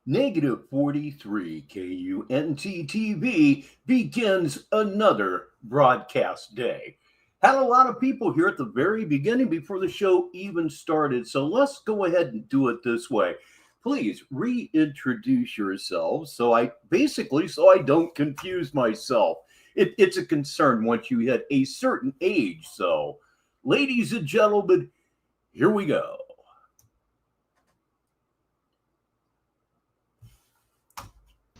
Negative 43 KUNT-TV begins another broadcast day. Had a lot of people here at the very beginning before the show even started, so let's go ahead and do it this way. Please reintroduce yourselves so I don't confuse myself. It's a concern once you hit a certain age. So, ladies and gentlemen, here we go.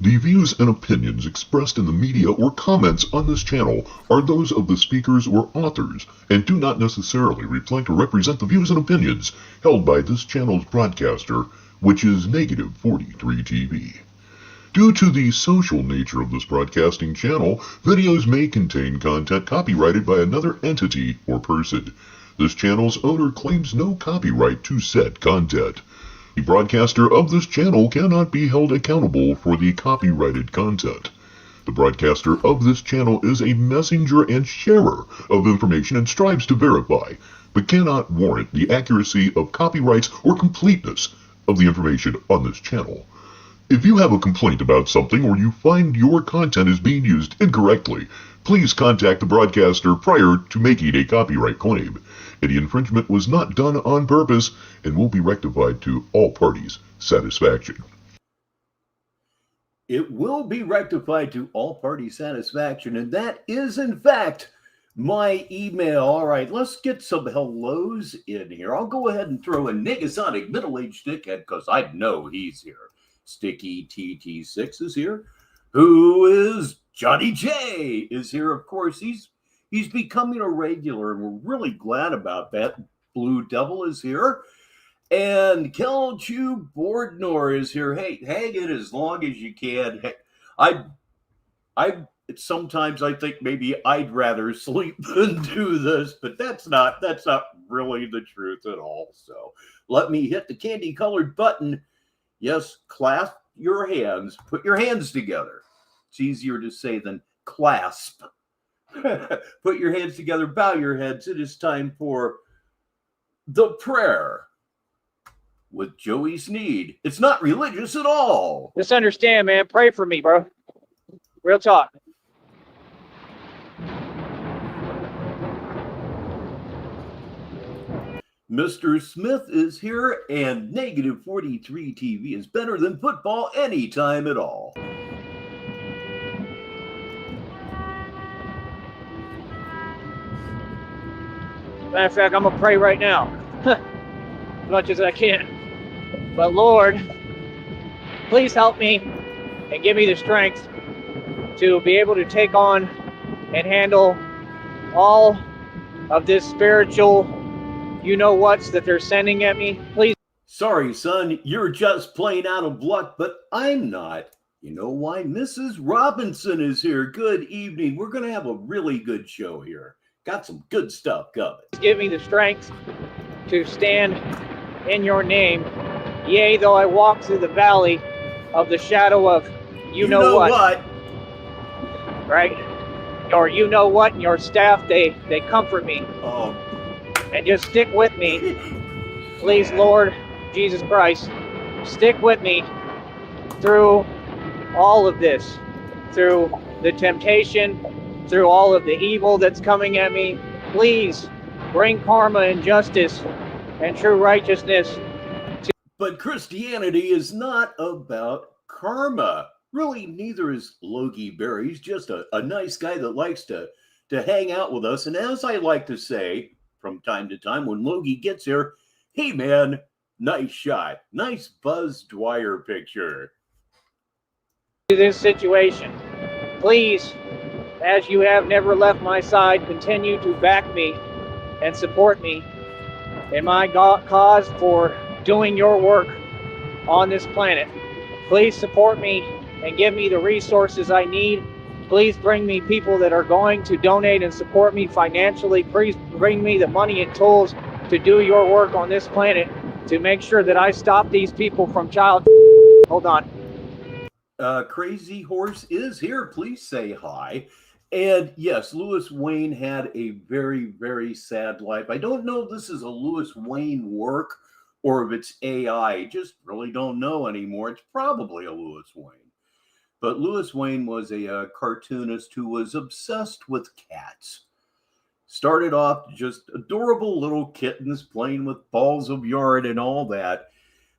The views and opinions expressed in the media or comments on this channel are those of the speakers or authors and do not necessarily reflect or represent the views and opinions held by this channel's broadcaster, which is Negative 43TV. Due to the social nature of this broadcasting channel, videos may contain content copyrighted by another entity or person. This channel's owner claims no copyright to said content. The broadcaster of this channel cannot be held accountable for the copyrighted content. The broadcaster of this channel is a messenger and sharer of information and strives to verify, but cannot warrant the accuracy of copyrights or completeness of the information on this channel. If you have a complaint about something or you find your content is being used incorrectly, please contact the broadcaster prior to making a copyright claim. Any infringement was not done on purpose and will be rectified to all parties' satisfaction. It will be rectified to all parties' satisfaction, and that is, in fact, my email. All right, let's get some hellos in here. I'll go ahead and throw in Negasonic Middle-Aged Dickhead because I know he's here. Sticky TT6 is here. Who is Johnny J is here, of course. He's becoming a regular, and we're really glad about that. Blue Devil is here. And Kelchu Bordnor is here. Hey, hang it as long as you can. Hey, I sometimes I think maybe I'd rather sleep than do this, but that's not really the truth at all. So let me hit the candy colored button. Yes, clasp your hands. Put your hands together. It's easier to say than clasp. Put your hands together, bow your heads. It is time for the prayer with Joey Sneed. It's not religious at all. Just understand, man. Pray for me, bro. Real talk. Mr. Smith is here, and Negative 43 TV is better than football anytime at all. Matter of fact, I'm going to pray right now. As much as I can. But Lord, please help me and give me the strength to be able to take on and handle all of this spiritual you-know-whats that they're sending at me. Please. Sorry, son, you're just plain out of luck, but I'm not. You know why? Mrs. Robinson is here. Good evening. We're going to have a really good show here. Got some good stuff coming. Give me the strength to stand in your name. Yea, though I walk through the valley of the shadow of you know what. Right? Or you know what, and your staff, they comfort me. Oh. And just stick with me. Please, Lord Jesus Christ, stick with me through all of this. Through the temptation, through all of the evil that's coming at me. Please bring karma and justice and true righteousness. But Christianity is not about karma. Really, neither is Logie Berry. He's just a nice guy that likes to hang out with us. And as I like to say from time to time when Logie gets here, hey man, nice shot. Nice Buzz Dwyer picture. This situation, please, as you have never left my side, continue to back me and support me in my cause for doing your work on this planet. Please support me and give me the resources I need. Please bring me people that are going to donate and support me financially. Please bring me the money and tools to do your work on this planet to make sure that I stop these people from child. Hold on. Crazy Horse is here. Please say hi. And yes, Lewis Wayne had a very, very sad life. I don't know if this is a Lewis Wayne work or if it's AI. Just really don't know anymore. It's probably a Louis Wayne. But Louis Wayne was a cartoonist who was obsessed with cats. Started off just adorable little kittens playing with balls of yarn and all that.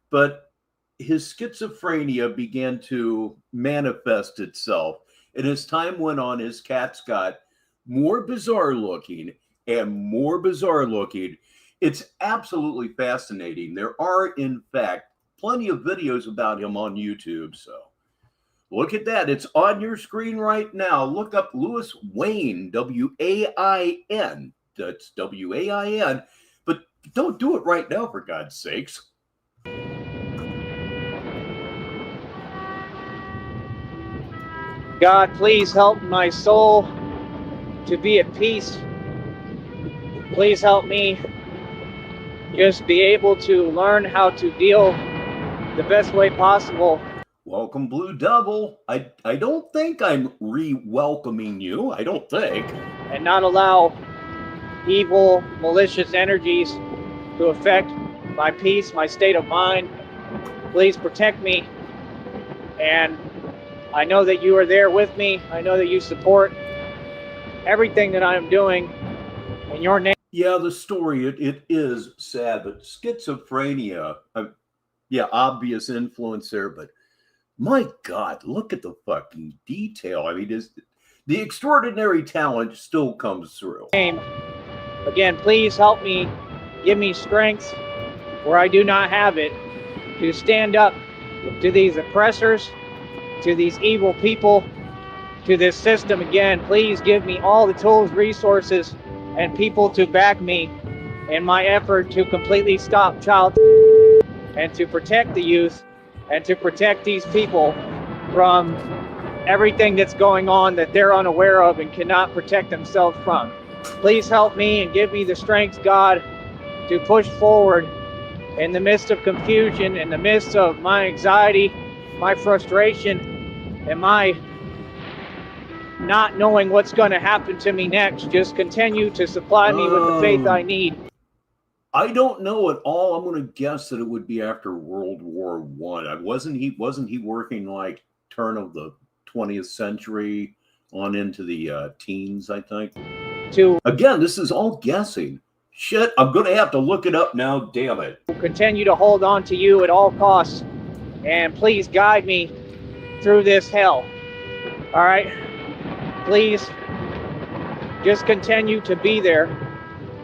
But his schizophrenia began to manifest itself. And as time went on, his cats got more bizarre looking and more bizarre looking. It's absolutely fascinating. There are, in fact, plenty of videos about him on YouTube. So look at that. It's on your screen right now. Look up Louis Wayne, W-A-I-N. That's W-A-I-N. But don't do it right now, for God's sakes. God, please help my soul to be at peace. Please help me just be able to learn how to deal the best way possible. Welcome, Blue Devil. I don't think I'm re-welcoming you. I don't think. And not allow evil, malicious energies to affect my peace, my state of mind. Please protect me. And I know that you are there with me. I know that you support everything that I am doing in your name. Yeah, the story, it is sad, but schizophrenia, obvious influence there, but my God, look at the fucking detail. I mean, the extraordinary talent still comes through. Again, please help me, give me strength where I do not have it, to stand up to these oppressors, to these evil people, to this system. Again, please give me all the tools, resources, and people to back me in my effort to completely stop child and to protect the youth and to protect these people from everything that's going on that they're unaware of and cannot protect themselves from. Please help me and give me the strength, God, to push forward in the midst of confusion, in the midst of my anxiety, my frustration, and my not knowing what's going to happen to me next. Just continue to supply me with the faith I need. I don't know at all. I'm going to guess that it would be after World War I. Wasn't he working like turn of the 20th century on into the teens, I think? Again, this is all guessing. Shit, I'm going to have to look it up now, damn it. Continue to hold on to you at all costs. And please guide me through this hell. All right? Please just continue to be there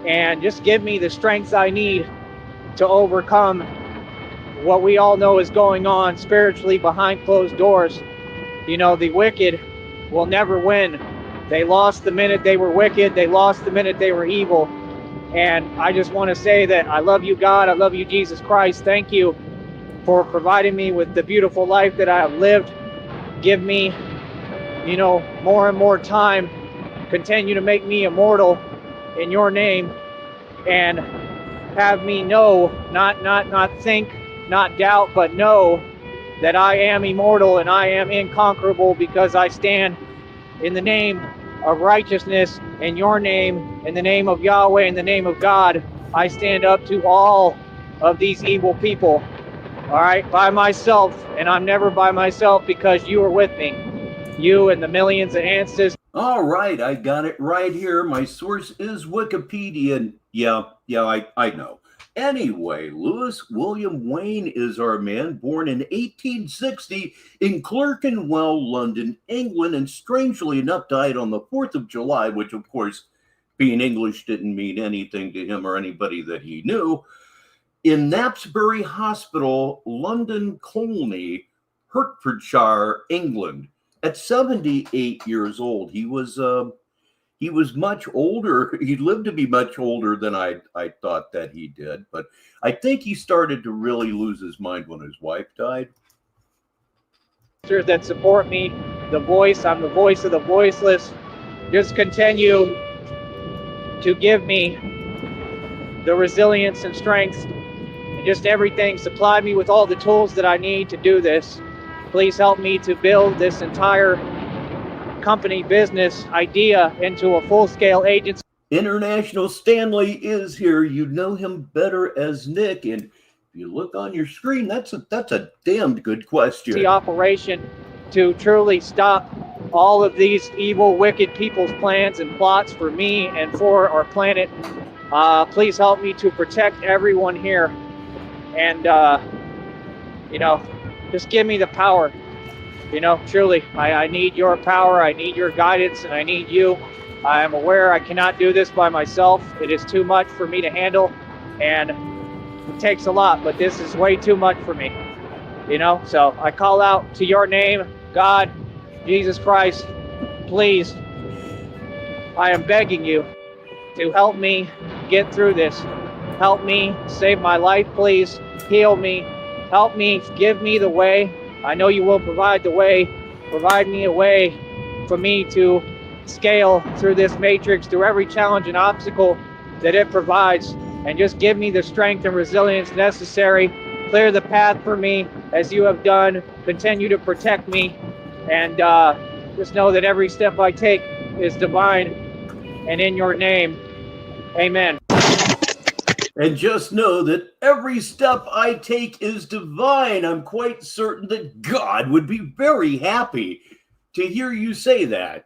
and just give me the strength I need to overcome what we all know is going on spiritually behind closed doors. You know, the wicked will never win. They lost the minute they were wicked. They lost the minute they were evil. And I just want to say that I love you, God. I love you, Jesus Christ. Thank you for providing me with the beautiful life that I have lived. Give me, more and more time. Continue to make me immortal in your name, and have me know, not think, not doubt, but know that I am immortal and I am inconquerable, because I stand in the name of righteousness, in your name, in the name of Yahweh, in the name of God. I stand up to all of these evil people, all right, by myself, and I'm never by myself, because you are with me, you and the millions of ancestors. All right, I got it right here. My source is Wikipedia. And yeah, I know. Anyway, Louis William Wayne is our man, born in 1860 in Clerkenwell, London, England, and strangely enough died on the 4th of July, which, of course, being English didn't mean anything to him or anybody that he knew, in Knapsbury Hospital, London Colney, Hertfordshire, England. At 78 years old, he was much older. He lived to be much older than I thought that he did. But I think he started to really lose his mind when his wife died. That support me, the voice. I'm the voice of the voiceless. Just continue to give me the resilience and strength and just everything. Supply me with all the tools that I need to do this. Please help me to build this entire company business idea into a full-scale agency. International Stanley is here. You know him better as Nick, and If you look on your screen, that's a damned good question. The operation to truly stop all of these evil, wicked people's plans and plots for me and for our planet. Please help me to protect everyone here. And, just give me the power. Truly, I need your power. I need your guidance, and I need you. I am aware I cannot do this by myself. It is too much for me to handle, and it takes a lot, but this is way too much for me. So I call out to your name, God, Jesus Christ, please. I am begging you to help me get through this. Help me save my life, please. Heal me. Help me. Give me the way. I know you will provide the way. Provide me a way for me to scale through this matrix, through every challenge and obstacle that it provides, and just give me the strength and resilience necessary. Clear the path for me as you have done. Continue to protect me, and just know that every step I take is divine, and in your name, amen. And just know that every step I take is divine. I'm quite certain that God would be very happy to hear you say that.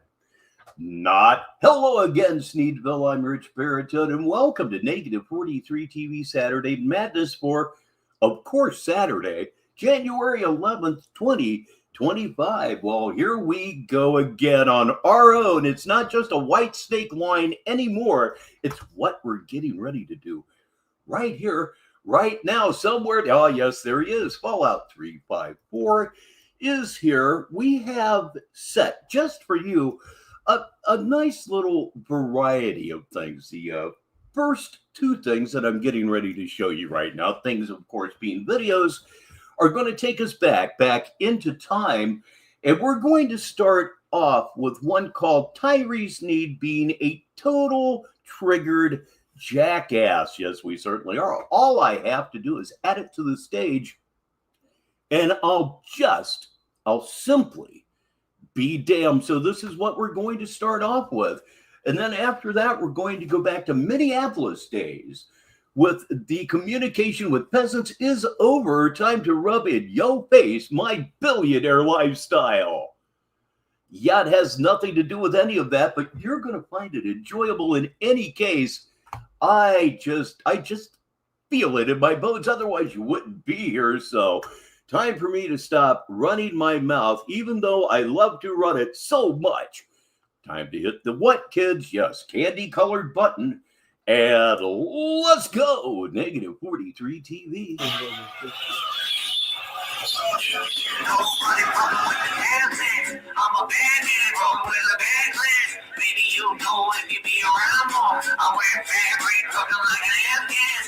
Not. Hello again, Sneedville. I'm Richbartone, and welcome to Negative 43 TV Saturday Madness for, of course, Saturday, January 11th, 2025. Well, here we go again on our own. It's not just a white snake line anymore. It's what we're getting ready to do right here, right now, somewhere. Oh, yes, there he is. Fallout 354 is here. We have set just for you a nice little variety of things. The first two things that I'm getting ready to show you right now, things, of course, being videos, are going to take us back into time. And we're going to start off with one called Tyree Sneed being a total triggered jackass. Yes, we certainly are. All I have to do is add it to the stage, and I'll simply be damned. So this is what we're going to start off with. And then after that, we're going to go back to Minneapolis days with the communication with peasants is over. Time to rub in yo face my billionaire lifestyle. Yeah, it has nothing to do with any of that, but you're going to find it enjoyable in any case. I just feel it in my bones. Otherwise, you wouldn't be here. So time for me to stop running my mouth, even though I love to run it so much. Time to hit the what, kids? Yes, candy-colored button. And let's go. Negative 43 TV. I'm a bandit, rolling with a bad plan. Maybe you know if you be around more. I wear fabric, looking like an Afghan.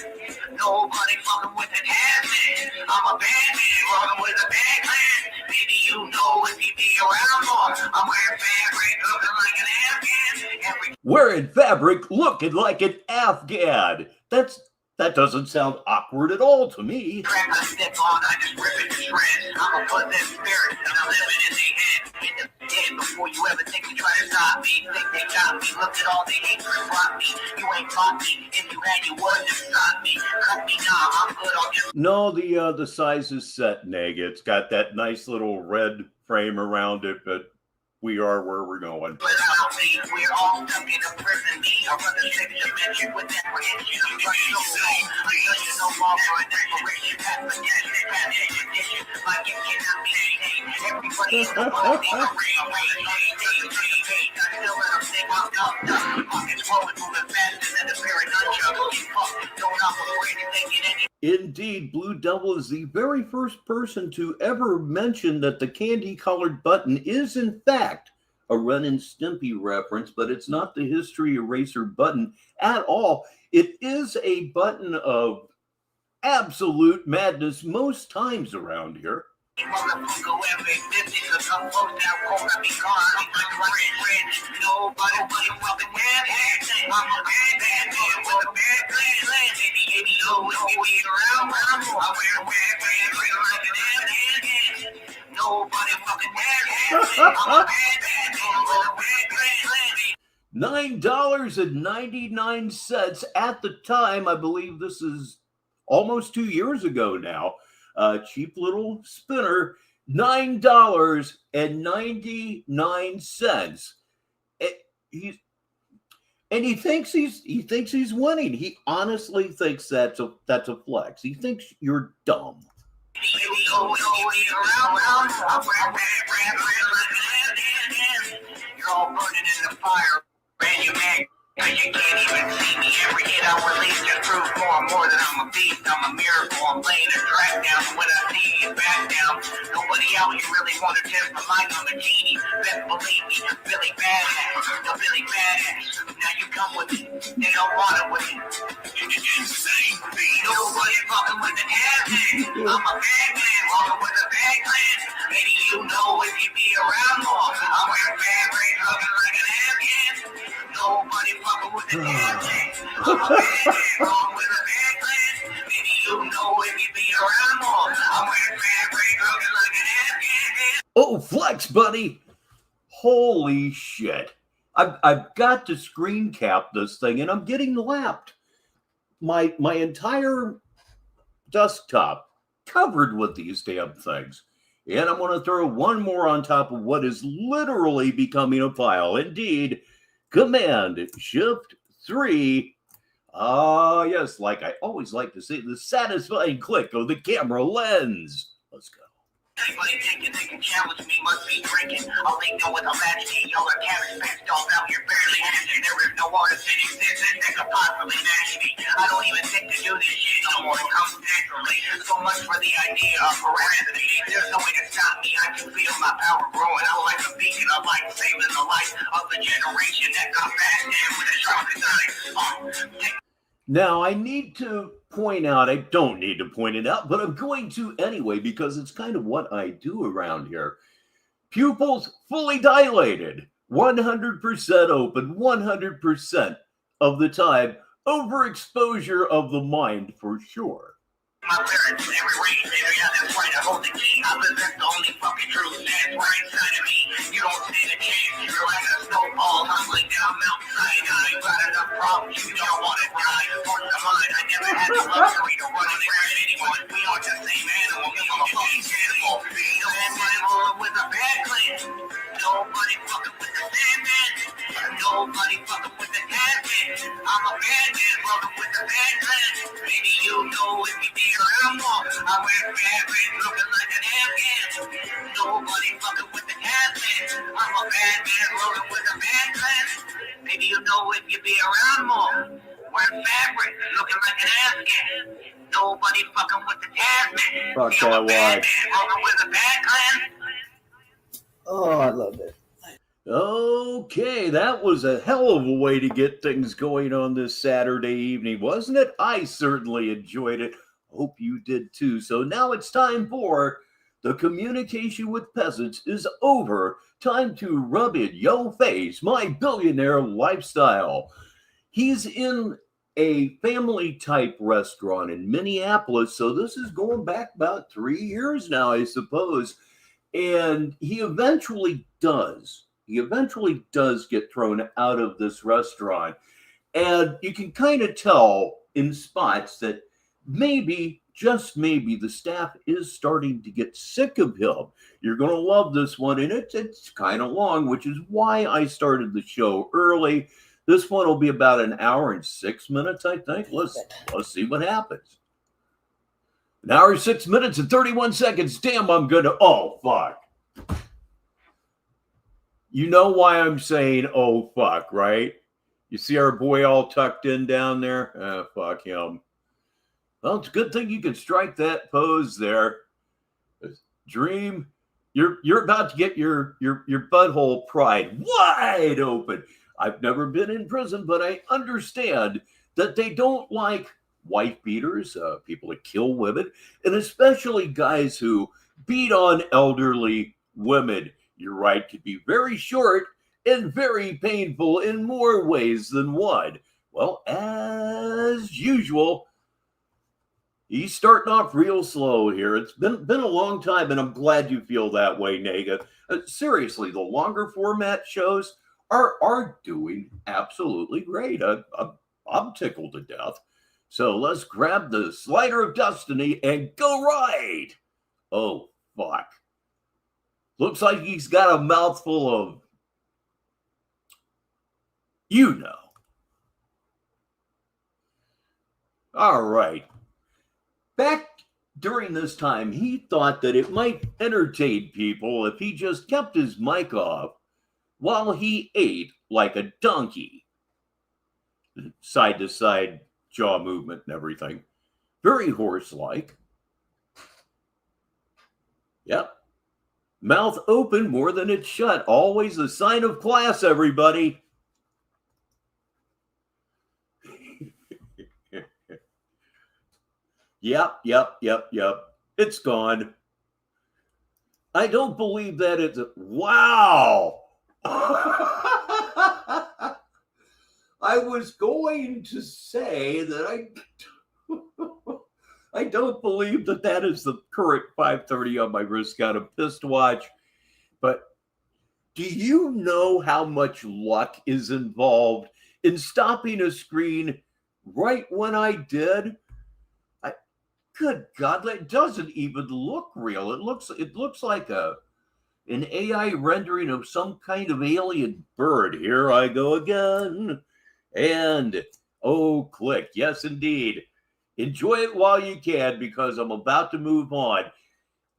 Nobody fucking with an admin. I'm a bandit, rolling with a bad plan. Maybe you know if you be around more. I wear fabric, looking like an Afghan. Wearing fabric, looking like an Afghan. That doesn't sound awkward at all to me. Crack I step on, I just rip it to shreds. I'm a put that spirit, and I live it in their head. In the dead before you ever think to try to stop me. Think they got me, look at all the hatred brought me. You ain't caught me, if you had you would just stop me. Cut me now, I'm good, I'll just... No, the size is set, Neg. It's got that nice little red frame around it, but we are where we're going. Without me, we're all stuck in a prison. Me, I run the six dimension with apprehension. I'm trying so long. I tell you no more for an exploration. Pass the gas, pass the expedition. My gift cannot be maintained. Everybody in the world needs a ring. I still let them think I'm dumb. Pockets rolling, moving faster than the parent nunchuck. Don't operate and thinking any. Indeed, Blue Devil is the very first person to ever mention that the candy-colored button is, in fact, a Ren and Stimpy reference, but it's not the history eraser button at all. It is a button of absolute madness most times around here. $9.99 at the time. I believe this is almost 2 years ago now. Cheap little spinner, $9.99. He's and he thinks he's winning. He honestly thinks that's a flex. He thinks you're dumb. You're all burning in the fire, and you're mad. You can't even see me. Every hit I release just proves more and more that I'm a beast. I'm a miracle. I'm laying a track down. When I see you back down, nobody out here really want to test the light on the genie. Best believe me, Billy Badass. No Billy Badass. Now you come with me. They don't want it with me. It's insane. Nobody fucking with the ass. I'm a bad man, walking with a bad clan. Maybe you know if you be around more. I'm wearing bad braids, looking like an Afghan. Nobody fucking with the ass. I'm a bad man, walking with a bad clan. Maybe you know if you be around more. I'm wearing bad braids, looking like an Afghan. Oh, flex, buddy. Holy shit. I've got to screen cap this thing, and I'm getting lapped. My entire desktop covered with these damn things. And I'm going to throw one more on top of what is literally becoming a file. Indeed, Command Shift 3. Yes, like I always like to say, the satisfying click of the camera lens. Let's go. Anybody thinking they can challenge me must be drinking. All they know is a latchkey. Y'all are cabbage patch dolls out here barely hatching. There is no artist in existence that could possibly match me. I don't even think to do this shit no more. It comes naturally. So much for the idea of veracity. There's no way to stop me. I can feel my power growing. I'm like a beacon of light, saving the life of the generation that got back in with a sharp design. Now, I need to point out, I don't need to point it out, but I'm going to anyway because it's kind of what I do around here. Pupils fully dilated, 100% open, 100% of the time. Overexposure of the mind for sure. My parents, every race, every other right, I hold the key. I possess the only fucking truth that's right inside of me. You don't stand a chance. You're like a snowball tumbling down Mount Sinai. Got enough problems, you don't want to die. Force the mind, I never had the luxury to run around anyone. We are the same animal. We are a fucking animal. Nobody rolling with a bad clan. Nobody fucking with the Sandman. Nobody fucking with the Cabbage. I'm a bad man rolling with the bad clan. Maybe you know if you be around more. I wear bad braids looking like an Afghan. Nobody fucking with the Cabbage. I'm a bad man rolling with a bad clan. Maybe you know if you be around more. Wear fabric looking like an Afghan. Nobody fucking with the Cabbage. Fuck I'm that a bad watch. man rolling with a bad clan. Oh, I love it. Okay, that was a hell of a way to get things going on this Saturday evening, wasn't it? I certainly enjoyed it. Hope you did too. So now it's time for the communication with peasants is over. Time to rub in yo face, my billionaire lifestyle. He's in a family type restaurant in Minneapolis. So this is going back about 3 years now, I suppose. And he eventually does get thrown out of this restaurant. And you can kind of tell in spots that maybe, just maybe, the staff is starting to get sick of him. You're going to love this one. And it's kind of long, which is why I started the show early. This one will be about an hour and 6 minutes, I think. Let's see what happens. An hour, 6 minutes, and 31 seconds. Damn, I'm going to... Oh, fuck. You know why I'm saying, oh, fuck, right? You see our boy all tucked in down there? Fuck him. Well, it's a good thing you can strike that pose there. Dream, you're about to get your butthole pried wide open. I've never been in prison, but I understand that they don't like wife beaters, people that kill women, and especially guys who beat on elderly women. Your ride could be very short and very painful in more ways than one. Well, as usual, he's starting off real slow here. It's been a long time, and I'm glad you feel that way, Nega. Seriously, the longer format shows are doing absolutely great. I'm tickled to death. So let's grab the slider of destiny and go right. Oh, fuck. Looks like he's got a mouthful of, you know. All right. Back during this time, he thought that it might entertain people if he just kept his mic off while he ate like a donkey. Side to side jaw movement and everything. Very horse-like. Yep. Mouth open more than it's shut. Always a sign of class, everybody. Yep. It's gone. I don't believe that it's wow. I was going to say that I don't believe that is the current 5:30 on my wrist. Got a pissed watch. But do you know how much luck is involved in stopping a screen right when I did? Good God, it doesn't even look real. It looks like an AI rendering of some kind of alien bird. Here I go again. And oh, click. Yes, indeed. Enjoy it while you can, because I'm about to move on.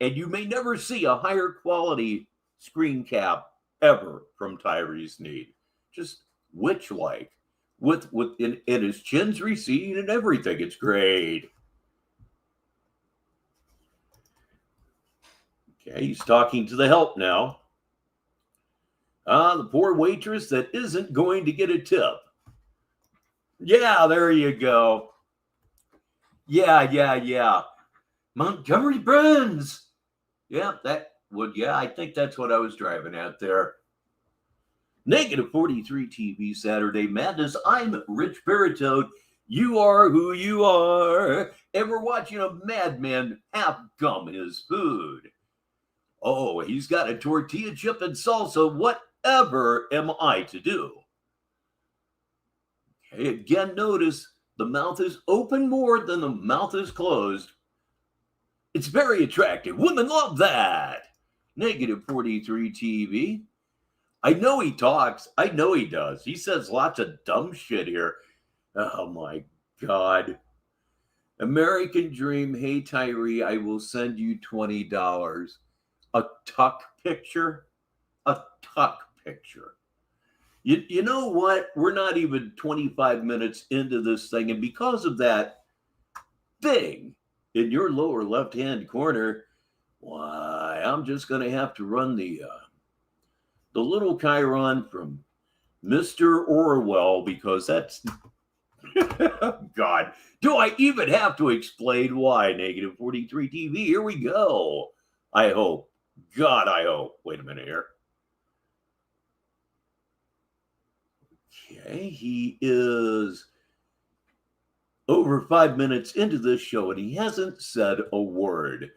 And you may never see a higher quality screen cap ever from Tyree Sneed. Just witch-like. With his chin's receding and everything. It's great. Okay, he's talking to the help now. The poor waitress that isn't going to get a tip. Yeah, there you go. Yeah. Montgomery Burns. Yeah, I think that's what I was driving at there. Negative 43 TV Saturday Madness. I'm Richbartone. You are who you are. And we're watching a madman half gum his food. Oh, he's got a tortilla chip and salsa. Whatever am I to do? Okay, again, notice the mouth is open more than the mouth is closed. It's very attractive. Women love that. Negative 43 TV. I know he talks. I know he does. He says lots of dumb shit here. Oh, my God. American Dream. Hey, Tyree, I will send you $20. A tuck picture? A tuck picture. You know what? We're not even 25 minutes into this thing. And because of that thing in your lower left-hand corner, why, I'm just going to have to run the little chyron from Mr. Orwell, because that's... God, do I even have to explain why? Negative 43 TV. Here we go. I hope. God, I hope. Wait a minute here. Okay, he is over 5 minutes into this show, and he hasn't said a word.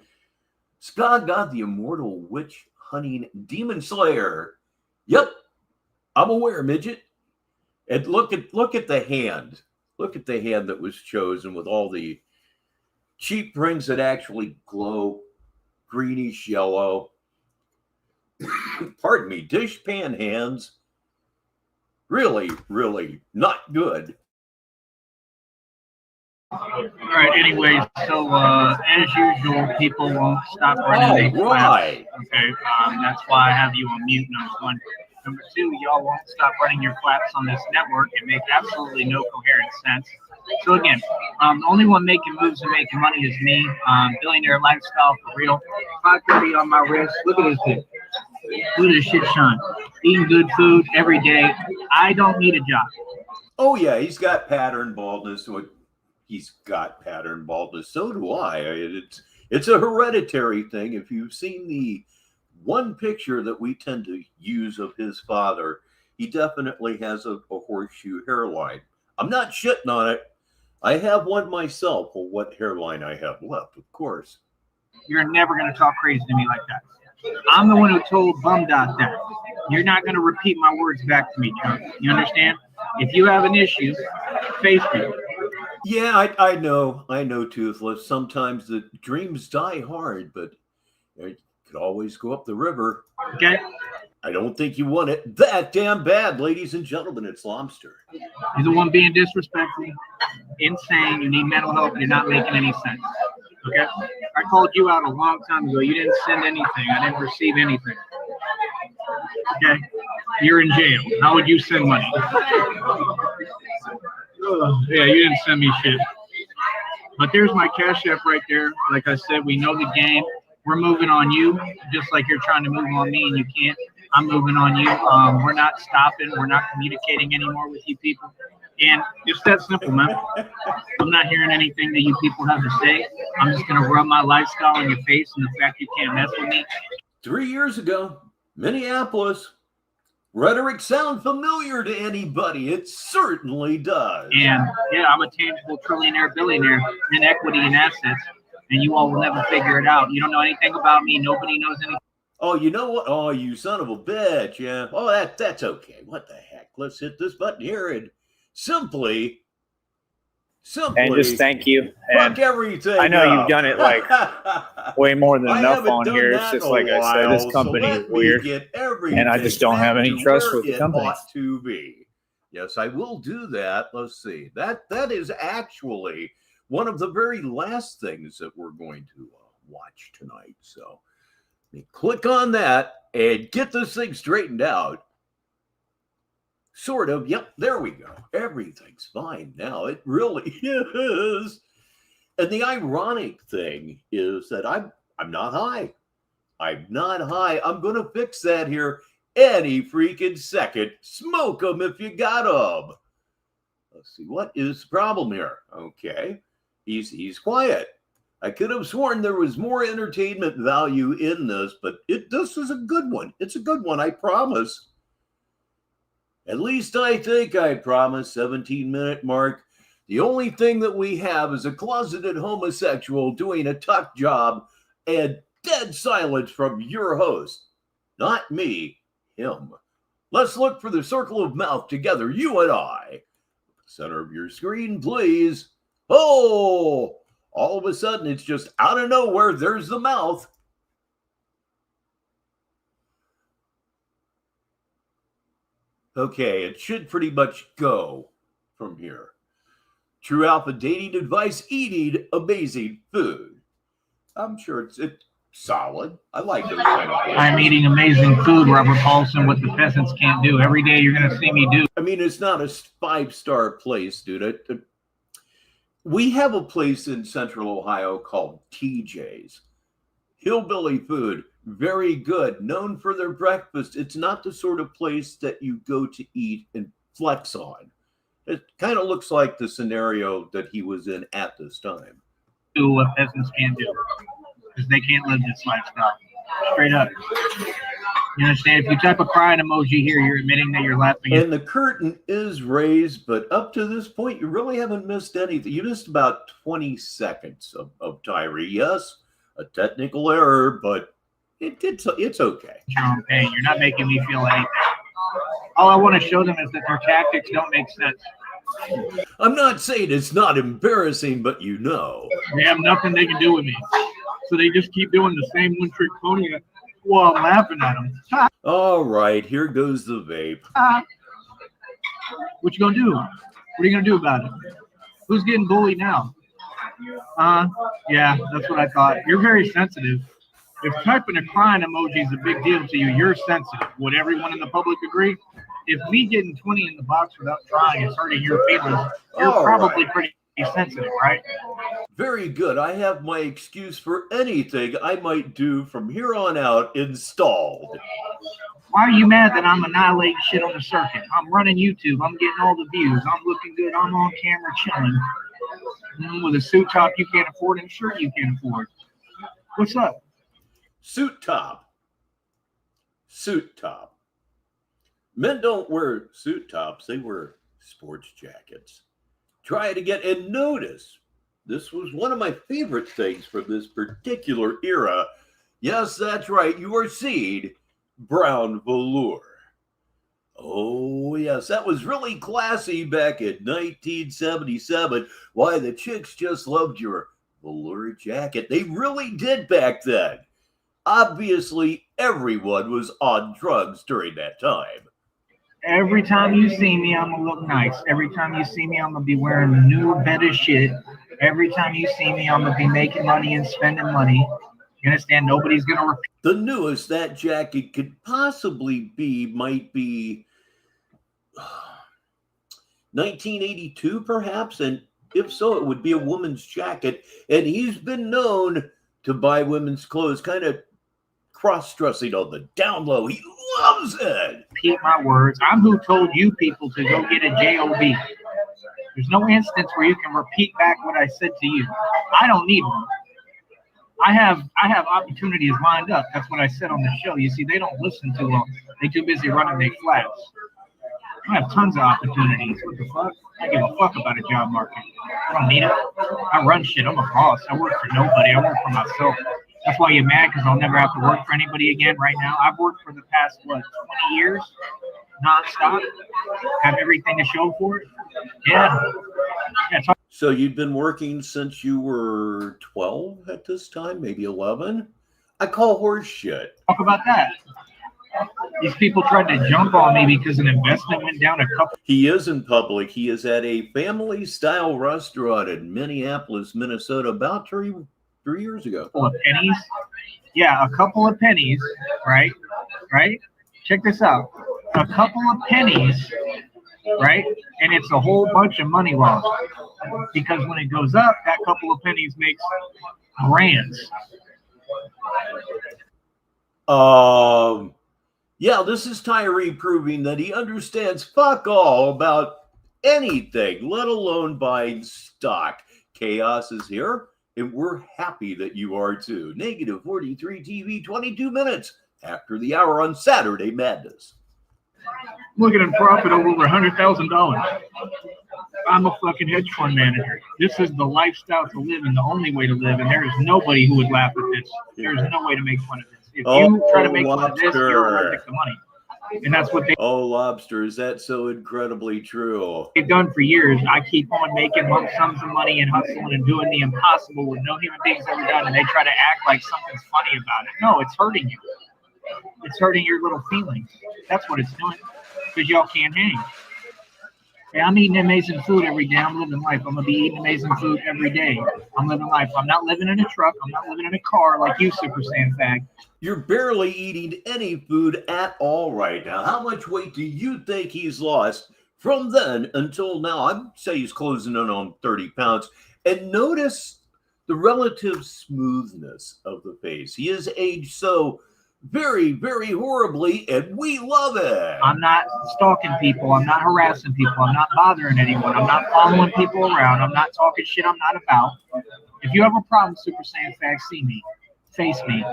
Scott got the immortal witch hunting demon slayer. Yep, I'm aware, midget. And look at the hand. Look at the hand that was chosen with all the cheap rings that actually glow greenish yellow. Pardon me, dishpan hands. Really, really not good. All right, anyway, so as usual, people won't stop running their right. flaps. Okay, that's why I have you on mute, number one. Number two, y'all won't stop running your flaps on this network. It makes absolutely no coherent sense. So again, the only one making moves and making money is me. Billionaire lifestyle for real. 5:30 on my wrist. Look at this thing. Look at this shit shine. Eating good food every day. I don't need a job. Oh yeah, he's got pattern baldness. He's got pattern baldness. So do I. It's a hereditary thing. If you've seen the one picture that we tend to use of his father, he definitely has a horseshoe hairline. I'm not shitting on it. I have one myself. Well, what hairline I have left, of course. You're never going to talk crazy to me like that. I'm the one who told Bum Dot that. You're not going to repeat my words back to me, Chuck. You understand? If you have an issue, face me. Yeah, I know, Toothless. Sometimes the dreams die hard, but you could always go up the river. Okay? I don't think you want it that damn bad, ladies and gentlemen. It's Lobster. You're the one being disrespectful, insane, you need mental help, and you're not making any sense. Okay? I called you out a long time ago. You didn't send anything. I didn't receive anything. Okay? You're in jail. How would you send money? Yeah, you didn't send me shit. But there's my Cash App right there. Like I said, we know the game. We're moving on you, just like you're trying to move on me, and you can't. I'm moving on you. We're not stopping. We're not communicating anymore with you people. And it's that simple, man. I'm not hearing anything that you people have to say. I'm just going to rub my lifestyle in your face and the fact you can't mess with me. 3 years ago, Minneapolis. Rhetoric sound familiar to anybody? It certainly does. And yeah, I'm a tangible trillionaire, billionaire in equity and assets, and you all will never figure it out. You don't know anything about me. Nobody knows anything. Oh, you know what? Oh, you son of a bitch. Yeah. Oh, that's okay. What the heck? Let's hit this button here and simply And just thank you. fuck And everything. I know up. you've done it like way more than I enough haven't on done here. It's that just in a like I said, while, this company so is let me weird. get everything And I just don't have any back to trust where with the it company. ought to be. Yes, I will do that. Let's see. That is actually one of the very last things that we're going to watch tonight. So let me click on that and get this thing straightened out. Sort of. Yep, there we go. Everything's fine now. It really is. And the ironic thing is that I'm not high. I'm not high. I'm going to fix that here any freaking second. Smoke them if you got them. Let's see. What is the problem here? Okay. He's quiet. I could have sworn there was more entertainment value in this, but this is a good one. It's a good one, I promise. At least I think I promise. 17-minute mark. The only thing that we have is a closeted homosexual doing a tuck job and dead silence from your host. Not me, him. Let's look for the circle of mouth together, you and I. Center of your screen, please. Oh, all of a sudden it's just out of nowhere. There's the mouth. Okay, it should pretty much go from here. True Alpha dating advice, eating amazing food. I'm sure it's solid. I like those kind of things. I'm eating amazing food, Robert Paulson, what the peasants can't do. Every day you're going to see me do. I mean, it's not a 5-star place, dude. We have a place in Central Ohio called TJ's. Hillbilly food, very good, known for their breakfast. It's not the sort of place that you go to eat and flex on. It kind of looks like the scenario that he was in at this time. Do what peasants can't do because they can't live this lifestyle. Straight up. You understand? If you type a crying emoji here, you're admitting that you're laughing. And the curtain is raised, but up to this point, you really haven't missed anything. You missed about 20 seconds of Tyree. Yes, a technical error, but it's okay. Your own pain. You're not making me feel anything. All I want to show them is that their tactics don't make sense. I'm not saying it's not embarrassing, but you know. They have nothing they can do with me. So they just keep doing the same one-trick pony while I'm laughing at them. All right, here goes the vape. What you gonna do? What are you gonna do about it? Who's getting bullied now? Yeah, that's what I thought. You're very sensitive. If typing a crying emoji is a big deal to you, you're sensitive. Would everyone in the public agree? If me getting 20 in the box without trying is hurting your feelings, you're probably pretty sensitive, right? Very good. I have my excuse for anything I might do from here on out installed. Why are you mad that I'm annihilating shit on the circuit? I'm running YouTube. I'm getting all the views. I'm looking good. I'm on camera chilling. With a suit top you can't afford and a shirt you can't afford. What's up? Suit top. Suit top. Men don't wear suit tops. They wear sports jackets. Try it again and notice. This was one of my favorite things from this particular era. Yes, that's right. You are seeing brown velour. Oh, yes, that was really classy back in 1977. Why, the chicks just loved your velour jacket. They really did back then. Obviously, everyone was on drugs during that time. Every time you see me, I'm gonna look nice. Every time you see me, I'm gonna be wearing a new better shit. Every time you see me, I'm gonna be making money and spending money. You understand? Nobody's gonna repeat. The newest that jacket could possibly be might be 1982, perhaps, and if so, it would be a woman's jacket. And he's been known to buy women's clothes, kind of cross-dressing on the down low. He loves it. Repeat my words. I'm who told you people to go get a job. There's no instance where you can repeat back what I said to you. I don't need one. I have opportunities lined up. That's what I said on the show. You see, they don't listen to them. They're too busy running their flaps. I have tons of opportunities. What the fuck? I give a fuck about a job market. I don't need it. I run shit. I'm a boss. I work for nobody. I work for myself. That's why you're mad, because I'll never have to work for anybody again right now. I've worked for the past, 20 years, nonstop. Have everything to show for it. Yeah. So you'd been working since you were 12 at this time, maybe 11? I call horse shit. Talk about that. These people tried to jump on me because an investment went down a couple. He is in public. He is at a family-style restaurant in Minneapolis, Minnesota, about 3 years ago. Couple of pennies. Yeah, a couple of pennies, right? Right? Check this out. A couple of pennies, right? And it's a whole bunch of money lost. Because when it goes up, that couple of pennies makes grands. Yeah, this is Tyree proving that he understands fuck all about anything, let alone buying stock. Chaos is here, and we're happy that you are too. Negative 43 TV, 22 minutes after the hour on Saturday Madness. Looking at profit of over $100,000. I'm a fucking hedge fund manager. This is the lifestyle to live and the only way to live, and there is nobody who would laugh at this. There is no way to make fun of this. If you try to make fun of this, you're allergic to money. And that's what Lobster, is that so incredibly true? they've done for years. I keep on making lump sums of money and hustling and doing the impossible with no human beings ever done, and they try to act like something's funny about it. No, it's hurting you. It's hurting your little feelings. That's what it's doing. Because y'all can't hang. Hey, I'm eating amazing food every day. I'm living life. I'm going to be eating amazing food every day. I'm living life. I'm not living in a truck. I'm not living in a car like you, Super Saiyan fag. You're barely eating any food at all right now. How much weight do you think he's lost from then until now? I'd say he's closing in on 30 pounds. And notice the relative smoothness of the face. He has aged so very, very horribly, and we love it. I'm not stalking people. I'm not harassing people. I'm not bothering anyone. I'm not following people around. I'm not talking shit I'm not about. If you have a problem, Super Saiyan fag, see me. Face me.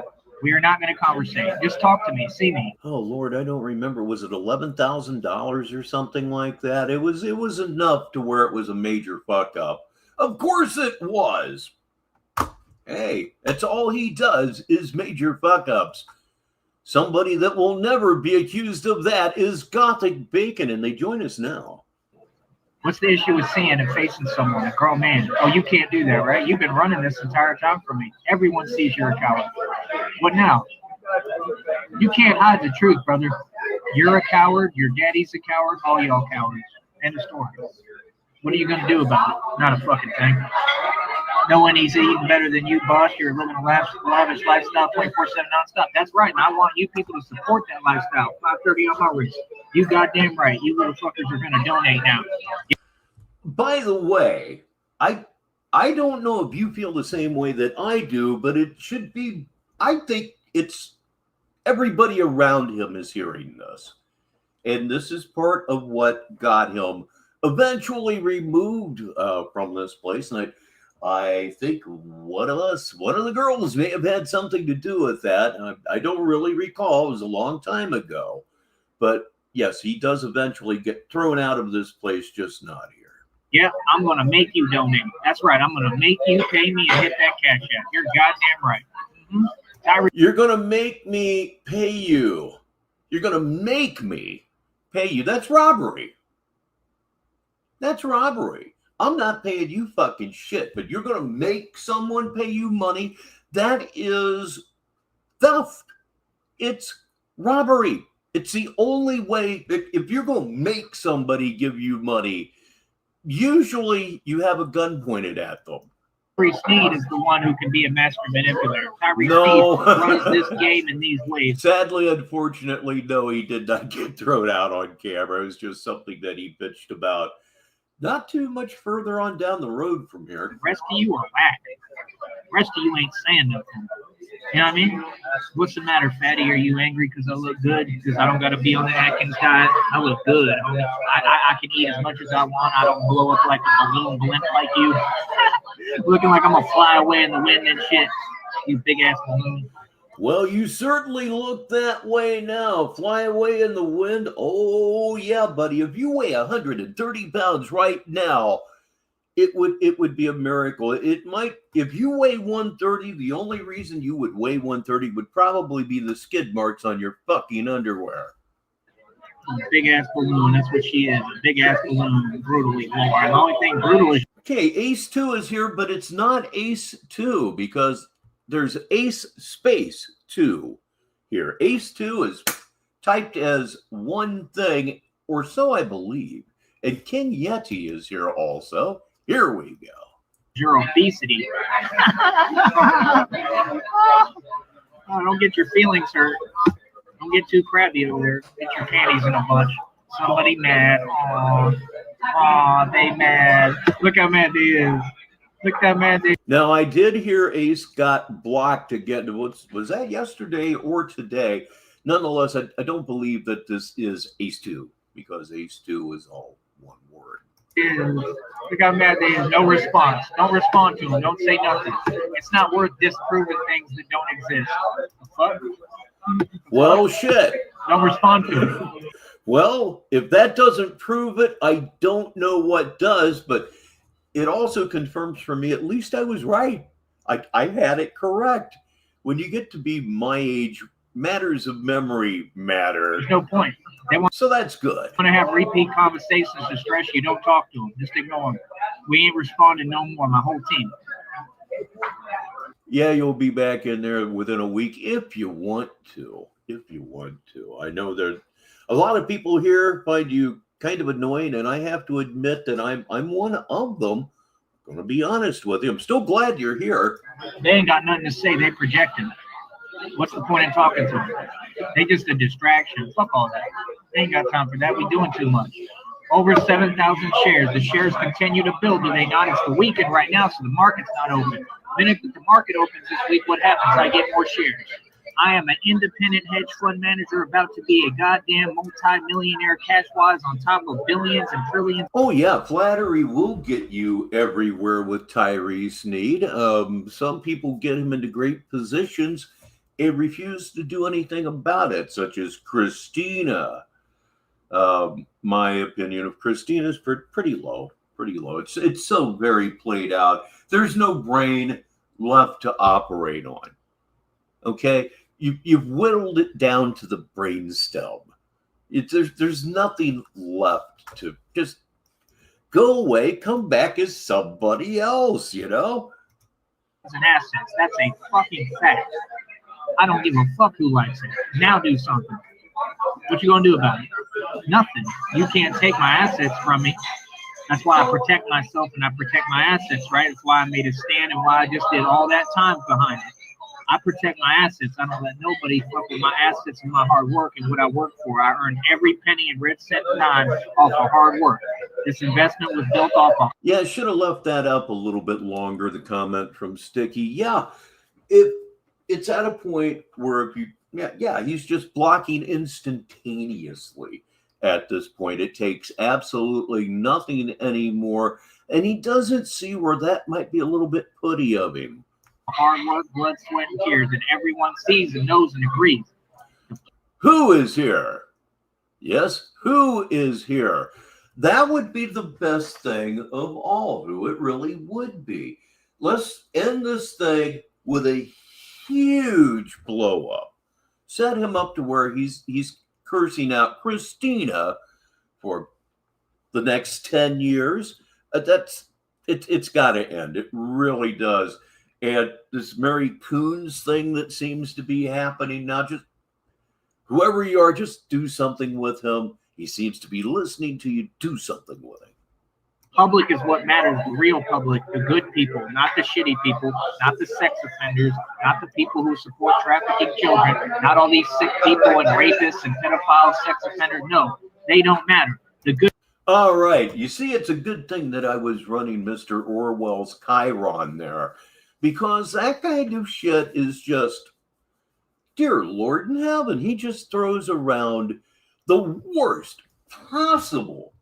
We are not going to conversate. Just talk to me. See me. Oh Lord, I don't remember. Was it $11,000 or something like that? It was enough to where it was a major fuck up. Of course it was. Hey, that's all he does is major fuck ups. Somebody that will never be accused of that is Gothic Bacon, and they join us now. What's the issue with seeing and facing someone, a grown man? Oh, you can't do that, right? You've been running this entire time for me. Everyone sees you're a coward. What now? You can't hide the truth, brother. You're a coward. Your daddy's a coward. All y'all cowards. End of story. What are you going to do about it? Not a fucking thing. Knowing he's eating better than you, boss, you're living a lavish lifestyle 24/7 nonstop. That's right, and I want you people to support that lifestyle. 5:30 on my wrist. You goddamn right. You little fuckers are going to donate now. By the way, I don't know if you feel the same way that I do, but it should be, I think it's everybody around him is hearing this. And this is part of what got him eventually removed from this place. And I think one of the girls may have had something to do with that. I don't really recall. It was a long time ago. But yes, he does eventually get thrown out of this place, just not here. Yeah, I'm going to make you donate. That's right. I'm going to make you pay me and hit that cash app. You're goddamn right. Tyree. You're going to make me pay you. You're going to make me pay you. That's robbery. That's robbery. I'm not paying you fucking shit, but you're going to make someone pay you money. That is theft. It's robbery. It's the only way. If you're going to make somebody give you money, usually you have a gun pointed at them. Sneed is the one who can be a master manipulator. Tyree No. Sneed runs this game in these ways. Sadly, unfortunately, no, he did not get thrown out on camera. It was just something that he bitched about not too much further on down the road from here. The rest of you are whack. The rest of you ain't saying nothing. You know what I mean? What's the matter, fatty? Are you angry because I look good? Because I don't got to be on the Atkins diet? I look good. I can eat as much as I want. I don't blow up like a balloon blimp like you. Looking like I'm going to fly away in the wind and shit. You big-ass balloon. Well, you certainly look that way now. Fly away in the wind. Oh, yeah, buddy. If you weigh 130 pounds right now, it would be a miracle. It might, if you weigh 130, the only reason you would weigh 130 would probably be the skid marks on your fucking underwear. Big ass balloon, that's what she is. A big ass balloon, brutally more. And the only thing brutal is. Okay, Ace 2 is here, but it's not Ace 2 because there's Ace space 2 here. Ace 2 is typed as one thing, or so I believe. And Ken Yeti is here also. Here we go. Your obesity. Oh, don't get your feelings hurt. Don't get too crabby over there. Get your panties in a bunch. Somebody mad. Aw, they mad. Look how mad they is. Look how mad they is. Now, I did hear Ace got blocked again. Was that yesterday or today? Nonetheless, I don't believe that this is Ace 2 because Ace 2 is all one word. Look how mad they is. No response. Don't respond to them. Don't say nothing. It's not worth disproving things that don't exist. Fuck. Well, shit. Don't respond to it. Well, if that doesn't prove it, I don't know what does, but it also confirms for me, at least I was right. I had it correct. When you get to be my age, matters of memory matter. There's no point. So that's good. Want to have repeat conversations to stress you, don't talk to them. Just ignore them. We ain't responding no more, my whole team. Yeah, you'll be back in there within a week if you want to. If you want to. I know there's a lot of people here find you kind of annoying, and I have to admit that I'm one of them. I'm going to be honest with you. I'm still glad you're here. They ain't got nothing to say. They projecting. What's the point in talking to them? They just a distraction. Fuck all that. They ain't got time for that. We doing too much. Over 7,000 shares. The shares continue to build, do they not? It's the weekend right now, so the market's not open. The minute that the market opens this week, what happens? I get more shares. I am an independent hedge fund manager about to be a goddamn multi-millionaire cash-wise on top of billions and trillions. Oh, yeah. Flattery will get you everywhere with Tyree Sneed. Some people get him into great positions and refuse to do anything about it, such as Christina. My opinion of Christina is pretty low. Pretty low. It's so very played out. There's no brain left to operate on. Okay? You've whittled it down to the brain stem. There's nothing left to just go away, come back as somebody else, you know? As an assets, that's a fucking fact. I don't give a fuck who likes it. Now do something. What you gonna do about it? Nothing. You can't take my assets from me. That's why I protect myself and I protect my assets, right? That's why I made a stand and why I just did all that time behind it. I protect my assets. I don't let nobody fuck with my assets and my hard work and what I work for. I earn every penny and red cent and dime off of hard work. This investment was built off of. Yeah, I should have left that up a little bit longer, the comment from Sticky. Yeah, it's at a point where if you, he's just blocking instantaneously at this point. It takes absolutely nothing anymore, and he doesn't see where that might be a little bit putty of him. Hard work, blood, sweat, and tears, and everyone sees and knows and agrees. Who is here? Yes, who is here? That would be the best thing of all, who it really would be. Let's end this thing with a huge blow up. Set him up to where he's cursing out Christina for the next 10 years. It's got to end. It really does. And this Mary Coons thing that seems to be happening now, just whoever you are, just do something with him. He seems to be listening to you. Do something with him. Public is what matters. The real public, the good people, not the shitty people, not the sex offenders, not the people who support trafficking children, not all these sick people and rapists and pedophiles, sex offenders. No, they don't matter. The good. All right. You see, it's a good thing that I was running Mr. Orwell's Chiron there, because that kind of shit is just, dear Lord in heaven, he just throws around the worst possible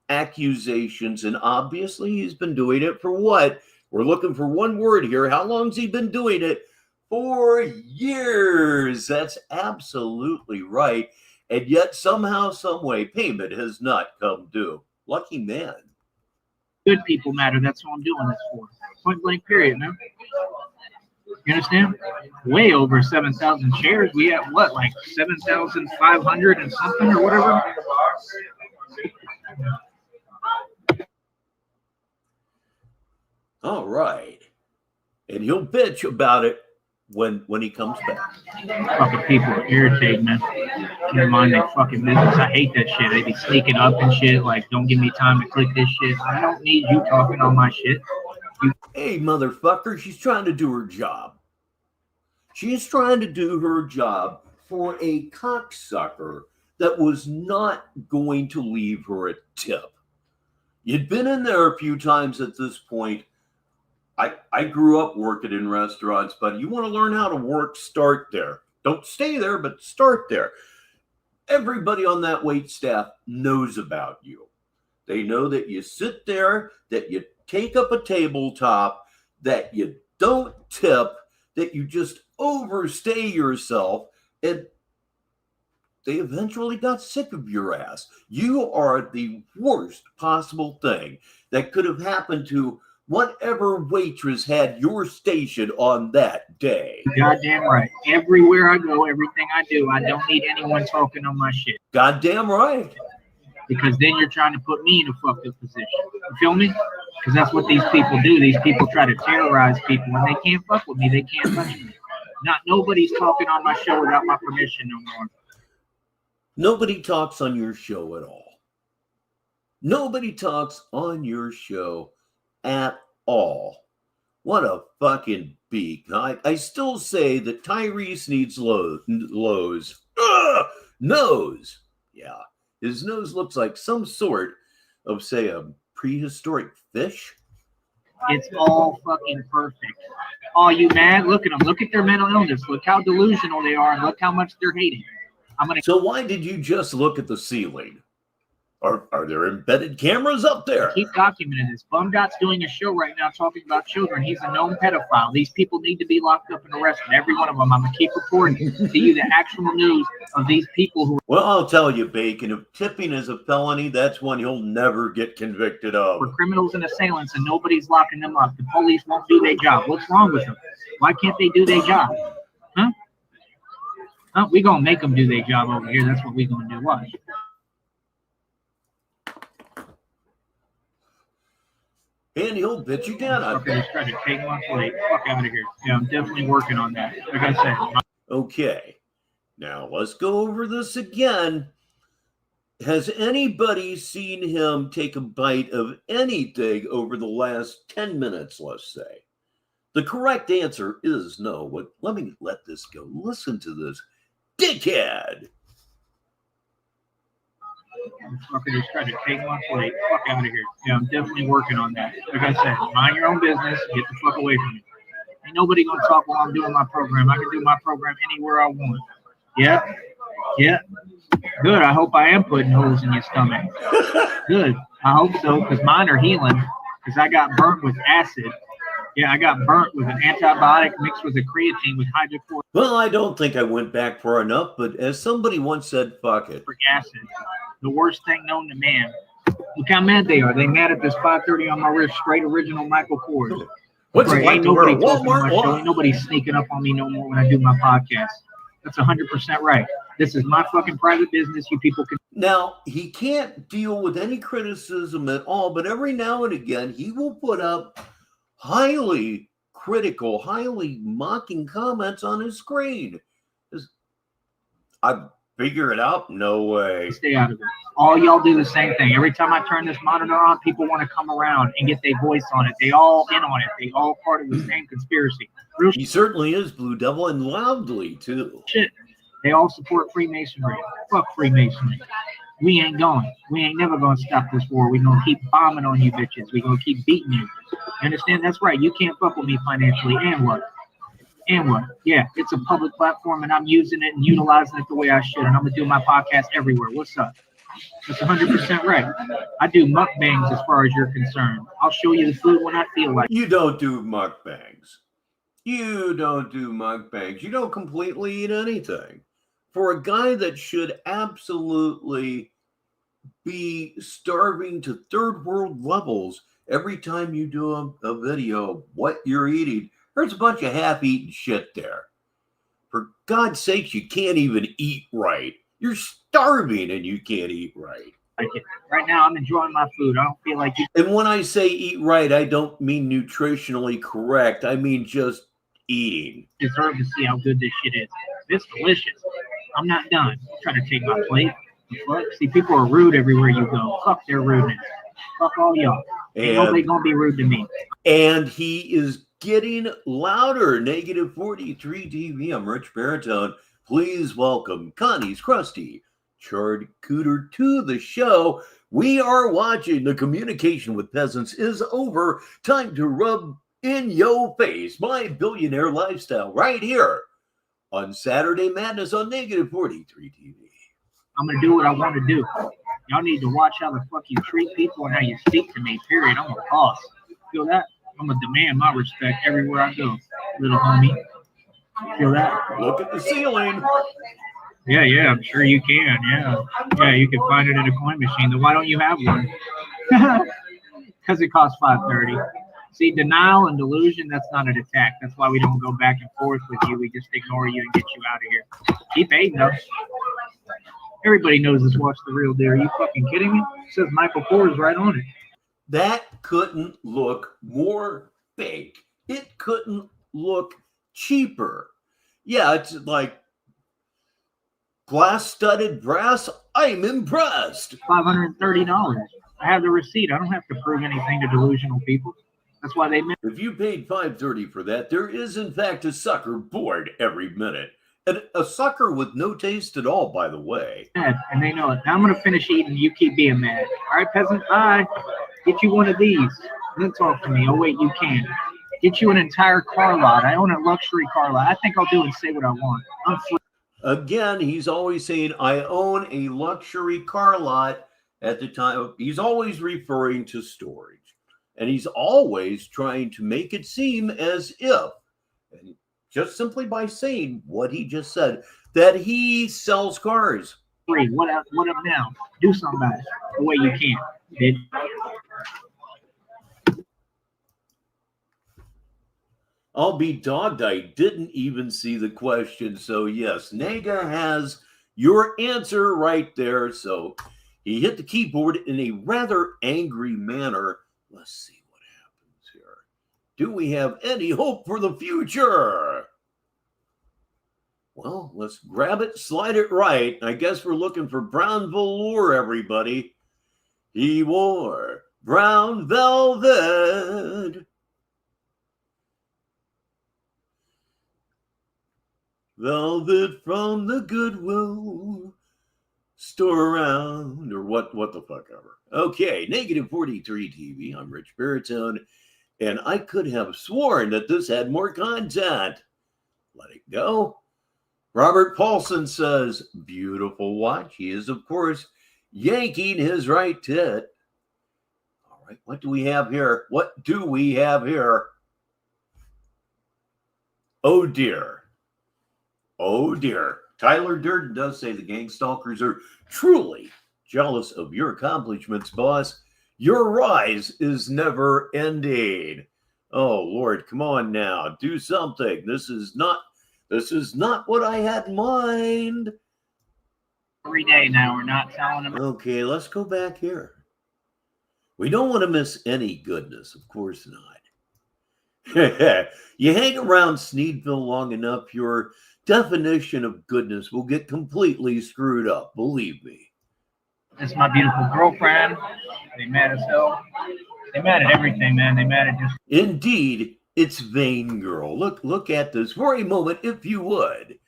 accusations, and obviously he's been doing it for what? We're looking for one word here. How long's he been doing it? For years. That's absolutely right. And yet somehow, some way, payment has not come due. Lucky man. Good people matter. That's what I'm doing this for. Point blank period, man. You understand? Way over 7,000 shares. We have what, like 7,500 and something or whatever? All right. And he'll bitch about it when he comes back. Fucking people are irritating, man. Never mind their fucking business. I hate that shit. They be sneaking up and shit. Like, don't give me time to click this shit. I don't need you talking on my shit. Hey, motherfucker, she's trying to do her job. She's trying to do her job for a cocksucker that was not going to leave her a tip. You'd been in there a few times at this point. I grew up working in restaurants, but you want to learn how to work, start there. Don't stay there, but start there. Everybody on that wait staff knows about you. They know that you sit there, that you take up a tabletop, that you don't tip, that you just overstay yourself, and they eventually got sick of your ass. You are the worst possible thing that could have happened to whatever waitress had your station on that day. Goddamn right. Everywhere I go, everything I do, I don't need anyone talking on my shit. Goddamn right. Because then you're trying to put me in a fucked up position. You feel me? Because that's what these people do. These people try to terrorize people. When they can't fuck with me, they can't touch me. Nobody's talking on my show without my permission no more. Nobody talks on your show at all. Nobody talks on your show at all. What a fucking beak. I still say that Tyree needs nose. Yeah. His nose looks like some sort of, say, a prehistoric fish. It's all fucking perfect. Oh, you mad? Look at them. Look at their mental illness. Look how delusional they are, and look how much they're hating. So why did you just look at the ceiling? Are there embedded cameras up there? Keep documenting this. Bumdot's doing a show right now talking about children. He's a known pedophile. These people need to be locked up and arrested. Every one of them. I'm going to keep reporting to you the actual news of these people who. Well, I'll tell you, Bacon, if tipping is a felony, that's one he'll never get convicted of. We're criminals and assailants, and nobody's locking them up. The police won't do their job. What's wrong with them? Why can't they do their job? Huh? We're going to make them do their job over here. That's what we're going to do. Watch. And he'll bitch you down. Okay, just try to take my plate. Fuck out of here. Yeah, I'm definitely working on that. Like I said. Okay. Now let's go over this again. Has anybody seen him take a bite of anything over the last 10 minutes, let's say? The correct answer is no. But let me let this go. Listen to this dickhead. I'm fucking just trying to take my plate. Fuck out of here. Yeah, I'm definitely working on that. Like I said, mind your own business. Get the fuck away from me. Ain't nobody gonna talk while I'm doing my program. I can do my program anywhere I want. Yeah? Yeah. Good. I hope I am putting holes in your stomach. Good. I hope so, because mine are healing. Because I got burnt with acid. Yeah, I got burnt with an antibiotic mixed with a creatine with hydrochloric. Well, I don't think I went back far enough, but as somebody once said, fuck it. Acid. The worst thing known to man. Look how mad they are. They mad at this 530 on my wrist, straight original Michael Kors. What's it like to wear a Walmart watch? Ain't nobody sneaking up on me no more when I do my podcast. That's 100% right. This is my fucking private business. You people can. Now, he can't deal with any criticism at all, but every now and again, he will put up highly critical, highly mocking comments on his screen. I figure it out? No way. Stay out of it. All y'all do the same thing. Every time I turn this monitor on, people want to come around and get their voice on it. They all in on it. They all part of the same conspiracy. Real He certainly is, Blue Devil, and loudly, too. shit. They all support Freemasonry. Fuck Freemasonry. We ain't going. We ain't never going to stop this war. We going to keep bombing on you bitches. We going to keep beating you. You understand? That's right. You can't fuck with me financially. And what? And what? Yeah, it's a public platform, and I'm using it and utilizing it the way I should. And I'm going to do my podcast everywhere. What's up? That's 100% right. I do mukbangs as far as you're concerned. I'll show you the food when I feel like it. You don't do mukbangs. You don't do mukbangs. You don't completely eat anything. For a guy that should absolutely be starving to third world levels every time you do a video of what you're eating, there's a bunch of half-eaten shit there. For God's sakes, you can't even eat right. You're starving and you can't eat right. Right now, I'm enjoying my food. I don't feel like you And when I say eat right, I don't mean nutritionally correct. I mean just eating. deserve to see how good this shit is. It's delicious. I'm not done. I'm trying to take my plate. Fuck. See, people are rude everywhere you go. Fuck their rudeness. Fuck all y'all. Ain't nobody gonna be rude to me. And he is getting louder. Negative 43 TV. I'm Rich Baritone. Please welcome Connie's Krusty Charred Cooter to the show. We are watching The Communication with Peasants is over. Time to rub in your face my billionaire lifestyle right here on Saturday Madness on Negative 43 TV. I'm gonna do what I want to do. Y'all need to watch how the fuck you treat people and how you speak to me, period. I'm a boss. Feel that? I'm gonna demand my respect everywhere I go, little homie. Feel that? Look at the ceiling. Yeah, I'm sure you can. Yeah, you can find it in a coin machine. Then why don't you have one? Because it costs $5.30. See, denial and delusion, that's not an attack. That's why we don't go back and forth with you. We just ignore you and get you out of here. Keep hating though. Everybody knows this. Watch the real deal. Are you fucking kidding me? It says Michael Kors right on it. That couldn't look more fake. It couldn't look cheaper. Yeah, it's like glass-studded brass. I'm impressed. $530. I have the receipt. I don't have to prove anything to delusional people. That's why they meant. If you paid $5.30 for that, there is in fact a sucker bored every minute. And a sucker with no taste at all, by the way. And they know it. Now I'm going to finish eating. You keep being mad. All right, peasant, bye. Get you one of these. Then talk to me. Oh, wait, you can. Get you an entire car lot. I own a luxury car lot. I think I'll do and say what I want. I'm free. Again, he's always saying, I own a luxury car lot at the time. He's always referring to storage. And he's always trying to make it seem as if, and just simply by saying what he just said, that he sells cars. Free. What up now? Do something about it the way you can, bitch. I'll be dogged. I didn't even see the question. So yes, Nega has your answer right there. So he hit the keyboard in a rather angry manner. Let's see what happens here. Do we have any hope for the future? Well, let's grab it, slide it right. I guess we're looking for brown velour, everybody. He wore brown velvet. Velvet from the Goodwill store around, or what the fuck ever. Okay, Negative 43 TV. I'm Rich Baritone, and I could have sworn that this had more content. Let it go. Robert Paulson says, beautiful watch. He is, of course, yanking his right tit. All right, what do we have here? What do we have here? Oh, dear. Oh, dear. Tyler Durden does say the gang stalkers are truly jealous of your accomplishments, boss. Your rise is never ending. Oh, Lord, come on now. Do something. This is not what I had in mind. every day now. We're not telling them. Okay, let's go back here. We don't want to miss any goodness, of course not. You hang around Sneedville long enough, your definition of goodness will get completely screwed up, believe me. This is my beautiful girlfriend. They mad as hell. They mad at everything, man. They mad at just. Indeed, it's Vain Girl. Look at this for a moment, if you would.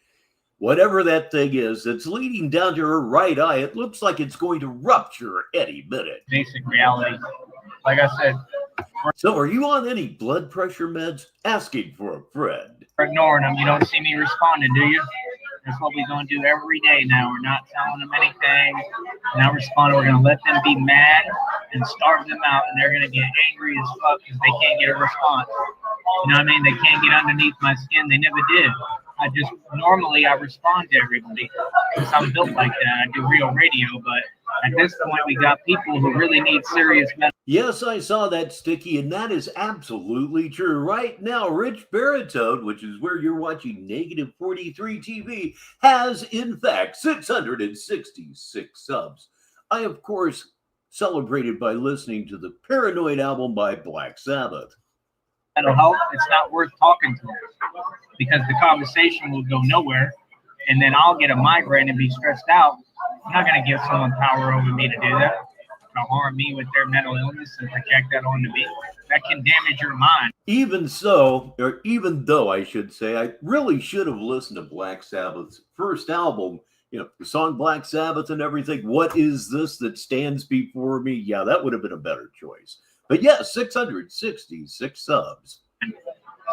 Whatever that thing is that's leading down to her right eye, it looks like it's going to rupture any minute. Basic reality. Like I said. So are you on any blood pressure meds? Asking for a friend. We're ignoring them. You don't see me responding, do you? That's what we're going to do every day now. We're not telling them anything. We're not responding. We're going to let them be mad and starve them out, and they're going to get angry as fuck because they can't get a response. You know what I mean? They can't get underneath my skin. They never did. Normally I respond to everybody because I'm built like that. I do real radio, but at this point we got people who really need serious medicine. Yes, I saw that, Sticky, and that is absolutely true. Right now, Richbartone, which is where you're watching Negative 43 TV, has in fact 666 subs. I, of course, celebrated by listening to the Paranoid album by Black Sabbath. Mental health, it's not worth talking to them because the conversation will go nowhere, and then I'll get a migraine and be stressed out. I'm not going to give someone power over me to do that, to harm me with their mental illness and project that onto me. That can damage your mind. Even so, or even though I should say, I really should have listened to Black Sabbath's first album, you know, the song Black Sabbath and everything. What is this that stands before me? Yeah, that would have been a better choice. But yes, 666 subs.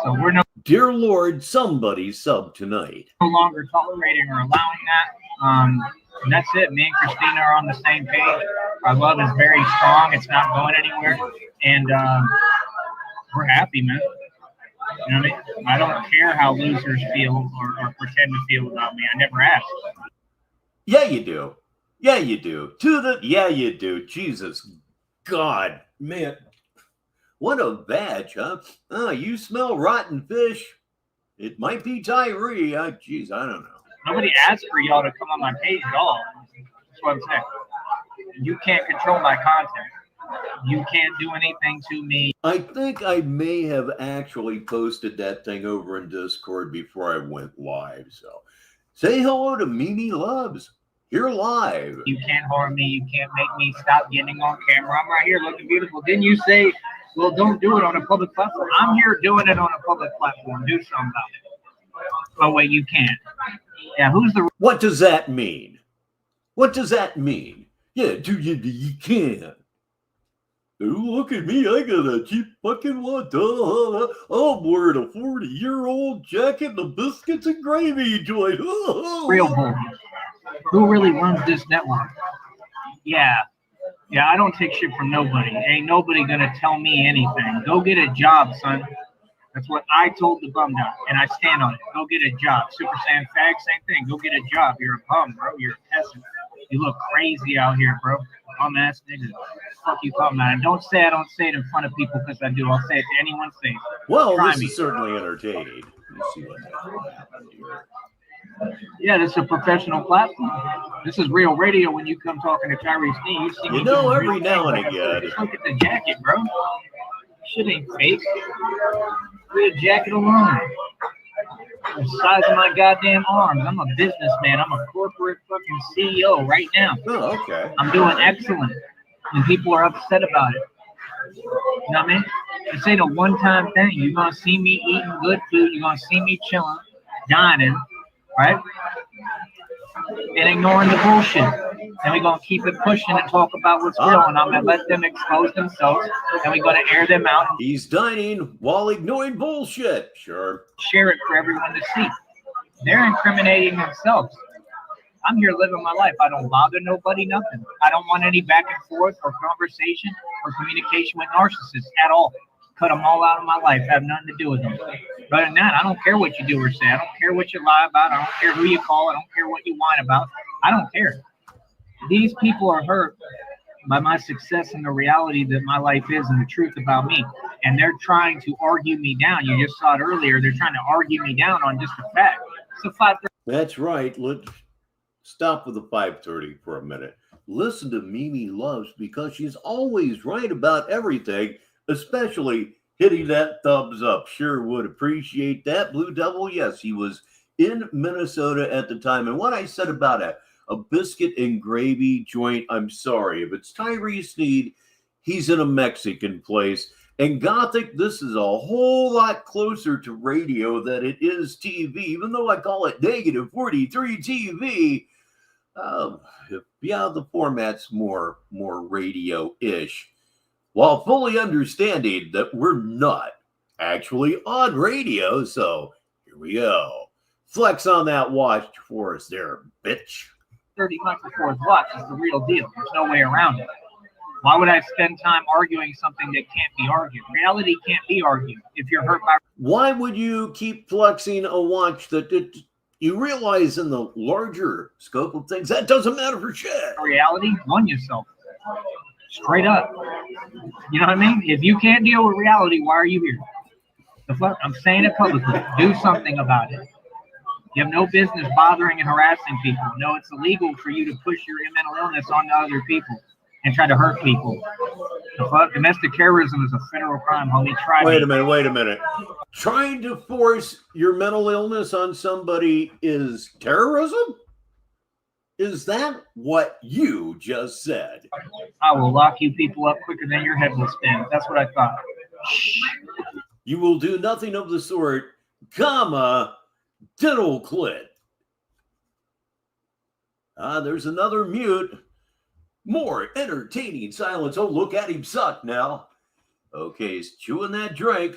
So we're no Dear Lord, somebody sub tonight. longer tolerating or allowing that. And that's it. Me and Christina are on the same page. Our love is very strong. It's not going anywhere. And we're happy, man. You know what I mean? I don't care how losers feel or pretend to feel about me. I never asked. Yeah, you do. Yeah, you do. Yeah, you do. Jesus God, man. What a batch, huh? Oh, you smell rotten fish. It might be Tyree. Geez, I don't know. Nobody asked for y'all to come on my page at all. That's what I'm saying. You can't control my content. You can't do anything to me. I think I may have actually posted that thing over in Discord before I went live. So say hello to Mimi Loves. You're live. You can't harm me. You can't make me stop getting on camera. I'm right here looking beautiful. Didn't you say, well, don't do it on a public platform? I'm here doing it on a public platform. Do something about it. Oh, wait, you can't. Yeah, who's the... What does that mean? What does that mean? Yeah, you can't. Oh, look at me. I got a cheap fucking what? I'm wearing a 40-year-old jacket and a biscuits and gravy joint. Real bull. Who really runs this network? Yeah, I don't take shit from nobody. Ain't nobody gonna tell me anything. Go get a job, son. That's what I told the bum now, and I stand on it. Go get a job. Super Saiyan Fag, same thing. Go get a job. You're a bum, bro. You're a peasant. You look crazy out here, bro. Bum ass nigga. Fuck you talking about? And don't say I don't say it in front of people because I do. I'll say it to anyone's face. Well, Try this me. is certainly entertaining. Let's see what happened here. Yeah, this is a professional platform. This is real radio when you come talking to Tyree Sneed. You see me You know, doing every real now things. and again. Just look at the jacket, bro. Shit ain't fake. Look at the jacket alone. The size of my goddamn arms. I'm a businessman. I'm a corporate fucking CEO right now. Oh, okay. I'm doing excellent. And people are upset about it. You know what I mean? This ain't a one-time thing. You're going to see me eating good food. You're going to see me chilling, dining, right? And ignoring the bullshit. And we're going to keep it pushing and talk about what's real. And I'm going to let them expose themselves. And we're going to air them out. And He's dining while ignoring bullshit. Sure. share it for everyone to see. They're incriminating themselves. I'm here living my life. I don't bother nobody, nothing. I don't want any back and forth or conversation or communication with narcissists at all. Cut them all out of my life. Have nothing to do with them. Other than that, I don't care what you do or say. I don't care what you lie about. I don't care who you call. I don't care what you whine about. I don't care. These people are hurt by my success and the reality that my life is and the truth about me. And they're trying to argue me down. You just saw it earlier. They're trying to argue me down on just a fact. It's a fact. That's right. stop with the 5:30 for a minute. Listen to Mimi Loves because she's always right about everything, especially hitting that thumbs up. Sure would appreciate that. Blue Devil, yes, he was in Minnesota at the time. And what I said about a biscuit and gravy joint, I'm sorry. If it's Tyree Sneed, he's in a Mexican place. And Gothic, this is a whole lot closer to radio than it is TV, even though I call it negative 43 TV. Yeah, the format's more radio-ish, while fully understanding that we're not actually on radio. So here we go. Flex on that watch for us there, bitch. 30 microphone watts is the real deal. There's no way around it. Why would I spend time arguing something that can't be argued? Reality can't be argued. If you're hurt by... Why would you keep flexing a watch that you realize in the larger scope of things, that doesn't matter for shit? Reality, won yourself. Straight up. You know what I mean? If you can't deal with reality, why are you here? The fuck? I'm saying it publicly. Do something about it. You have no business bothering and harassing people. No, it's illegal for you to push your mental illness onto other people and try to hurt people. The fuck? Domestic terrorism is a federal crime, homie. Try Wait a minute. Trying to force your mental illness on somebody is terrorism? Is that what you just said? I will lock you people up quicker than your head will spin. That's what I thought. You will do nothing of the sort, comma, dental clit. There's another mute. More entertaining silence. Oh, look at him suck now. Okay, he's chewing that drink.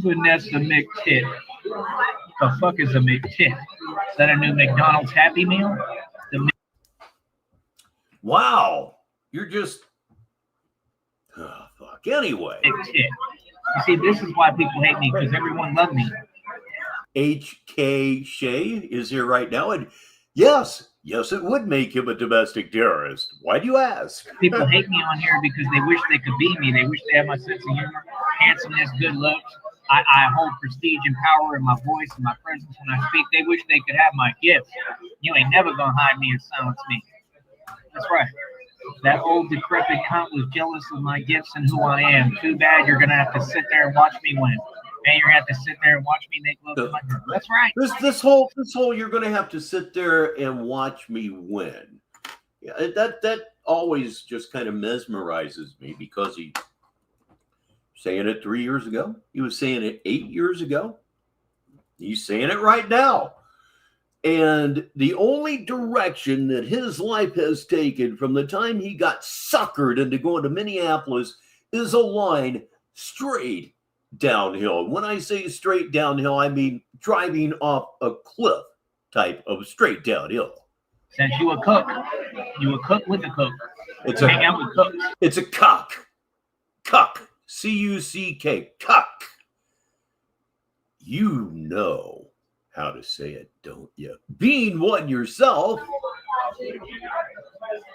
Vanessa McTit. The fuck is a McTit? Is that a new McDonald's Happy Meal? Wow. You're just... Oh, fuck. Anyway. McTit. You see, this is why people hate me, because everyone loved me. H.K. Shea is here right now, and yes, it would make him a domestic terrorist. Why do you ask? People hate me on here because they wish they could be me. They wish they had my sense of humor, handsomeness, good looks. I hold prestige and power in my voice and my presence when I speak. They wish they could have my gifts. You ain't never gonna hide me and silence me. That's right. That old decrepit cunt was jealous of my gifts and who I am. Too bad you're gonna have to sit there and watch me win. And you're gonna have to sit there and watch me make love to my girl. That's right. This whole you're gonna have to sit there and watch me win. Yeah, that always just kind of mesmerizes me because he saying it 3 years ago. He was saying it 8 years ago. He's saying it right now. And the only direction that his life has taken from the time he got suckered into going to Minneapolis is a line straight downhill. When I say straight downhill, I mean driving off a cliff type of straight downhill. Since you a cook with a cook. Hang out with cooks. It's a cuck. Cuck. C-U-C-K. Cuck. You know how to say it, don't you? Being one yourself.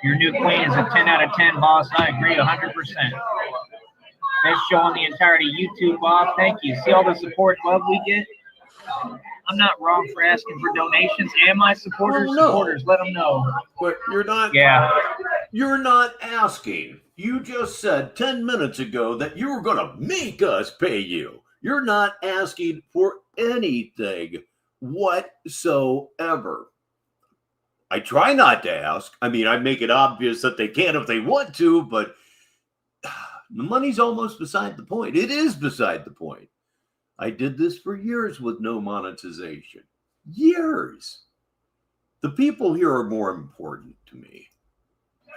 Your new queen is a 10 out of 10, boss. I agree 100%. Best show on the entirety YouTube, Bob. Thank you. See all the support and love we get? I'm not wrong for asking for donations. And my supporters, let them know. But you're not. Yeah. You're not asking. You just said 10 minutes ago that you were going to make us pay you. You're not asking for anything whatsoever. I try not to ask. I mean, I make it obvious that they can if they want to, but the money's almost beside the point. It is beside the point. I did this for years with no monetization. Years. The people here are more important to me.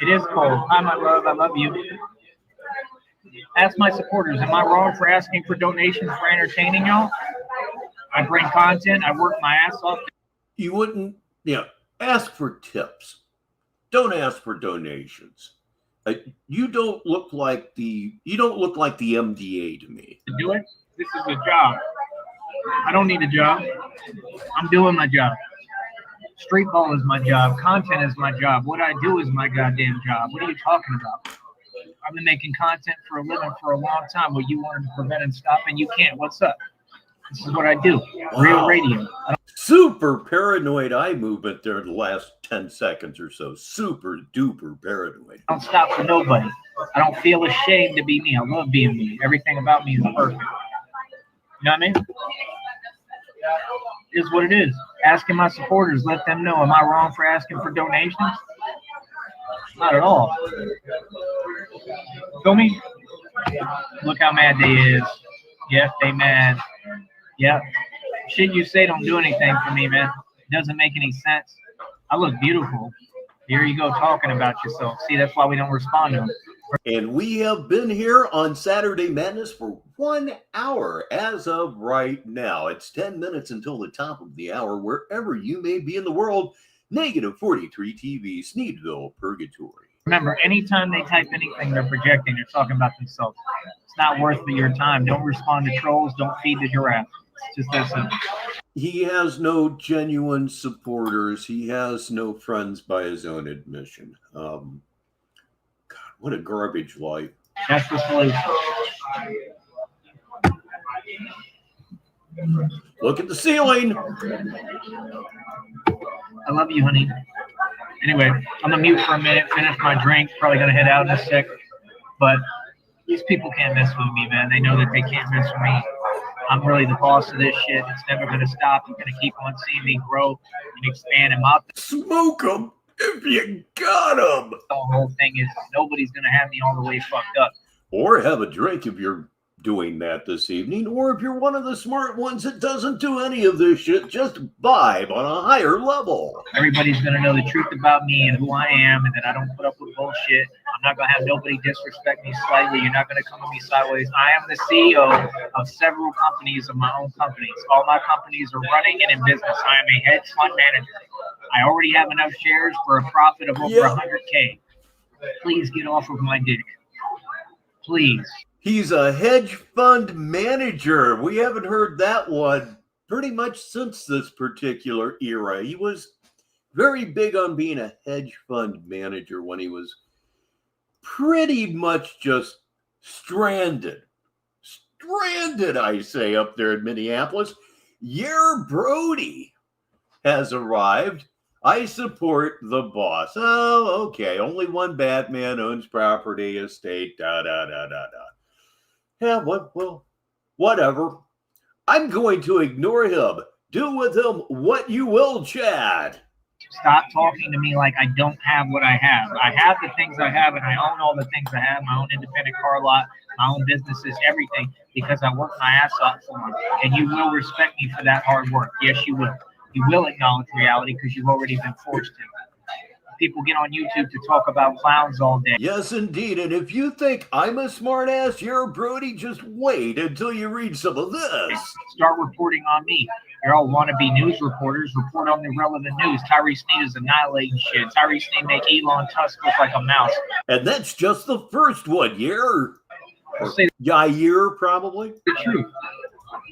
It is cold. Hi, my love. I love you. Ask my supporters, am I wrong for asking for donations for entertaining y'all? I bring content. I work my ass off. You wouldn't, ask for tips. Don't ask for donations. You don't look like the MDA to me. To do it, this is a job. I don't need a job. I'm doing my job. Street ball is my job. Content is my job. What I do is my goddamn job. What are you talking about? I've been making content for a living for a long time. What you wanted to prevent and stop, and you can't. What's up? This is what I do. Real radio. super paranoid eye movement there in the last 10 seconds or so. Super duper paranoid. I don't stop for nobody. I don't feel ashamed to be me. I love being me. Everything about me is perfect. You know what I mean? It is what it is. Asking my supporters, let them know. Am I wrong for asking for donations? Not at all. Feel me? Look how mad they is. Yep, they mad. Yep. Shit you say don't do anything for me, man. It doesn't make any sense. I look beautiful. Here you go talking about yourself. See, that's why we don't respond to them. And we have been here on Saturday Madness for 1 hour as of right now. It's 10 minutes until the top of the hour, wherever you may be in the world. Negative 43TV, Sneedville, Purgatory. Remember, anytime they type anything, they're projecting. They're talking about themselves. It's not worth your time. Don't respond to trolls. Don't feed the giraffe. It's just that simple. He has no genuine supporters. He has no friends by his own admission. God, what a garbage life. That's the solution. Look at the ceiling. I love you, honey. Anyway, I'm gonna mute for a minute, finish my drink, probably gonna head out in a sec. But these people can't mess with me, man. They know that they can't mess with me. I'm really the boss of this shit. It's never gonna stop. You're gonna keep on seeing me grow and expand and my Smoke them if you got them. The whole thing is nobody's gonna have me all the way fucked up. Or have a drink if you're doing that this evening, or if you're one of the smart ones that doesn't do any of this shit, just vibe on a higher level. Everybody's gonna know the truth about me and who I am, and that I don't put up with bullshit. I'm not gonna have nobody disrespect me slightly. You're not gonna come at me sideways. I am the CEO of several companies of my own companies. All my companies are running and in business. I am a hedge fund manager. I already have enough shares for a profit of over 100K. Please get off of my dick. Please. He's a hedge fund manager. We haven't heard that one pretty much since this particular era. He was very big on being a hedge fund manager when he was pretty much just stranded. Stranded, I say, up there in Minneapolis. Yer Brody has arrived. I support the boss. Oh, okay. Only one Batman owns property, estate, da-da-da-da-da. Yeah, well, whatever. I'm going to ignore him. Do with him what you will, Chad. Stop talking to me like I don't have what I have. I have the things I have, and I own all the things I have. My own independent car lot, my own businesses, everything, because I work my ass off for them. And you will respect me for that hard work. Yes, you will. You will acknowledge reality because you've already been forced to. People get on YouTube to talk about clowns all day. Yes, indeed. And if you think I'm a smart ass, you're Brody, just wait until you read some of this. Start reporting on me. You're all wannabe news reporters. Report on the relevant news. Tyree Sneed is annihilating shit. Tyree Sneed make Elon Tusk look like a mouse. And that's just the first one, Yair, probably. The truth.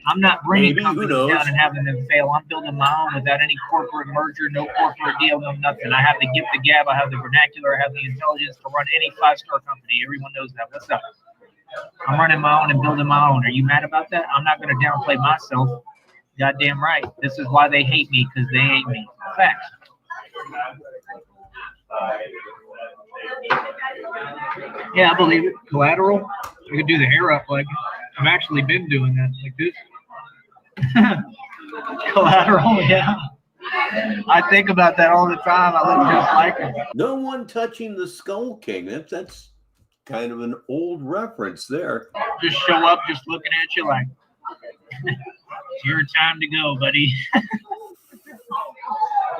I'm not bringing Maybe, companies down and having them fail. I'm building my own without any corporate merger, no corporate deal, no nothing. I have the gift, the gab, I have the vernacular, I have the intelligence to run any five-star company. Everyone knows that. What's up? I'm running my own and building my own. Are you mad about that? I'm not going to downplay myself. Goddamn right. This is why they hate me, because they hate me. Facts. Yeah, I believe it. Collateral. We could do the hair up like I've actually been doing that like this. Collateral, yeah. I think about that all the time. I look just like him. No one touching the Skull King. That's kind of an old reference there. Just show up, just looking at you like, it's your time to go, buddy.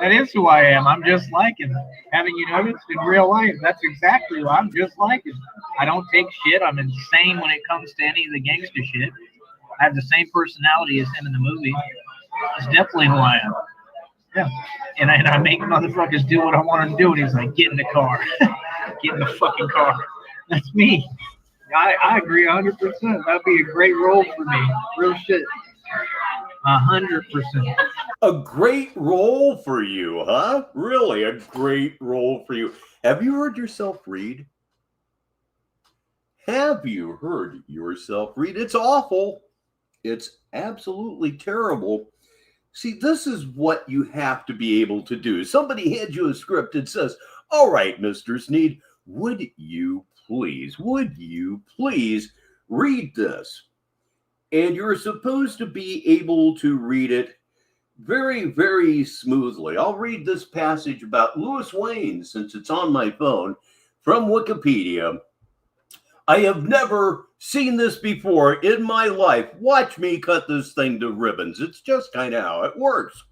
That is who I am. I'm just like him. Haven't you noticed in real life? That's exactly who I'm just like him. I don't take shit. I'm insane when it comes to any of the gangster shit. I have the same personality as him in the movie. It's definitely who I am. Yeah. And I make motherfuckers do what I want them to do. And he's like, get in the car. Get in the fucking car. That's me. I agree 100%. That'd be a great role for me. Real shit. 100%. A great role for you, huh? Really, a great role for you. Have you heard yourself read? Have you heard yourself read? It's awful. It's absolutely terrible. See, this is what you have to be able to do. Somebody hands you a script and says, all right, Mr. Sneed, would you please read this? And you're supposed to be able to read it very, very smoothly. I'll read this passage about Louis Wayne, since it's on my phone, from Wikipedia. I have never seen this before in my life. Watch me cut this thing to ribbons. It's just kind of how it works.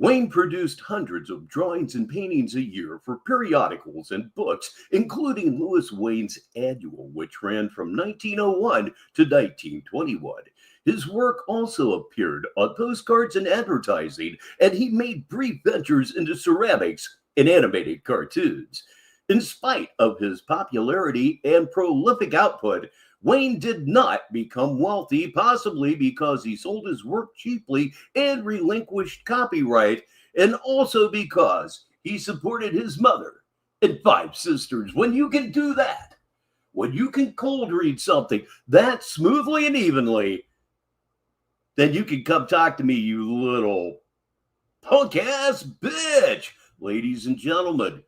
Wayne produced hundreds of drawings and paintings a year for periodicals and books, including Louis Wayne's Annual, which ran from 1901 to 1921. His work also appeared on postcards and advertising, and he made brief ventures into ceramics and animated cartoons. In spite of his popularity and prolific output, Wayne did not become wealthy, possibly because he sold his work cheaply and relinquished copyright, and also because he supported his mother and 5 sisters. When you can do that, when you can cold read something that smoothly and evenly, then you can come talk to me, you little punk-ass bitch. Ladies and gentlemen,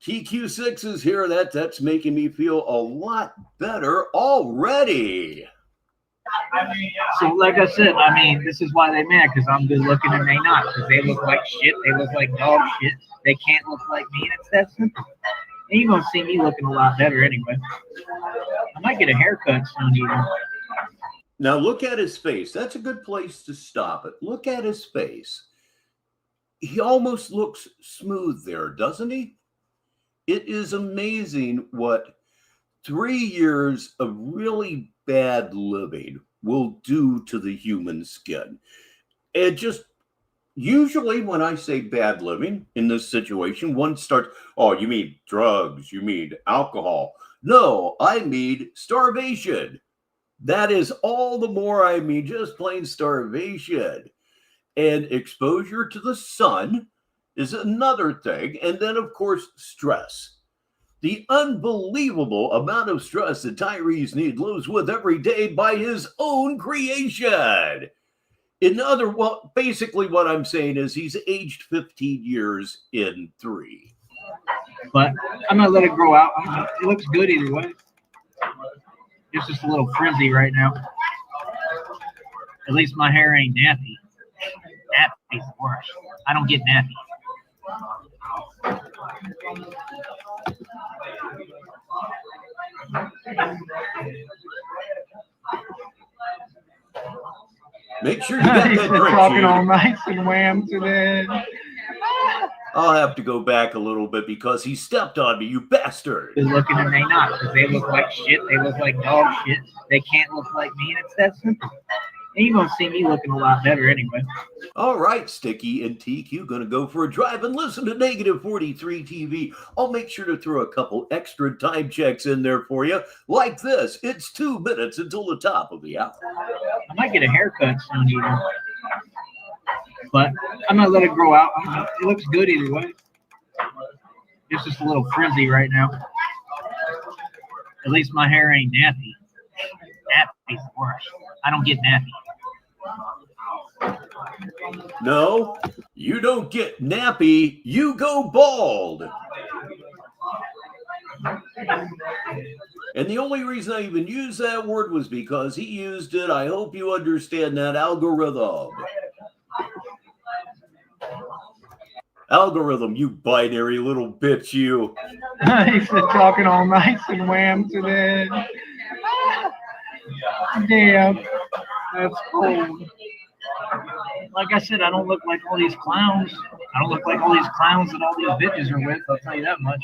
TQ6 is here. That's making me feel a lot better already. So, like I said, this is why they mad, because I'm good looking and they not. Because they look like shit. They look like dog shit. They can't look like me, and it's that simple. And you're going to see me looking a lot better anyway. I might get a haircut soon, even. Now, look at his face. That's a good place to stop it. Look at his face. He almost looks smooth there, doesn't he? It is amazing what 3 years of really bad living will do to the human skin. It just, usually when I say bad living in this situation, one starts, oh, you mean drugs, you mean alcohol. No, I mean starvation. That is all the more I mean, just plain starvation. And exposure to the sun is another thing. And then, of course, stress. The unbelievable amount of stress that Tyree Sneed lives with every day by his own creation. Basically what I'm saying is he's aged 15 years in 3. But I'm going to let it grow out. It looks good either way. It's just a little frizzy right now. At least my hair ain't nappy. Nappy's the worst. I don't get nappy. Make sure you get that drink. Talking all nice and wham today. I'll have to go back a little bit because he stepped on me, you bastard. Good looking and they not, because they look like shit. They look like dog shit. They can't look like me, and it's that simple. And you're going to see me looking a lot better anyway. All right, Sticky and TQ, going to go for a drive and listen to Negative 43 TV. I'll make sure to throw a couple extra time checks in there for you. Like this, it's 2 minutes until the top of the hour. I might get a haircut soon, even. But I'm going to let it grow out. It looks good either way. It's just a little frizzy right now. At least my hair ain't nappy. Nappy's the worst. I don't get nappy. No, you don't get nappy. You go bald. And the only reason I even used that word was because he used it. I hope you understand that algorithm. Algorithm, you binary little bitch, you. He's talking all nice and wham today. Damn, that's cold. Like I said, I don't look like all these clowns. I don't look like all these clowns that all these bitches are with, I'll tell you that much.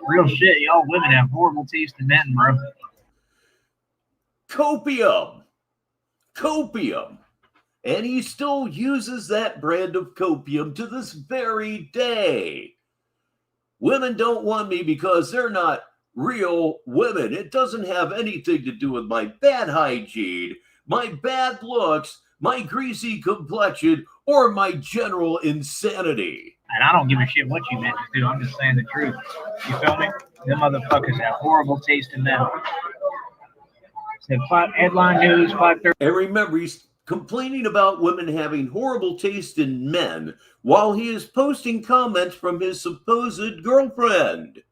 Real shit, y'all women have horrible taste in men, bro. Copium. And he still uses that brand of copium to this very day. Women don't want me because they're not real women. It doesn't have anything to do with my bad hygiene, my bad looks, my greasy complexion, or my general insanity. And I don't give a shit what you bitches do. I'm just saying the truth. You feel me? Them motherfuckers have horrible taste in men. Said headline news 5:30. And remember, he's complaining about women having horrible taste in men while he is posting comments from his supposed girlfriend.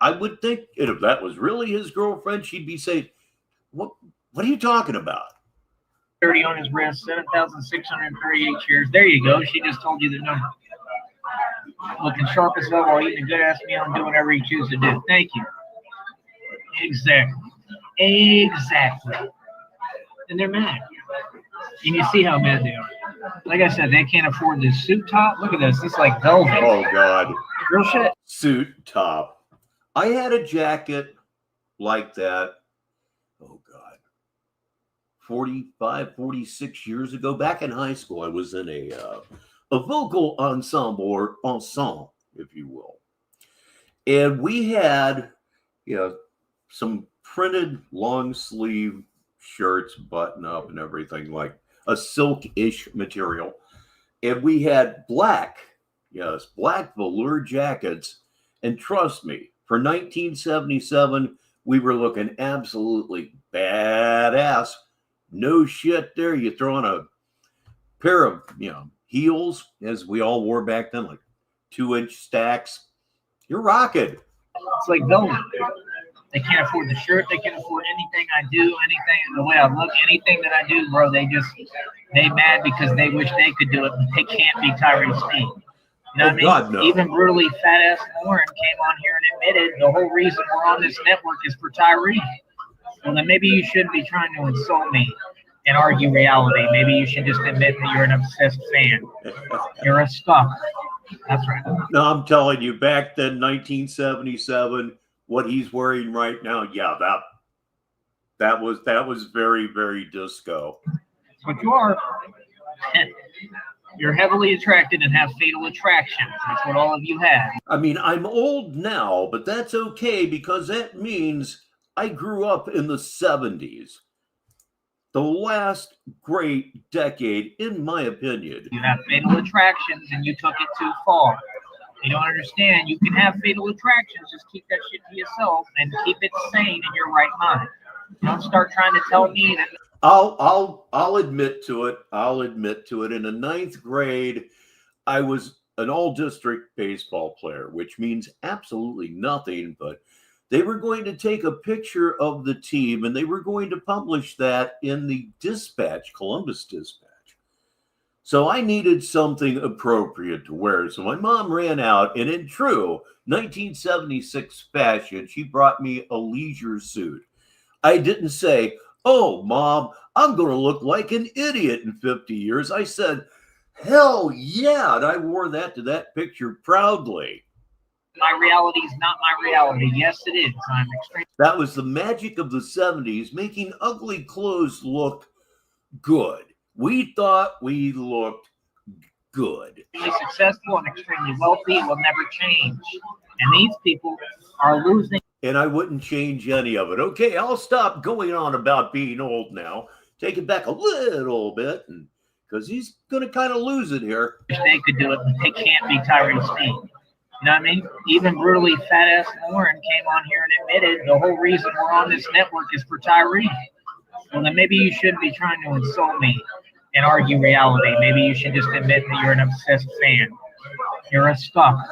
I would think if that was really his girlfriend, she'd be saying, What are you talking about? 30 on his wrist, 7,638 shares. There you go. She just told you the number. Looking sharp as hell while eating a good ass meal and do whatever you choose to do. Thank you. Exactly. And they're mad. And you see how mad they are. Like I said, they can't afford this suit top. Look at this. This is like velvet. Oh, God. Real shit. Suit top. I had a jacket like that. Oh, God. 45, 46 years ago. Back in high school, I was in a vocal ensemble, or ensemble, if you will. And we had, some printed long sleeve shirts, button up and everything, like a silk-ish material. And we had black velour jackets. And trust me, for 1977, we were looking absolutely badass. No shit there. You throw on a pair of, heels, as we all wore back then, like 2-inch stacks. You're rocking. It's like velvet. They can't afford the shirt. They can't afford anything I do, anything, the way I look, anything that I do, bro. They mad because they wish they could do it, but they can't be Tyree Sneed. You know what I mean? God, no. Even brutally fat ass Lauren came on here and admitted the whole reason we're on this network is for Tyree. Well, then maybe you shouldn't be trying to insult me and argue reality. Maybe you should just admit that you're an obsessed fan. You're a stalker. That's right. No, I'm telling you, back then, 1977, what he's wearing right now, that was very, very disco. But you are. You're heavily attracted and have fatal attractions. That's what all of you have. I mean, I'm old now, but that's okay because that means I grew up in the 70s. The last great decade, in my opinion. You have fatal attractions and you took it too far. You don't understand. You can have fatal attractions. Just keep that shit to yourself and keep it sane in your right mind. Don't start trying to tell me that. I'll admit to it. In the 9th grade, I was an all-district baseball player, which means absolutely nothing, but they were going to take a picture of the team and they were going to publish that in the Dispatch, Columbus Dispatch. So I needed something appropriate to wear. So my mom ran out, and in true 1976 fashion, she brought me a leisure suit. I didn't say, "Oh, Mom, I'm going to look like an idiot in 50 years. I said, "Hell yeah." And I wore that to that picture proudly. My reality is not my reality. Yes, it is. I'm extremely. That was the magic of the 70s, making ugly clothes look good. We thought we looked good. Successful and extremely wealthy will never change. And these people are losing. And I wouldn't change any of it. Okay, I'll stop going on about being old now. Take it back a little bit, because he's going to kind of lose it here. They could do it, but they can't be Tyree Sneed. You know what I mean? Even brutally fat ass Lauren came on here and admitted the whole reason we're on this network is for Tyree. Well, then maybe you shouldn't be trying to insult me and argue reality. Maybe you should just admit that you're an obsessed fan. You're a stalker.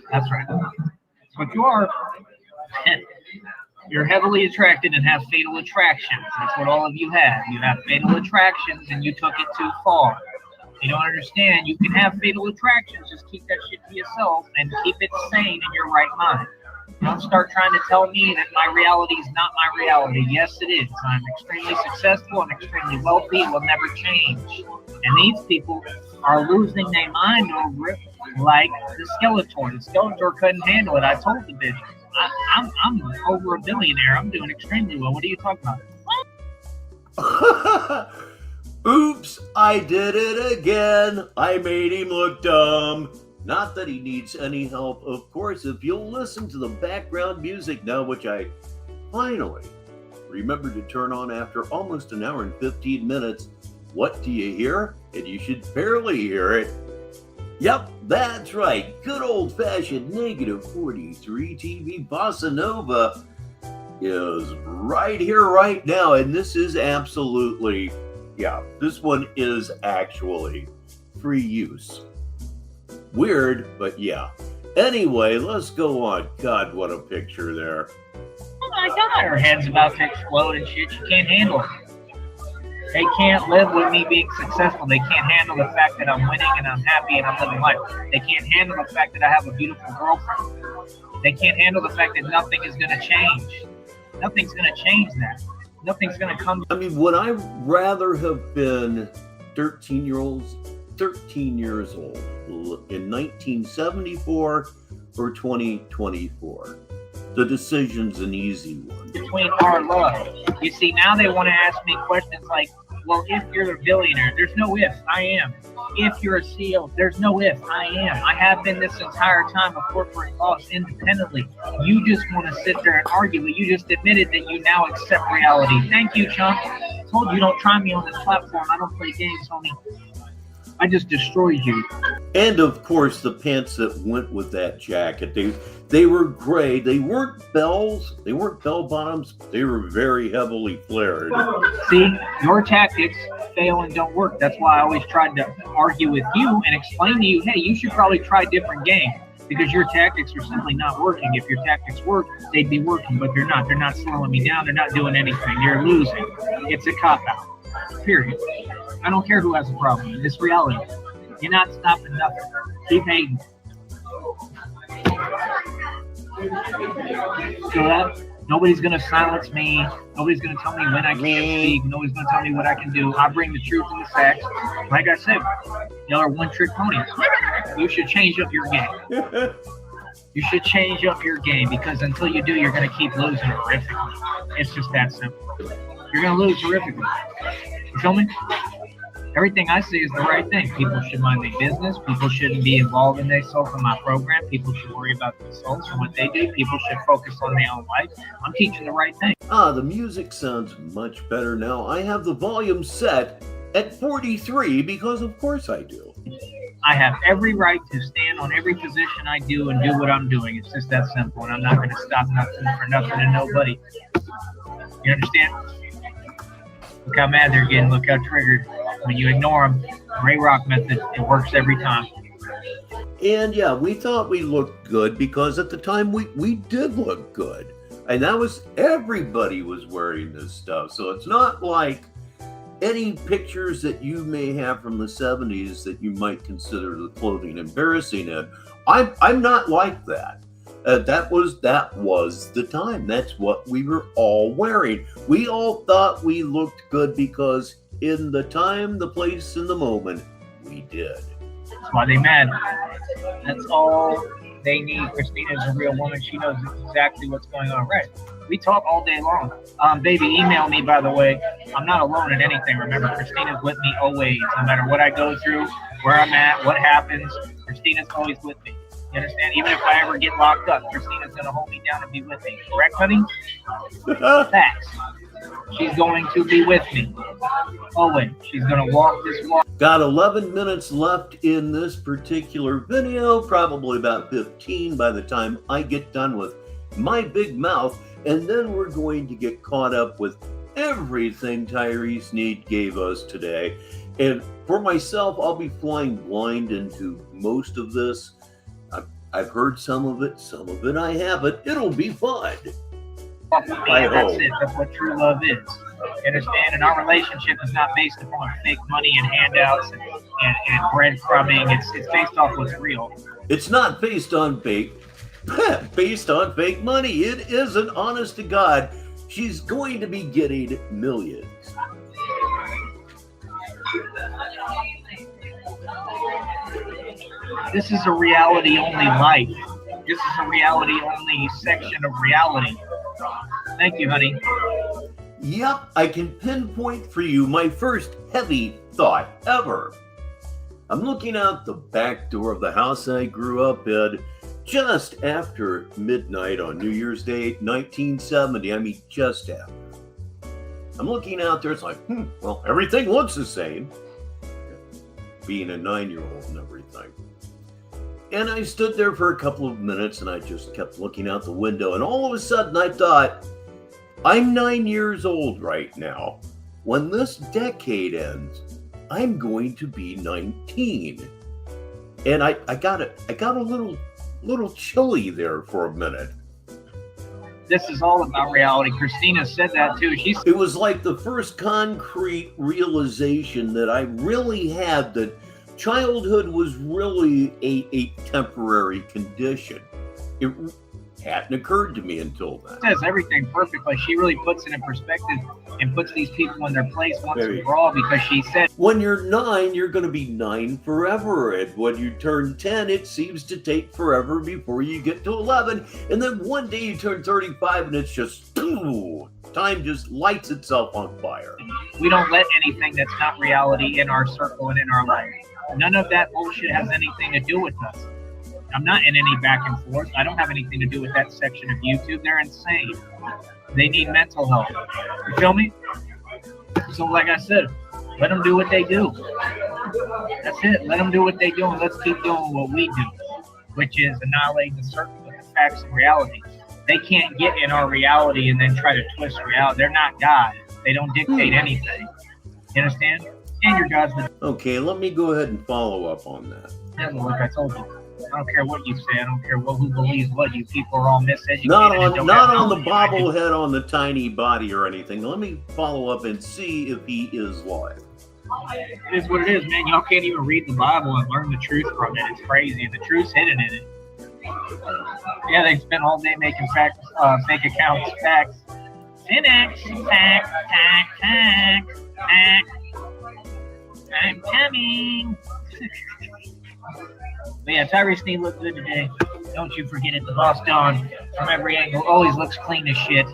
That's right. That's what you are. You're heavily attracted and have fatal attractions. That's what all of you have. You have fatal attractions and you took it too far. You don't understand. You can have fatal attractions. Just keep that shit to yourself and keep it sane in your right mind. Don't start trying to tell me that my reality is not my reality. Yes, it is. I'm extremely successful and extremely wealthy. Will never change. And these people are losing their mind over it like the Skeletor. The Skeletor couldn't handle it. I told the bitch. I'm over a billionaire. I'm doing extremely well. What are you talking about? Oops, I did it again. I made him look dumb. Not that he needs any help, of course. If you'll listen to the background music now, which I finally remembered to turn on after almost an hour and 15 minutes, what do you hear? And you should barely hear it. Yep, that's right. Good old-fashioned negative 43 TV Bossa Nova. is right here, right now. And this is absolutely, yeah, this one is actually free use. Weird, but yeah. Anyway, let's go on. God, what a picture there. Oh my God, her head's about to explode and shit. She can't handle it. They can't live with me being successful. They can't handle the fact that I'm winning and I'm happy and I'm living life. They can't handle the fact that I have a beautiful girlfriend. They can't handle the fact that nothing is going to change. Nothing's going to change that. Nothing's going to come. I mean, would I rather have been 13 years old in 1974 or 2024? The decision's an easy one. Between our love. You see, now they want to ask me questions like, well, if you're a billionaire, there's no if, I am. If you're a CEO, there's no if, I am. I have been this entire time a corporate boss independently. You just want to sit there and argue, but you just admitted that you now accept reality. Thank you, chump. I told you don't try me on this platform. I don't play games, homie. I just destroyed you. And of course, the pants that went with that jacket, they were gray. They weren't bells. They weren't bell bottoms. They were very heavily flared. See, your tactics fail and don't work. That's why I always tried to argue with you and explain to you, hey, you should probably try different game because your tactics are simply not working. If your tactics work, they'd be working, but they're not. They're not slowing me down. They're not doing anything. You're losing. It's a cop-out. Period. I don't care who has a problem. It's reality. You're not stopping nothing. Keep hating. So that nobody's gonna silence me. Nobody's gonna tell me when I can't speak. Nobody's gonna tell me what I can do. I bring the truth and the facts. Like I said, y'all are one-trick ponies. You should change up your game. You should change up your game because until you do, you're gonna keep losing horrifically. It's just that simple. You're gonna lose horrifically. You feel me? Everything I say is the right thing. People should mind their business. People shouldn't be involved in themselves in my program. People should worry about themselves and what they do. People should focus on their own life. I'm teaching the right thing. The music sounds much better now. I have the volume set at 43 because of course I do. I have every right to stand on every position I do and do what I'm doing. It's just that simple. And I'm not going to stop nothing for nothing and nobody. You understand? Look how mad they're getting. Look how triggered. When you ignore them, Ray Rock method, it works every time. And yeah, we thought we looked good because at the time we did look good. And that was, everybody was wearing this stuff. So it's not like any pictures that you may have from the 70s that you might consider the clothing embarrassing in. I'm not like that. That was the time. That's what we were all wearing. We all thought we looked good because in the time, the place, and the moment, we did. That's why they mad. That's all they need. Christina's a real woman. She knows exactly what's going on. Right. We talk all day long. Baby, email me, by the way. I'm not alone in anything. Remember, Christina's with me always. No matter what I go through, where I'm at, what happens, Christina's always with me. You understand? Even if I ever get locked up, Christina's going to hold me down and be with me. Correct, honey? Facts. She's going to be with me. Always. She's going to walk this walk. Got 11 minutes left in this particular video, probably about 15 by the time I get done with my big mouth, and then we're going to get caught up with everything Tyree Sneed gave us today. And for myself, I'll be flying blind into most of this. I've heard some of it I haven't. It'll be fun. That's it. That's what true love is. You understand? And our relationship is not based upon fake money and handouts and breadcrumbing. It's based off what's real. It's not based on fake money. It isn't, honest to God. She's going to be getting millions. This is a reality-only life. This is a reality-only section of reality. Thank you, honey. Yep, I can pinpoint for you my first heavy thought ever. I'm looking out the back door of the house I grew up in just after midnight on New Year's Day, 1970. I mean, just after. I'm looking out there, it's like, well, everything looks the same. Being a 9-year-old and everything. And I stood there for a couple of minutes and I just kept looking out the window. And all of a sudden I thought, I'm 9 years old right now. When this decade ends, I'm going to be 19. And I got a little chilly there for a minute. This is all about reality. Christina said that too. It was like the first concrete realization that I really had that childhood was really a temporary condition. It hadn't occurred to me until then. Says everything perfectly. She really puts it in perspective and puts these people in their place once and for all, because she said, when you're 9, you're going to be 9 forever. And when you turn 10, it seems to take forever before you get to 11. And then one day you turn 35 and it's just, time just lights itself on fire. we don't let anything that's not reality in our circle and in our life. None of that bullshit has anything to do with us. I'm not in any back and forth. I don't have anything to do with that section of YouTube. They're insane. They need mental health. You feel me? So like I said, let them do what they do. That's it. Let them do what they do, and let's keep doing what we do, which is annihilating the circle with the facts and reality. They can't get in our reality and then try to twist reality. They're not God. They don't dictate anything. You understand? And your God's the... Okay, let me go ahead and follow up on that. Yeah, well, like I told you, I don't care what you say. I don't care who believes what. You people are all miseducated. Not on the bobblehead on the tiny body or anything. Let me follow up and see if he is live. It is what it is, man. Y'all can't even read the Bible and learn the truth from it. It's crazy. The truth's hidden in it. Yeah, they spend all day making fake accounts, facts. Synax, fact. I'm coming. But yeah, Tyree Sneed looked good today. Don't you forget it. The boss Don, from every angle, always looks clean as shit.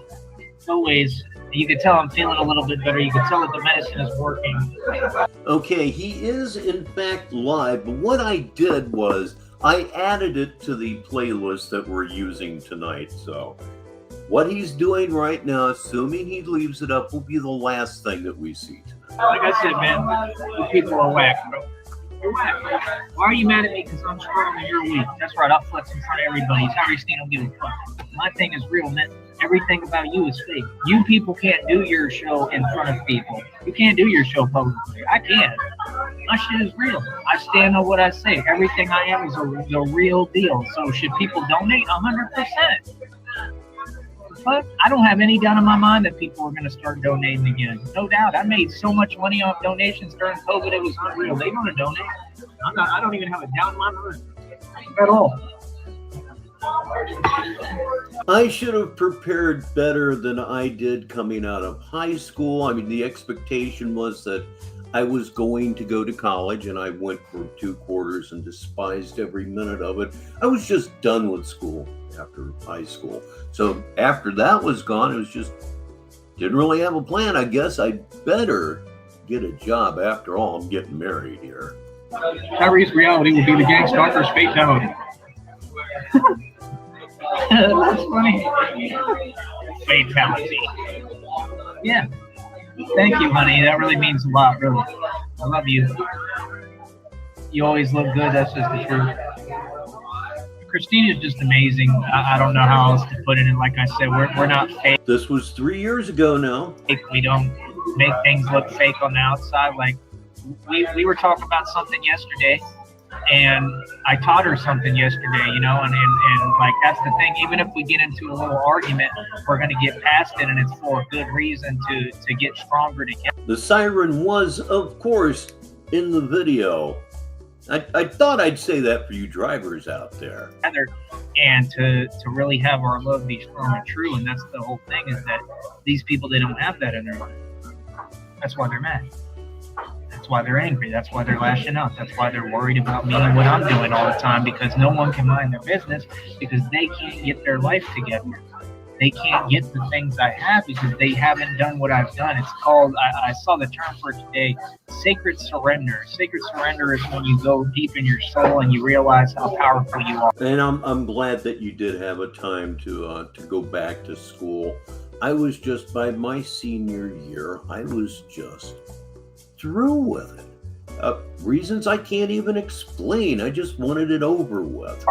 Always. You can tell I'm feeling a little bit better. You can tell that the medicine is working. Okay, he is in fact live, but what I did was I added it to the playlist that we're using tonight. So what he's doing right now, assuming he leaves it up, will be the last thing that we see tonight. Like I said, man, you people are whack, bro. You're whack. Why are you mad at me? Because I'm strong and you're weak. That's right, I'll flex in front of everybody. Tyree Sneed don't give a fuck. My thing is real, man. Everything about you is fake. You people can't do your show in front of people. You can't do your show publicly. I can. My shit is real. I stand on what I say. Everything I am is the real deal. So should people donate? 100%. But I don't have any doubt in my mind that people are going to start donating again. No doubt. I made so much money off donations during COVID. It was unreal. They're going to donate. I don't even have a doubt in my mind at all. I should have prepared better than I did coming out of high school. I mean, the expectation was that I was going to go to college, and I went for 2 quarters and despised every minute of it. I was just done with school after high school. So after that was gone, it was just, didn't really have a plan. I guess I'd better get a job. After all, I'm getting married here. Tyree's reality will be the gang stalker's fatality. That's funny. Fatality. Yeah. Thank you, honey. That really means a lot, really. I love you. You always look good. That's just the truth. Christina's just amazing. I don't know how else to put it. And like I said, we're not fake. This was 3 years ago now. We don't make things look fake on the outside. Like we were talking about something yesterday, and I taught her something yesterday, you know, and like that's the thing. Even if we get into a little argument, we're going to get past it, and it's for a good reason to get stronger together. The siren was, of course, in the video. I thought I'd say that for you drivers out there. And to really have our love be strong and true, and that's the whole thing, is that these people, they don't have that in their life. That's why they're mad. That's why they're angry. That's why they're lashing out. That's why they're worried about me and what I'm doing all the time, because no one can mind their business, because they can't get their life together. They can't get the things I have because they haven't done what I've done. It's called, I saw the term for it today, sacred surrender. Sacred surrender is when you go deep in your soul and you realize how powerful you are. And I'm glad that you did have a time to go back to school. I was just, by my senior year, I was just through with it. Reasons I can't even explain. I just wanted it over with.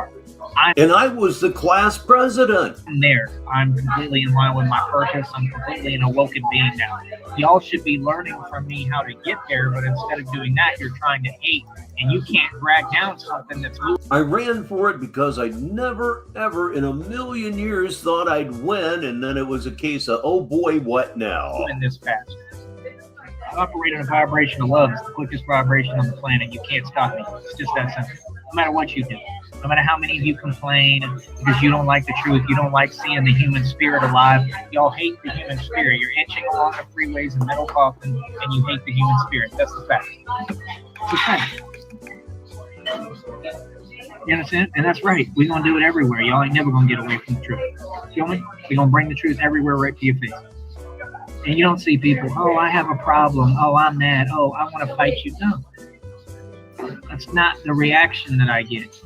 I'm And I was the class president. there. I'm completely in line with my purpose. I'm completely an awoken being now. Y'all should be learning from me how to get there, but instead of doing that, you're trying to hate, and you can't drag down something that's moving I ran for it because I never, ever in a million years thought I'd win, and then it was a case of, oh boy, what now? this fast. I operate on a vibration of love. It's the quickest vibration on the planet. You can't stop me. It's just that simple. No matter what you do, no matter how many of you complain because you don't like the truth, you don't like seeing the human spirit alive, y'all hate the human spirit. You're inching along the freeways in Middle Kaufman, and you hate the human spirit. That's the fact. It's a fact. You understand? And that's right. We're going to do it everywhere. Y'all ain't never going to get away from the truth. Feel me? We're going to bring the truth everywhere right to your face. And you don't see people, oh, I have a problem. Oh, I'm mad. Oh, I want to fight you. No. That's not the reaction that I get.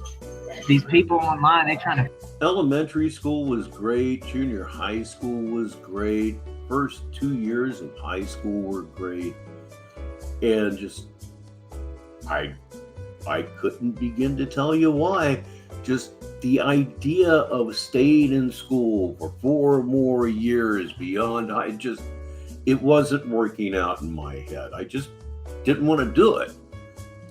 These people online, they trying to. Elementary school was great. Junior high school was great. First 2 years of high school were great. And just, I couldn't begin to tell you why. Just the idea of staying in school for 4 more years beyond, it wasn't working out in my head. I just didn't want to do it.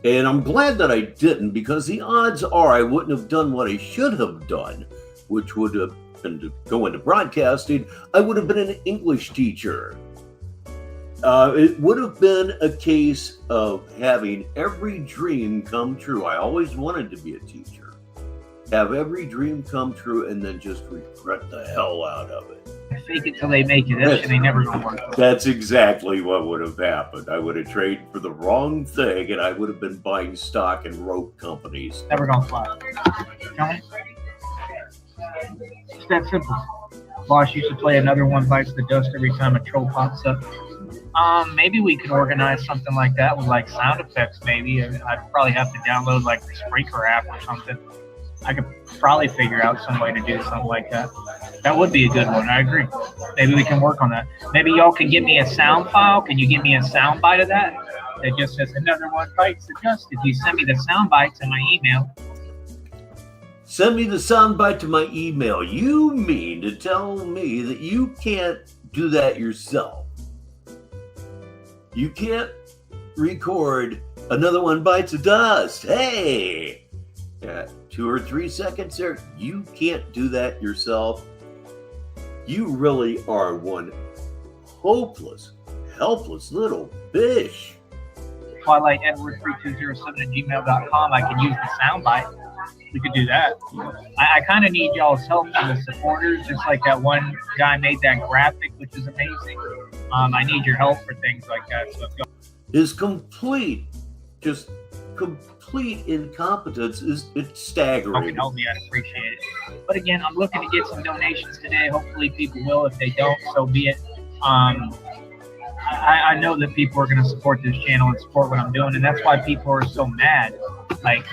And I'm glad that I didn't, because the odds are I wouldn't have done what I should have done, which would have been to go into broadcasting. I would have been an English teacher. It would have been a case of having every dream come true. I always wanted to be a teacher. Have every dream come true and then just regret the hell out of it. Fake it till they make it. That shit ain't never gonna work. That's exactly what would have happened. I would have traded for the wrong thing, and I would have been buying stock in rope companies. Never gonna fly. Tell me? It's that simple. Boss used to play Another One Bites the Dust every time a troll pops up. Maybe we could organize something like that with like sound effects. Maybe I'd probably have to download like the Spreaker app or something. I could probably figure out some way to do something like that. That would be a good one. I agree. Maybe we can work on that. Maybe y'all can give me a sound file. Can you give me a sound bite of that? That just says Another One Bites the Dust. If you send me the sound bites in my email. Send me the soundbite to my email. You mean to tell me that you can't do that yourself? You can't record Another One Bites the Dust. Hey! 2 or 3 seconds there. You can't do that yourself. You really are one hopeless, helpless little bitch. Twilight Edward3207@gmail.com. I can use the soundbite. We could do that. I kind of need y'all's help for the supporters, just like that one guy made that graphic, which is amazing. I need your help for things like that. So His complete incompetence it's staggering. If you can help me, I'd appreciate it. But again, I'm looking to get some donations today. Hopefully people will. If they don't, so be it. I know that people are going to support this channel and support what I'm doing, and that's why people are so mad,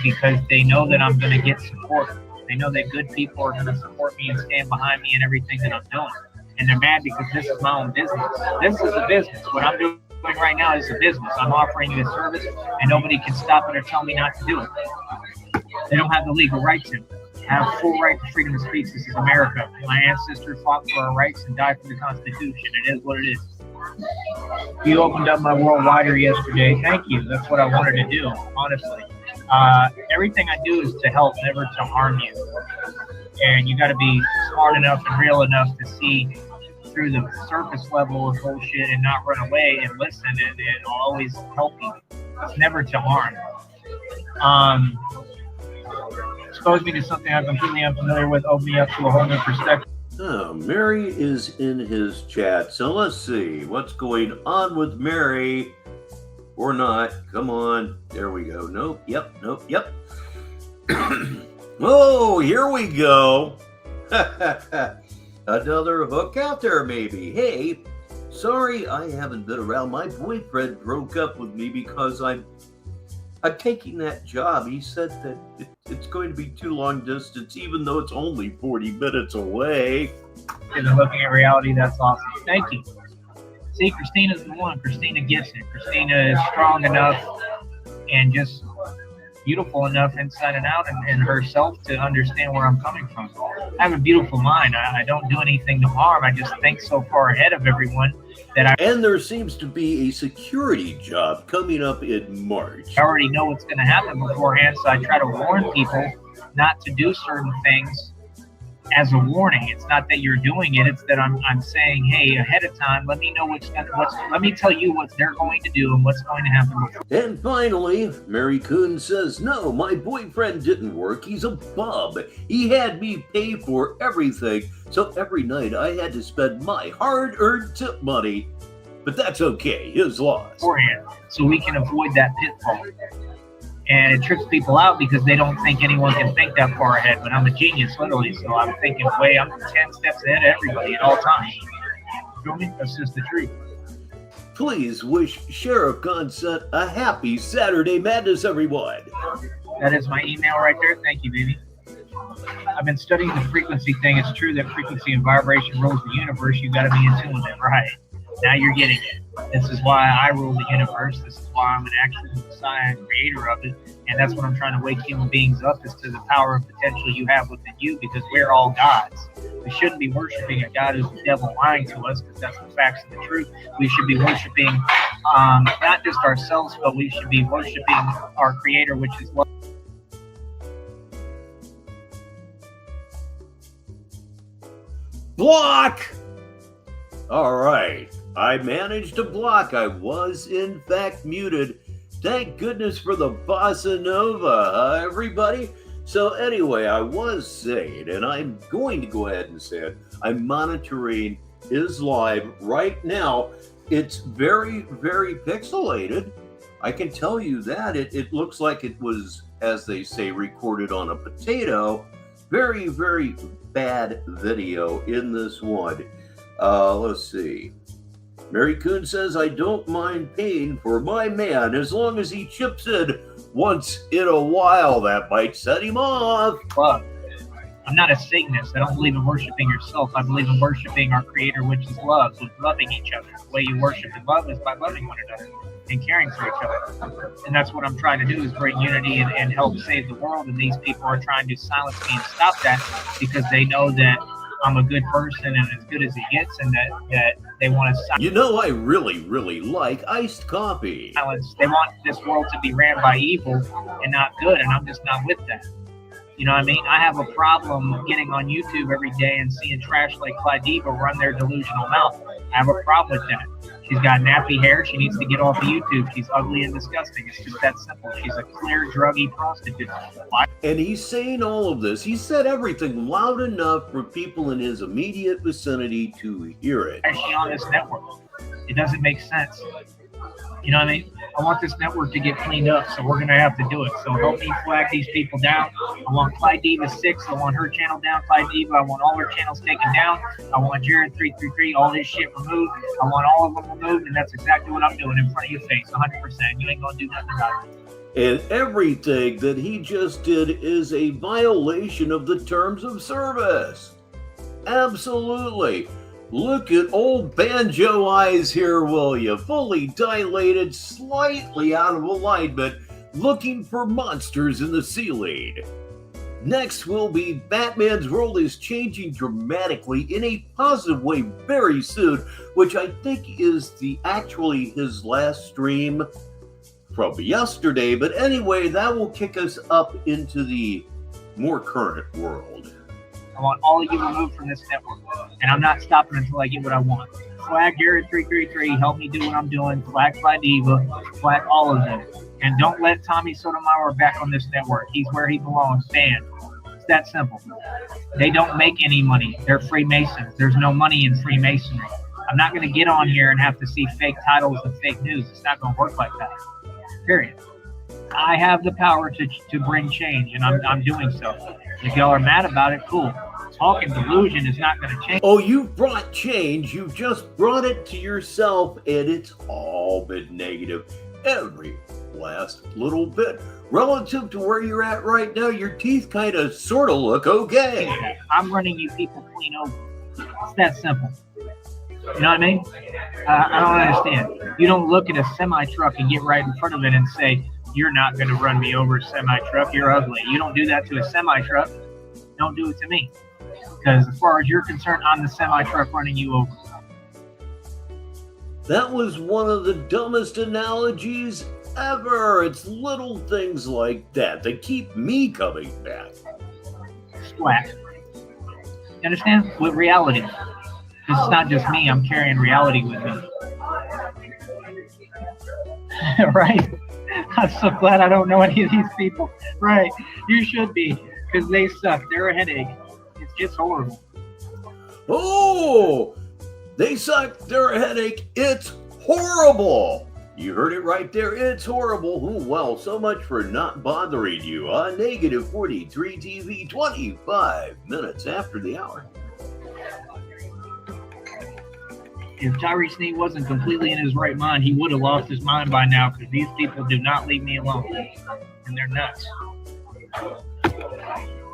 because they know that I'm going to get support. They know that good people are going to support me and stand behind me in everything that I'm doing. And they're mad because this is my own business. This is a business. What I'm doing right now is a business. I'm offering you a service, and nobody can stop it or tell me not to do it. They don't have the legal right to. I have full right to freedom of speech. This is America. My ancestors fought for our rights and died for the Constitution. It is what it is. You opened up my world wider yesterday. Thank you. That's what I wanted to do, honestly. Everything I do is to help, never to harm you. And you got to be smart enough and real enough to see through the surface level of bullshit and not run away and listen, and it'll always help you. It's never to harm. Expose me to something I'm completely unfamiliar with, open me up to a whole new perspective. Oh, Mary is in his chat, so let's see what's going on with Mary, or not. Come on, there we go. Nope, yep. Oh, here we go. Another hook out there, maybe. Hey, sorry I haven't been around. My boyfriend broke up with me because I'm taking that job. He said that it's going to be too long distance, even though it's only 40 minutes away. And looking at reality, that's awesome. Thank you. See, Christina's the one. Christina gets it. Christina is strong enough and just beautiful enough inside and out, and herself to understand where I'm coming from. I have a beautiful mind. I don't do anything to harm. I just think so far ahead of everyone that I And there seems to be a security job coming up in March. already know what's going to happen beforehand, so I try to warn people not to do certain things as a warning. It's not that you're doing it, it's that I'm saying, hey, ahead of time, let me know let me tell you what they're going to do and what's going to happen before. And finally, Mary Coon says, no, my boyfriend didn't work. He's a bum. He had me pay for everything, so every night I had to spend my hard-earned tip money. But that's okay, his loss. Beforehand, so we can avoid that pitfall. And it tricks people out because they don't think anyone can think that far ahead. But I'm a genius, literally. So I'm thinking I'm 10 steps ahead of everybody at all times. You feel me? That's just the truth. Please wish Sheriff Consent a happy Saturday Madness, everyone. That is my email right there. Thank you, baby. I've been studying the frequency thing. It's true that frequency and vibration rules the universe. You got to be in tune with it, right? Now you're getting it. This is why I rule the universe. This is why I'm an actual Messiah and creator of it. And that's what I'm trying to wake human beings up, is to the power of potential you have within you, because we're all gods. We shouldn't be worshiping a God who's the devil lying to us, because that's the facts of the truth. We should be worshiping not just ourselves, but we should be worshiping our creator, which is love. Block! All right. I managed to block. I was, in fact, muted. Thank goodness for the bossa nova, everybody? So anyway, I was saying, and I'm going to go ahead and say it, I'm monitoring his live right now. It's very, very pixelated. I can tell you that. It looks like it was, as they say, recorded on a potato. Very, very bad video in this one. Let's see. Mary Coon says, I don't mind paying for my man as long as he chips in once in a while. That might set him off. Love. I'm not a Satanist. I don't believe in worshiping yourself. I believe in worshiping our creator, which is love, with loving each other. The way you worship and love is by loving one another and caring for each other. And that's what I'm trying to do, is bring unity and help save the world. And these people are trying to silence me and stop that, because they know that I'm a good person and as good as it gets, and that they want to silence. You know, I really, really like iced coffee. They want this world to be ran by evil and not good, and I'm just not with that. You know what I mean? I have a problem getting on YouTube every day and seeing trash like Clyde Diva run their delusional mouth. I have a problem with that. She's got nappy hair. She needs to get off of YouTube. She's ugly and disgusting. It's just that simple. She's a clear druggy prostitute. And he's saying all of this. He said everything loud enough for people in his immediate vicinity to hear it. Why is she on this network? It doesn't make sense. You know what I mean? I want this network to get cleaned up, so we're going to have to do it. So help me flag these people down. I want Clyde Diva 6. I want her channel down, Clyde Diva. I want all her channels taken down. I want Jared 333, all his shit removed. I want all of them removed, and that's exactly what I'm doing in front of your face, 100%. You ain't going to do nothing about it. And everything that he just did is a violation of the terms of service. Absolutely. Look at old Banjo Eyes here, will you? Fully dilated, slightly out of alignment, looking for monsters in the ceiling. Next will be Batman's world is changing dramatically in a positive way very soon, which I think is actually his last stream from yesterday. But anyway, that will kick us up into the more current world. I want all of you removed from this network, and I'm not stopping until I get what I want. Flag Jared 333, help me do what I'm doing. Flag Clyde Diva, flag all of them. And don't let Tommy Sotomayor back on this network. He's where he belongs, banned. It's that simple. They don't make any money. They're Freemasons. There's no money in Freemasonry. I'm not going to get on here and have to see fake titles and fake news. It's not going to work like that. Period. I have the power to bring change, and I'm doing so. If y'all are mad about it, cool. Talking delusion is not going to change. Oh, you've brought change. You've just brought it to yourself, and it's all been negative. Every last little bit. Relative to where you're at right now, your teeth kind of sort of look okay. I'm running you people clean over. It's that simple. You know what I mean? I don't understand. You don't look at a semi-truck and get right in front of it and say, you're not going to run me over a semi-truck. You're ugly. You don't do that to a semi-truck. Don't do it to me. Because as far as you're concerned, I'm the semi-truck running you over. That was one of the dumbest analogies ever. It's little things like that that keep me coming back. Splat. You understand? With reality. Because it's not just me. I'm carrying reality with me. Right? I'm so glad I don't know any of these people. Right. You should be. Because they suck. They're a headache. It's just horrible. Oh, they suck. They're a headache. It's horrible. You heard it right there. It's horrible. Oh, well, so much for not bothering you on Negative 43 TV, 25 minutes after the hour. If Tyree Sneed wasn't completely in his right mind, he would have lost his mind by now, because these people do not leave me alone. And they're nuts.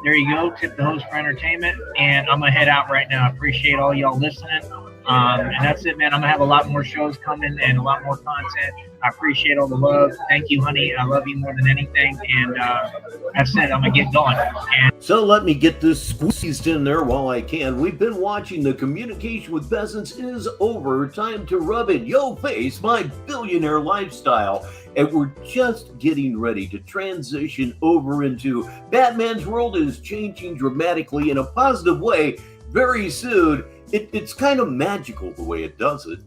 There you go. Tip the host for entertainment. And I'm going to head out right now. I appreciate all y'all listening. And that's it, man. I'm going to have a lot more shows coming and a lot more content. I appreciate all the love. Thank you, honey. I love you more than anything. And that's it. I'm going to get going. And So let me get this squeezed in there while I can. We've been watching The Communication with Peasants is over. Time to rub in yo face my billionaire lifestyle. And we're just getting ready to transition over into Batman's world is changing dramatically in a positive way very soon. It's kind of magical the way it does it.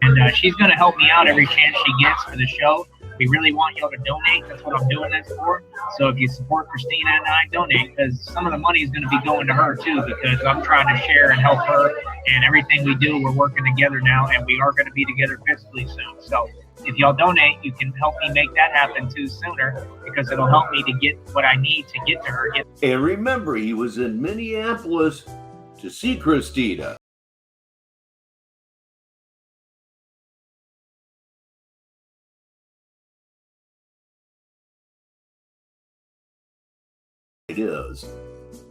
And she's going to help me out every chance she gets for the show. We really want y'all to donate. That's what I'm doing this for. So if you support Christina and I, donate, because some of the money is going to be going to her too, because I'm trying to share and help her. And everything we do, we're working together now, and we are going to be together physically soon. So if y'all donate, you can help me make that happen too sooner, because it'll help me to get what I need to get to her. And remember, he was in Minneapolis to see Christina. It is.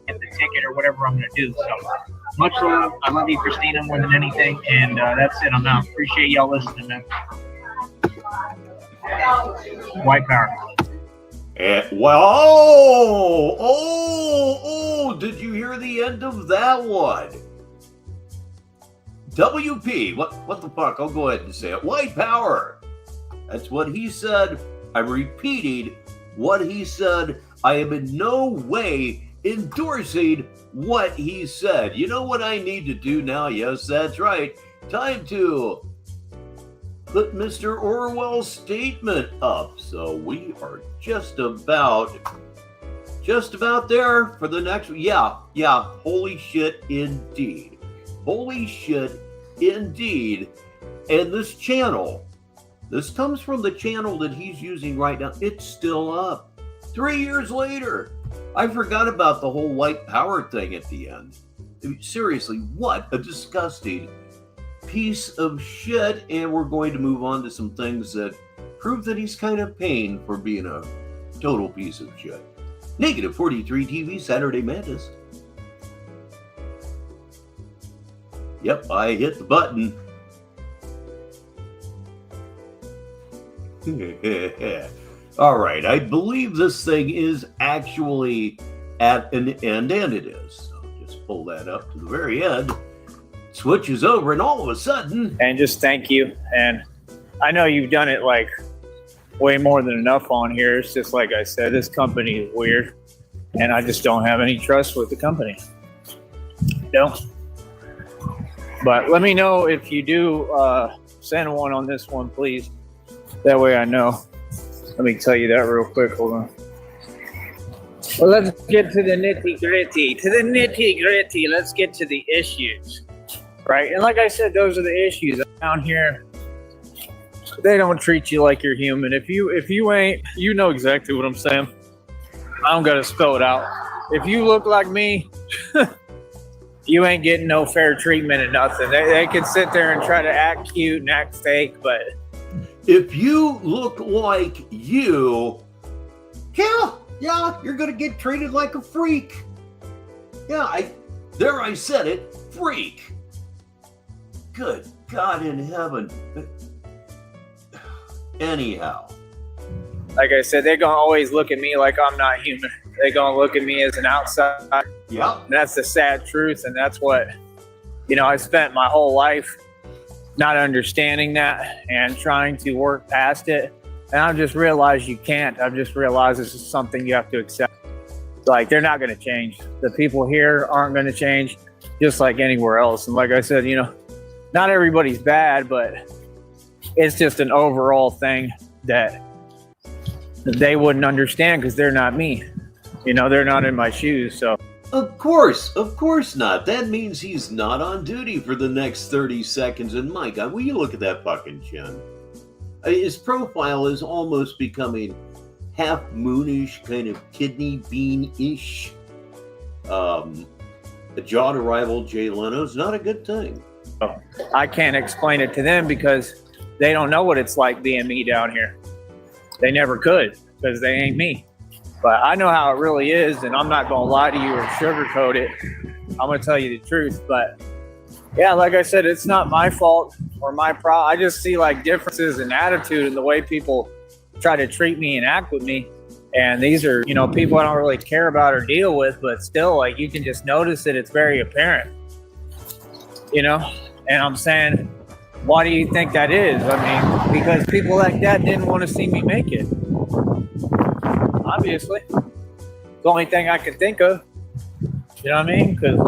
Get the ticket or whatever I'm going to do. So much love. I love you, Christina, more than anything. And that's it. I'm out. Appreciate y'all listening, man. White power. Did you hear the end of that one? WP, what the fuck? I'll go ahead and say it. White power. That's what he said. I'm repeating what he said. I am in no way endorsing what he said. You know what I need to do now? Yes, that's right. Time to put Mr. Orwell's statement up. So we are just about there for the next. Yeah. Holy shit, indeed. Holy shit, indeed. And this channel, this comes from the channel that he's using right now. It's still up. 3 years later. I forgot about the whole white power thing at the end. I mean, seriously, what a disgusting piece of shit. And we're going to move on to some things that prove that he's kind of paying for being a total piece of shit. Negative 43 TV Saturday Madness. Yep, I hit the button. All right, I believe this thing is actually at an end, and it is. So just pull that up to the very end. Switches over, and all of a sudden... And just thank you. And I know you've done it like way more than enough on here. It's just like I said, this company is weird, and I just don't have any trust with the company. Don't. But let me know if you do send one on this one, please. That way I know. Let me tell you that real quick. Hold on. Well, let's get to the nitty gritty. Let's get to the issues, right? And like I said, those are the issues down here. They don't treat you like you're human. If you ain't, you know exactly what I'm saying. I don't gotta spell it out. If you look like me, you ain't getting no fair treatment and nothing. They can sit there and try to act cute and act fake, but if you look like you, yeah, you're gonna get treated like a freak. Yeah, I said it, freak. Good God in heaven. Anyhow, like I said, they're gonna always look at me like I'm not human. They're gonna look at me as an outsider. Yeah. And that's the sad truth, and that's what, I spent my whole life not understanding that and trying to work past it. And I've just realized you can't. I've just realized this is something you have to accept. Like, they're not going to change. The people here aren't going to change, just like anywhere else. And like I said, not everybody's bad, but it's just an overall thing that they wouldn't understand because they're not me. They're not in my shoes. So Of course not. That means he's not on duty for the next 30 seconds. And my God, will you look at that fucking chin? His profile is almost becoming half moonish, kind of kidney bean-ish. A jaw to rival Jay Leno's not a good thing. I can't explain it to them because they don't know what it's like being me down here. They never could because they ain't me. But I know how it really is, and I'm not going to lie to you or sugarcoat it. I'm going to tell you the truth. But yeah, like I said, it's not my fault or my problem. I just see like differences in attitude in the way people try to treat me and act with me. And these are, people I don't really care about or deal with, but still, like, you can just notice it. It's very apparent, And I'm saying, why do you think that is? I mean, because people like that didn't want to see me make it. Obviously. It's the only thing I can think of. You know what I mean? Because,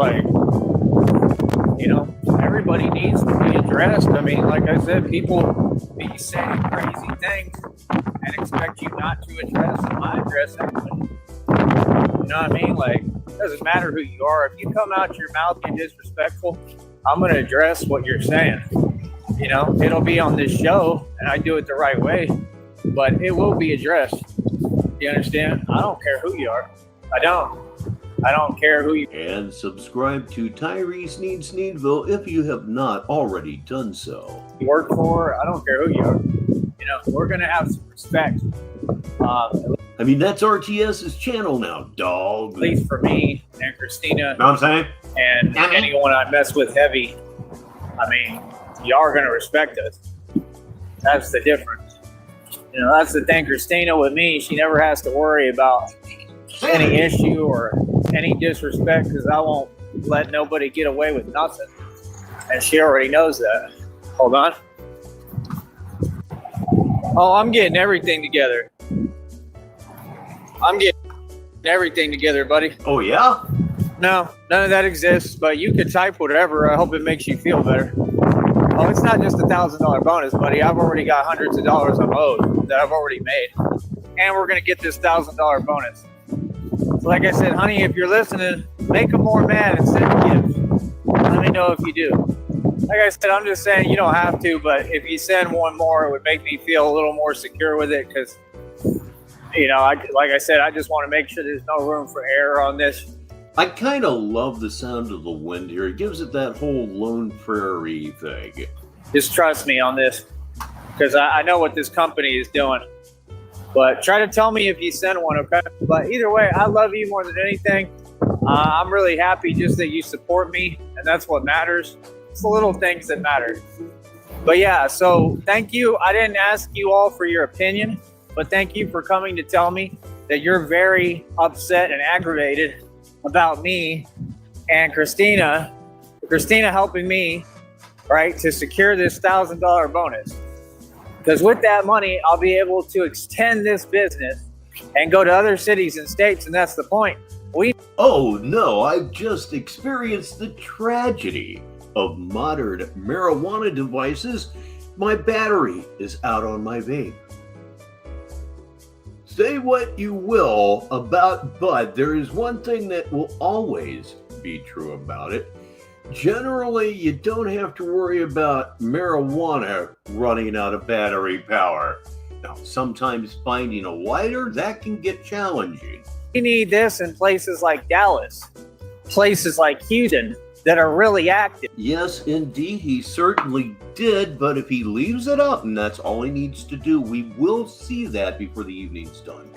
everybody needs to be addressed. I mean, like I said, people be saying crazy things and expect you not to address them. I address everybody. You know what I mean? Like, it doesn't matter who you are. If you come out your mouth and disrespectful, I'm going to address what you're saying. It'll be on this show, and I do it the right way, but it will be addressed. You understand? I don't care who you are. I don't care who you are. And subscribe to Tyree Sneed Sneedville if you have not already done so. Work for, I don't care who you are. We're going to have some respect. I mean, that's RTS's channel now, dog. At least for me and Christina. Know what I'm saying? And anyone I mess with heavy, I mean, y'all are going to respect us. That's the difference. That's the thing. Christina with me, she never has to worry about any issue or any disrespect because I won't let nobody get away with nothing. And she already knows that. Hold on. Oh, I'm getting everything together. I'm getting everything together, buddy. Oh, yeah? No, none of that exists, but you can type whatever. I hope it makes you feel better. Oh, it's not just $1,000 bonus, buddy. I've already got hundreds of dollars I'm owed that I've already made. And we're going to get this $1,000 bonus. So like I said, honey, if you're listening, make them more mad and send a gift. Let me know if you do. Like I said, I'm just saying you don't have to, but if you send one more, it would make me feel a little more secure with it because, like I said, I just want to make sure there's no room for error on this. I kind of love the sound of the wind here. It gives it that whole Lone Prairie thing. Just trust me on this because I know what this company is doing. But try to tell me if you send one, okay? But either way, I love you more than anything. I'm really happy just that you support me, and that's what matters. It's the little things that matter. But yeah, so thank you. I didn't ask you all for your opinion, but thank you for coming to tell me that you're very upset and aggravated about me and Christina helping me, right, to secure this $1,000 bonus. Because with that money, I'll be able to extend this business and go to other cities and states, and that's the point. Oh no, I've just experienced the tragedy of modern marijuana devices. My battery is out on my vape. Say what you will about Bud, there is one thing that will always be true about it. Generally, you don't have to worry about marijuana running out of battery power. Now, sometimes finding a lighter, that can get challenging. We need this in places like Dallas, places like Houston that are really active. Yes, indeed, he certainly did, but if he leaves it up and that's all he needs to do, we will see that before the evening's done.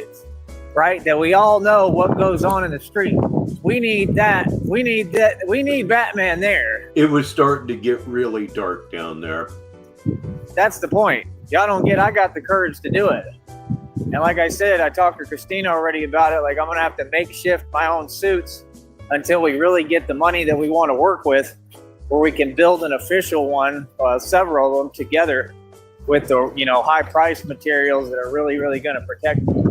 Right? That we all know what goes on in the street. We need that. We need that. We need Batman there. It was starting to get really dark down there. That's the point. Y'all don't get, I got the courage to do it. And like I said, I talked to Christina already about it. Like, I'm going to have to makeshift my own suits until we really get the money that we want to work with, where we can build an official one, several of them together with the, you know, high price materials that are really, really going to protect me.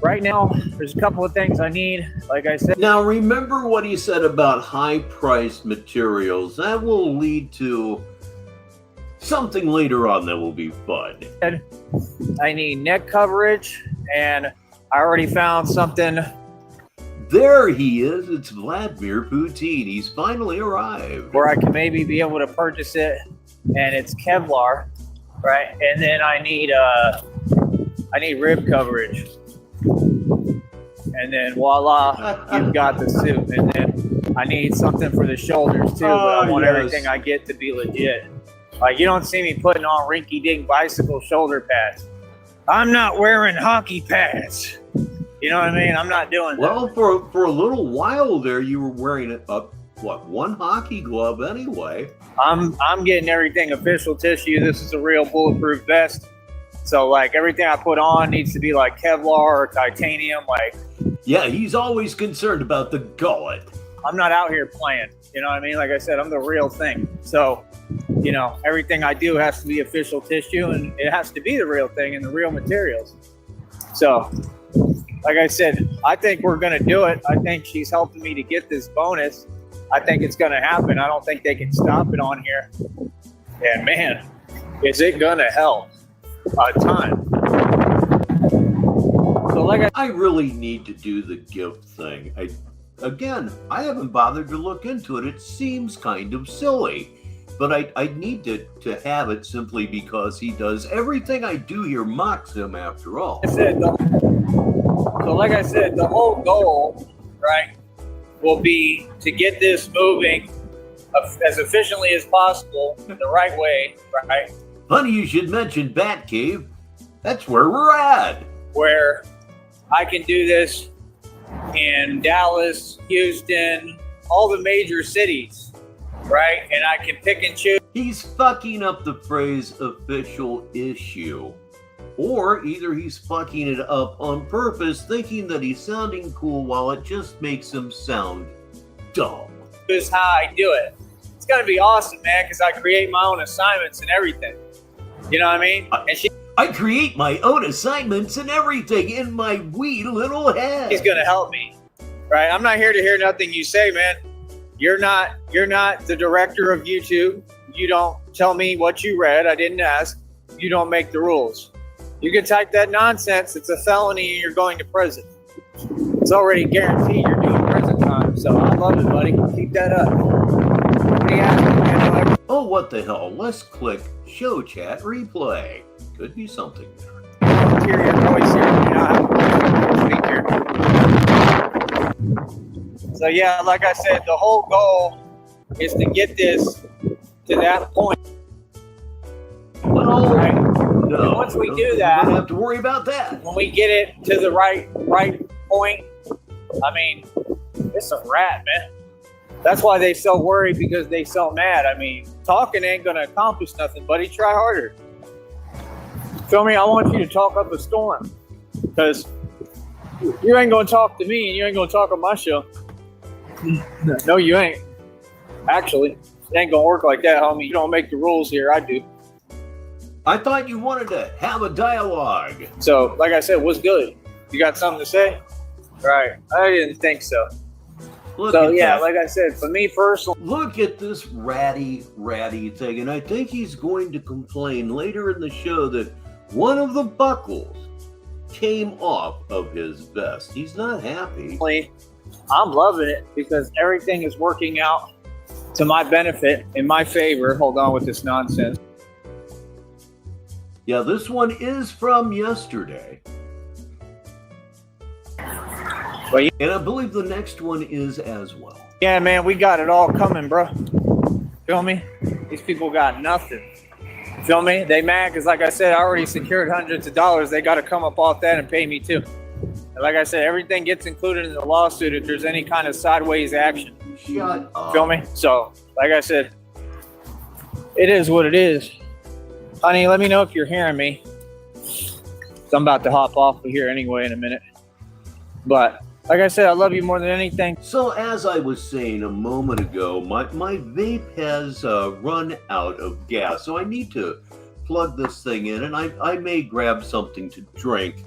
Right now, there's a couple of things I need, like I said. Now, remember what he said about high-priced materials. That will lead to something later on that will be fun. I need neck coverage, and I already found something. There he is. It's Vladimir Putin. He's finally arrived. Where I can maybe be able to purchase it, and it's Kevlar, right? And then I need rib coverage. And then voila, you've got the suit. And then I need something for the shoulders too, but I want everything I get to be legit. Like, you don't see me putting on rinky-dink bicycle shoulder pads. I'm not wearing hockey pads. You know what I mean? I'm not doing that. Well, for a little while there, you were wearing one hockey glove anyway. I'm getting everything official tissue. This is a real bulletproof vest. So, like, everything I put on needs to be like Kevlar or titanium. Like, yeah, he's always concerned about the gullet. I'm not out here playing. You know what I mean? Like I said, I'm the real thing. So, you know, everything I do has to be official tissue, and it has to be the real thing and the real materials. So, like I said, I think we're going to do it. I think she's helping me to get this bonus. I think it's going to happen. I don't think they can stop it on here. And man, is it going to help a ton. So like I really need to do the gift thing. I haven't bothered to look into it. It seems kind of silly, but I need to have it simply because he does everything I do here mocks him after all. So like I said, the whole goal, right, will be to get this moving as efficiently as possible, the right way, right? Funny you should mention Batcave. That's where we're at. Where I can do this in Dallas, Houston, all the major cities, right? And I can pick and choose. He's fucking up the phrase official issue. Or either he's fucking it up on purpose, thinking that he's sounding cool while it just makes him sound dumb. This is how I do it. It's going to be awesome, man, because I create my own assignments and everything. You know what I mean? I create my own assignments and everything in my wee little head. He's going to help me, right? I'm not here to hear nothing you say, man. You're not the director of YouTube. You don't tell me what you read. I didn't ask. You don't make the rules. You can type that nonsense. It's a felony and you're going to prison. It's already guaranteed you're doing prison time. So I love it, buddy. Keep that up. Oh, what the hell? Let's click show chat replay. Could be something there. So yeah, like I said, the whole goal is to get this to that point. Well, right? No. And once we do that, we don't have to worry about that. When we get it to the right point, I mean, it's a rat, man. That's why they so worried, because they so mad. I mean, talking ain't gonna accomplish nothing, buddy. Try harder. Feel me? I want you to talk up a storm, because you ain't gonna talk to me and you ain't gonna talk on my show. No, you ain't. Actually, it ain't gonna work like that, homie. You don't make the rules here. I do. I thought you wanted to have a dialogue. So, like I said, what's good? You got something to say? Right. I didn't think so. Look So, at yeah, that. like I said, for me personally. Look at this ratty thing. And I think he's going to complain later in the show that one of the buckles came off of his vest. He's not happy. I'm loving it because everything is working out to my benefit, in my favor. Hold on with this nonsense. Yeah, this one is from yesterday. Well, And I believe the next one is as well. yeah, man, we got it all coming, bro. Feel me? These people got nothing. Feel me? They mad because, like I said, I already secured hundreds of dollars. They got to come up off that and pay me too. And like I said, everything gets included in the lawsuit if there's any kind of sideways action. Shut up. Feel me? So, like I said, it is what it is. Honey, let me know if you're hearing me. So I'm about to hop off of here anyway in a minute. But like I said, I love you more than anything. So as I was saying a moment ago, my vape has run out of gas. So I need to plug this thing in, and I may grab something to drink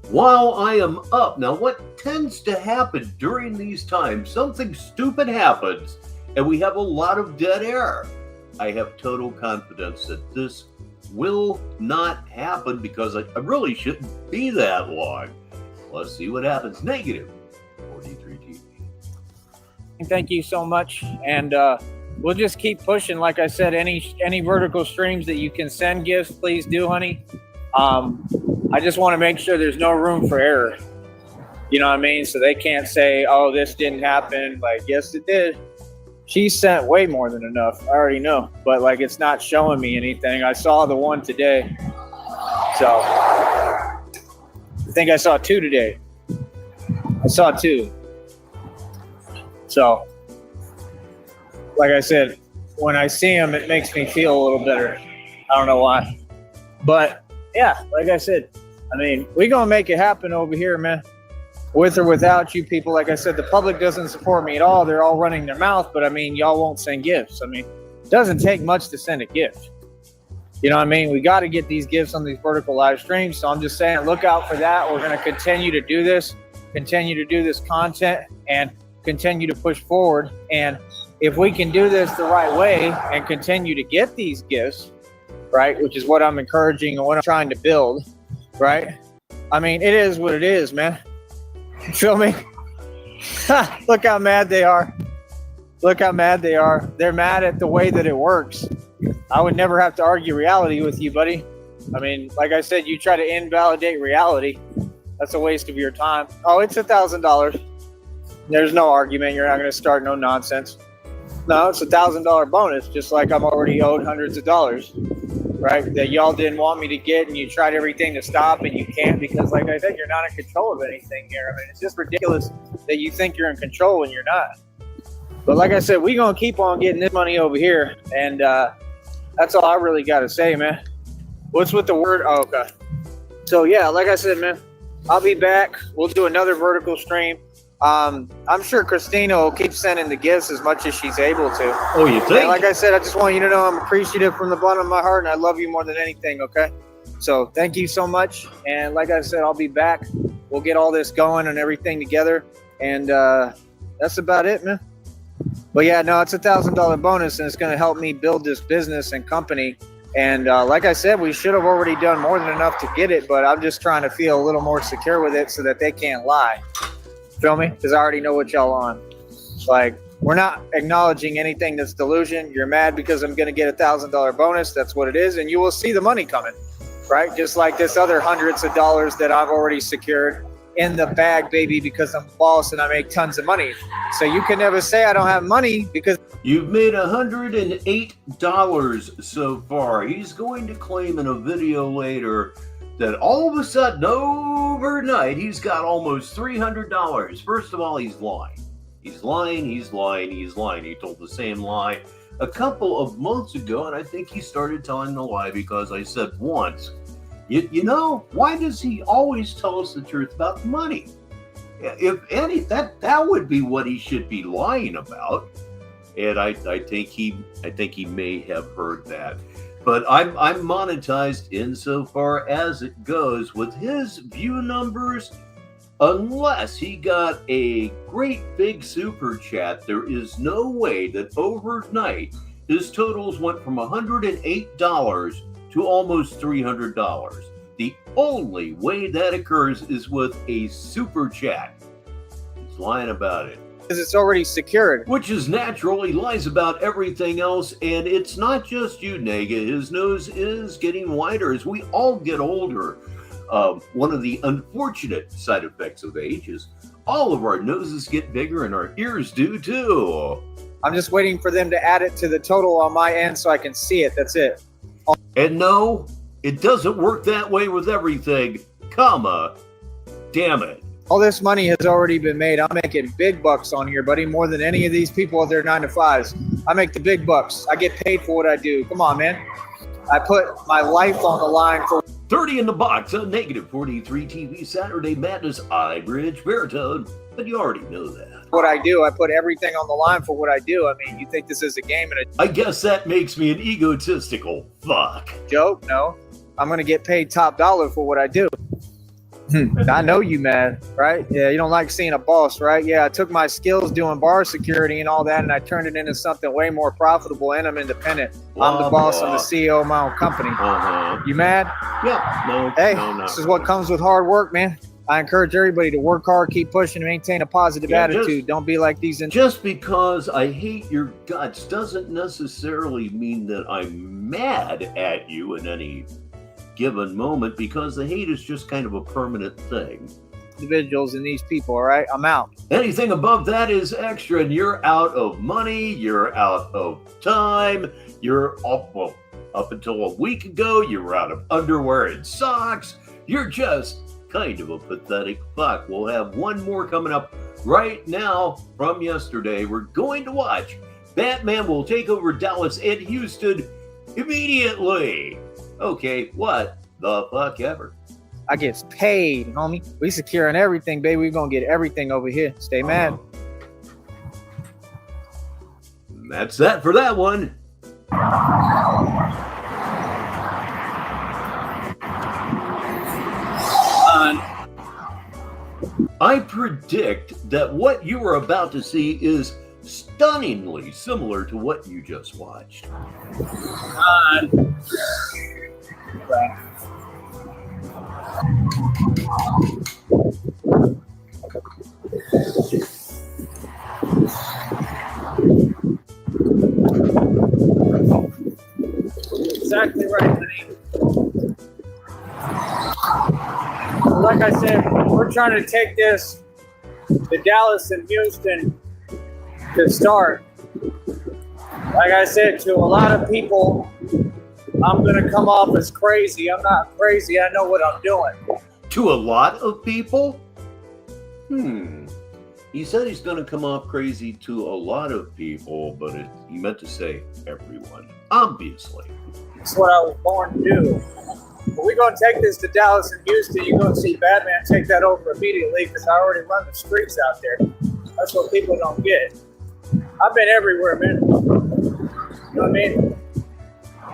while I am up. Now, what tends to happen during these times, something stupid happens, and we have a lot of dead air. I have total confidence that this will not happen because I really shouldn't be that long. Let's see what happens. Negative 43TV. Thank you so much, and we'll just keep pushing. Like I said, any vertical streams that you can send gifts, please do, honey. I just want to make sure there's no room for error. You know what I mean? So they can't say, "Oh, this didn't happen." Like, yes, it did. She sent way more than enough. I already know, but like, it's not showing me anything. I saw the one today, so I think I saw two today. I saw two. So, like I said, when I see them, it makes me feel a little better. I don't know why, but yeah, like I said, I mean, we gonna make it happen over here, man. With or without you people, like I said, the public doesn't support me at all. They're all running their mouth, but I mean, y'all won't send gifts. I mean, it doesn't take much to send a gift. You know what I mean? We got to get these gifts on these vertical live streams. So I'm just saying, look out for that. We're going to continue to do this, continue to do this content, and continue to push forward. And if we can do this the right way and continue to get these gifts, right, which is what I'm encouraging and what I'm trying to build, right? I mean, it is what it is, man. You feel me? Look how mad they are. Look how mad they are. They're mad at the way that it works. I would never have to argue reality with you, buddy. I mean, like I said, you try to invalidate reality. That's a waste of your time. Oh, it's $1,000. There's no argument. You're not going to start no nonsense. No, it's $1,000 bonus, just like I'm already owed hundreds of dollars, right? That y'all didn't want me to get, and you tried everything to stop, and you can't because, like I said, you're not in control of anything here. I mean, it's just ridiculous that you think you're in control when you're not. But like I said, we're going to keep on getting this money over here, and that's all I really got to say, man. What's with the word? Oh, okay. So, yeah, like I said, man, I'll be back. We'll do another vertical stream. I'm sure Christina will keep sending the gifts as much as she's able to. Oh, you think? And like I said, I just want you to know I'm appreciative from the bottom of my heart, and I love you more than anything, okay? So thank you so much. And like I said, I'll be back. We'll get all this going and everything together. And that's about it, man. But yeah, no, it's $1,000 bonus, and it's going to help me build this business and company. And like I said, we should have already done more than enough to get it, but I'm just trying to feel a little more secure with it so that they can't lie. Feel me? Because I already know what y'all on. Like, we're not acknowledging anything that's delusion. You're mad because I'm going to get $1,000 bonus. That's what it is. And you will see the money coming, right? Just like this other hundreds of dollars that I've already secured in the bag, baby, because I'm boss and I make tons of money. So you can never say I don't have money because you've made $108 so far. He's going to claim in a video later that all of a sudden, overnight, he's got almost $300. First of all, he's lying. He's lying. He told the same lie a couple of months ago, and I think he started telling the lie because I said once, you know, why does he always tell us the truth about the money? If any, that would be what he should be lying about. And I think he may have heard that. But I'm monetized insofar as it goes with his view numbers. Unless he got a great big super chat, there is no way that overnight his totals went from $108 to almost $300. The only way that occurs is with a super chat. He's lying about it. because it's already secured. Which is natural. He lies about everything else, and it's not just you, Nega. His nose is getting wider as we all get older. One of the unfortunate side effects of age is all of our noses get bigger and our ears do too. I'm just waiting for them to add it to the total on my end so I can see it. That's it. And no, it doesn't work that way with everything, comma, damn it. All this money has already been made. I'm making big bucks on here, buddy, more than any of these people at their 9-to-5s. I make the big bucks. I get paid for what I do. Come on, man. I put my life on the line for 30 in the box, a negative 43 TV Saturday Madness. I'm Richbartone, but you already know that. What I do, I put everything on the line for what I do. I mean, you think this is a game and I guess that makes me an egotistical fuck. a joke? No. I'm going to get paid top dollar for what I do. I know you, man, right? Yeah, you don't like seeing a boss, right? Yeah, I took my skills doing bar security and all that, and I turned it into something way more profitable, and I'm independent. I'm the boss. I'm the CEO of my own company. You mad? Yeah. No. Hey, no, not this is really. what comes with hard work, man. I encourage everybody to work hard, keep pushing, and maintain a positive attitude. Don't be like these. Just because I hate your guts doesn't necessarily mean that I'm mad at you in any given moment, because the hate is just kind of a permanent thing. Individuals and these people, all right? I'm out. Anything above that is extra, and you're out of money, you're out of time, you're up until a week ago, you were out of underwear and socks. You're just kind of a pathetic fuck. We'll have one more coming up right now from yesterday. We're going to watch Batman will take over Dallas and Houston immediately. Okay, what the fuck ever? I get paid, homie. We securing everything, baby. We're going to get everything over here. Stay mad. That's that for that one. I predict that what you are about to see is stunningly similar to what you just watched. Exactly right, honey. Like I said, we're trying to take this to Dallas and Houston to start. Like I said, to a lot of people, I'm going to come off as crazy. I'm not crazy. I know what I'm doing. To a lot of people? He said he's going to come off crazy to a lot of people, but he meant to say everyone. Obviously. That's what I was born to do. But we're going to take this to Dallas and Houston. You're going to see Batman take that over immediately, because I already run the streets out there. That's what people don't get. I've been everywhere, man. You know what I mean?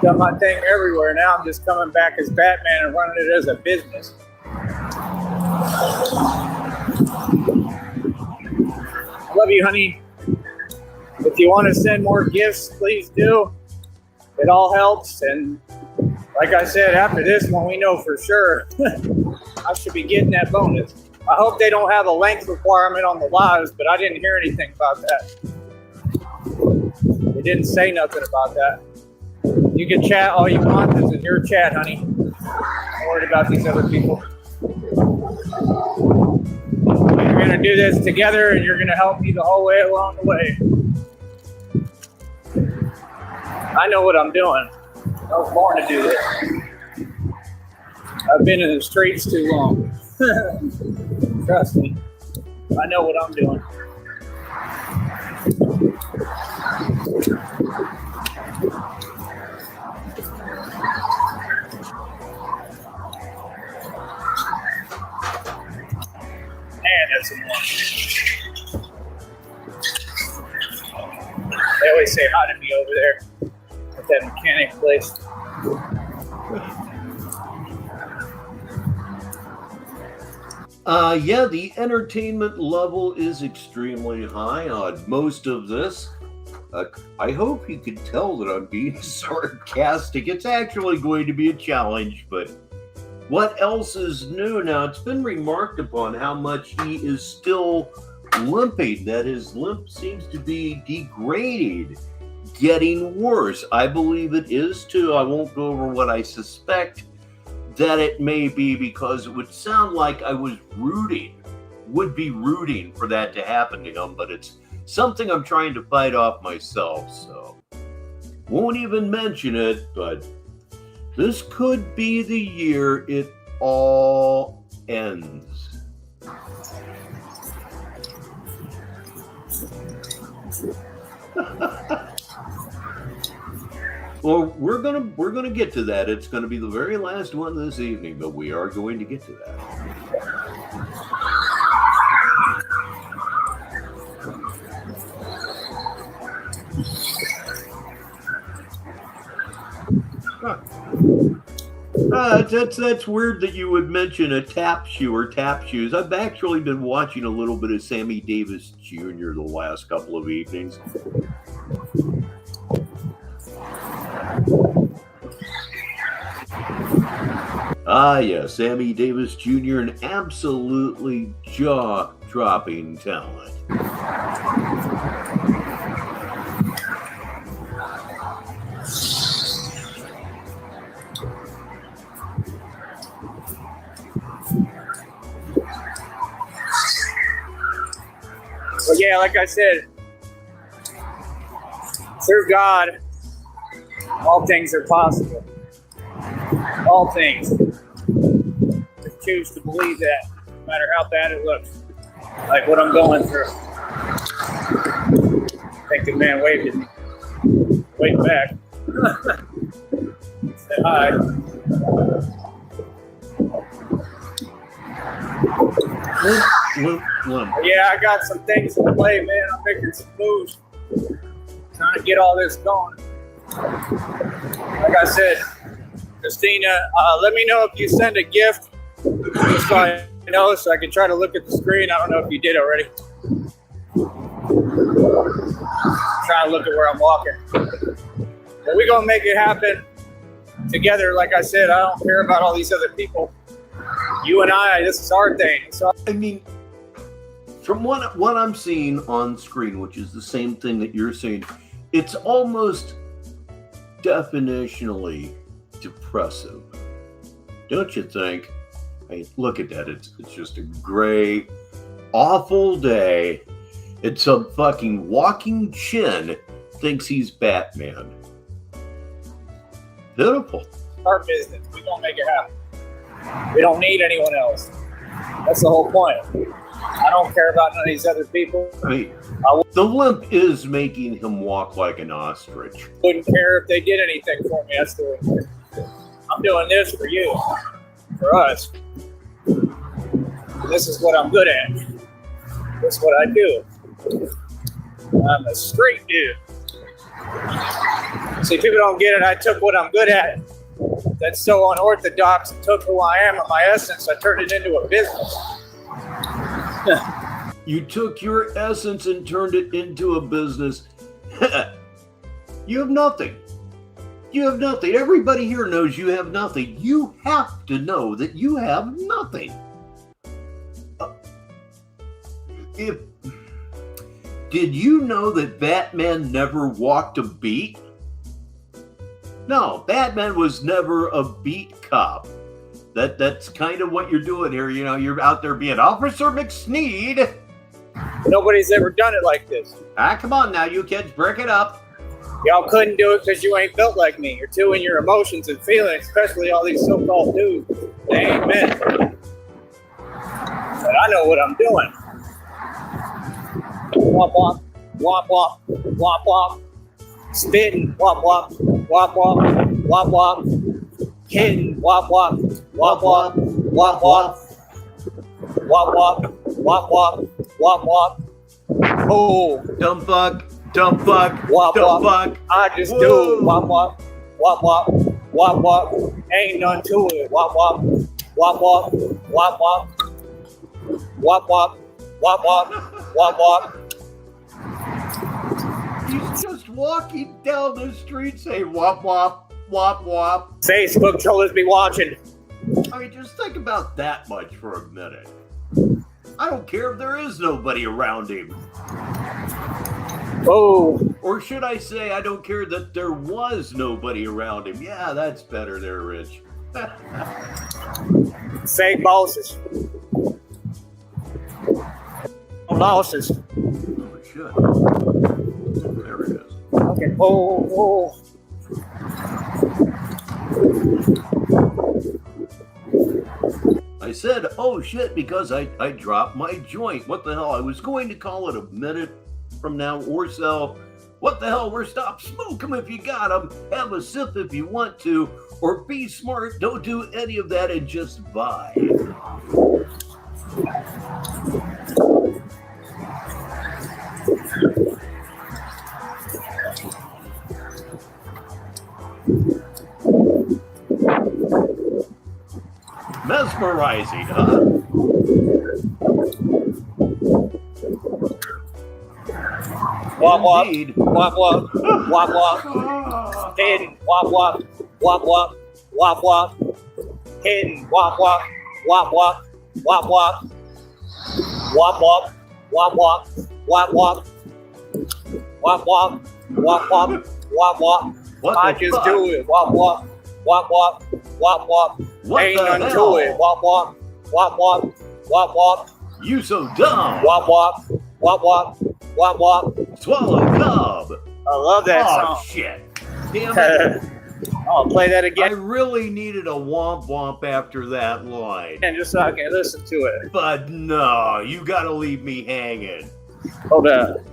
Done my thing everywhere. Now I'm just coming back as Batman and running it as a business. I love you, honey. If you want to send more gifts, please do. It all helps. And like I said, after this one, we know for sure I should be getting that bonus. I hope they don't have a length requirement on the lives, but I didn't hear anything about that. They didn't say nothing about that. You can chat all you want. This is your chat, honey. Don't worry about these other people. We're going to do this together, and you're going to help me the whole way along the way. I know what I'm doing. I was born to do this. I've been in the streets too long. Trust me. I know what I'm doing. Man, that's a one. They always say hi to me over there at that mechanic place. Yeah, the entertainment level is extremely high on most of this. I hope you can tell that I'm being sarcastic. It's actually going to be a challenge, but what else is new? Now, it's been remarked upon how much he is still limping, that his limp seems to be degrading, getting worse. I believe it is too. I won't go over what I suspect that it may be, because it would sound like I would be rooting for that to happen to him, but it's something I'm trying to fight off myself, so won't even mention it, but this could be the year it all ends. Well, we're gonna get to that. It's gonna be the very last one this evening, but we are going to get to that. That's weird that you would mention a tap shoe or tap shoes. I've actually been watching a little bit of Sammy Davis Jr. the last couple of evenings. Yeah, Sammy Davis Jr., an absolutely jaw-dropping talent. But yeah, like I said, through God, all things are possible. All things. Just choose to believe that, no matter how bad it looks. Like what I'm going through. I think the man waved at me. Waved back. Said hi. Yeah, I got some things to play, man. I'm making some moves. Trying to get all this going. Like I said, Christina, let me know if you send a gift. Just so I know, so I can try to look at the screen. I don't know if you did already. Trying to look at where I'm walking. But we're going to make it happen together. Like I said, I don't care about all these other people. You and I, this is our thing. So I mean, from what I'm seeing on screen, which is the same thing that you're saying, it's almost definitionally depressive. Don't you think? I mean, look at that. It's just a gray, awful day. It's a fucking walking chin thinks he's Batman. Pitiful. our business. We're going to make it happen. We don't need anyone else. That's the whole point. I don't care about none of these other people. I mean, the limp is making him walk like an ostrich. Wouldn't care if they did anything for me. That's the way. I'm doing this for you, for us. This is what I'm good at. This is what I do. I'm a straight dude. See, people don't get it. I took what I'm good at. That's so unorthodox. I took who I am and my essence. I turned it into a business. You took your essence and turned it into a business. You have nothing. You have nothing. Everybody here knows you have nothing. You have to know that you have nothing. Did you know that Batman never walked a beat? No, Batman was never a beat cop. That's kind of what you're doing here. You know, you're out there being Officer McSneed. Nobody's ever done it like this. Come on now, you kids, break it up. Y'all couldn't do it because you ain't built like me. You're too in your emotions and feelings, especially all these so-called dudes. They ain't men. But I know what I'm doing. Womp womp, womp womp, womp womp. Spitting, womp womp, womp womp, womp womp. Hitting, womp womp, womp womp, womp womp. Womp womp, womp womp, womp womp. Oh, Dumb fuck, dumb fuck, womp dumb womp. fuck. I just Whoa. do womp womp, womp womp, womp womp. Ain't none to it. Womp womp, womp womp, womp womp. Womp womp, womp womp, womp womp. He's just walking down the street saying wop wop, wop wop. Facebook trollers be watching. I mean, just think about that much for a minute. I don't care if there is nobody around him. Oh, Or should I say, I don't care that there was nobody around him. Yeah, that's better there, Rich. fake bosses. Losses. Oh, shit. There it is. Okay. Oh. I said, oh shit, because I dropped my joint. What the hell? I was going to call it a minute from now or so, What the hell? We're stop. Smoke them if you got them. Have a sip if you want to. Or be smart. Don't do any of that and just buy. Mesmerizing, huh? Wop wop, Indeed. wop wop, wop wop, hidden, wop wop, wop wop, wop wop, hidden, wop wop, wop wop, wop wop, wop wop, wop wop, wop wop, wop wop, wop wop, wop wop. What I the just fuck? do it, wop wop, wop wop, wop wop. What Ain't the nothing hell? to it, wop wop, wop wop, wop wop, You so dumb. wop wop, wop wop, wop wop. Swallow cub. I love that Oh, song. shit. Damn it. I'll play that I again really needed a womp womp after that line. just so I can listen to it. But no, you gotta leave me hanging. Hold on.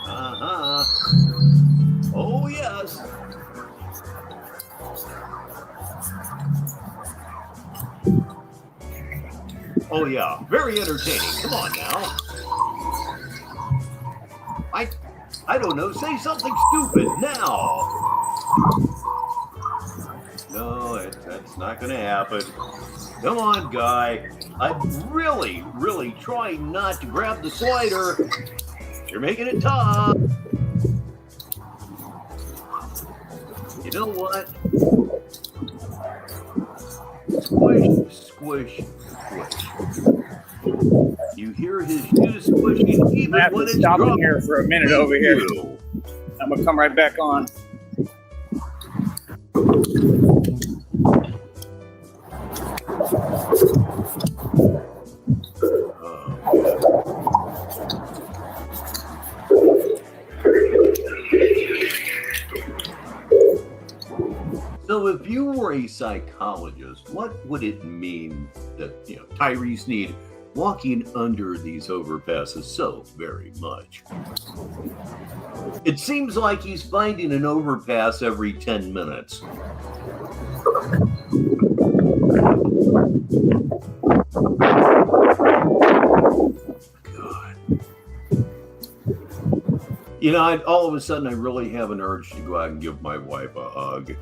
Uh-huh. Oh, yes. Oh, yeah. Very entertaining. Come on now. I don't know. Say something stupid now. No, that's not going to happen. Come on, guy. I'm really, really trying not to grab the slider. You're making it tough. You know what? Squish, squish, squish. You hear his shoes squishing even I have when to it's stop in dropping. here for a minute over here. You. I'm gonna come right back on. So if you were a psychologist, what would it mean that, Tyree Sneed walking under these overpasses so very much? It seems like he's finding an overpass every 10 minutes. God. All of a sudden, I really have an urge to go out and give my wife a hug.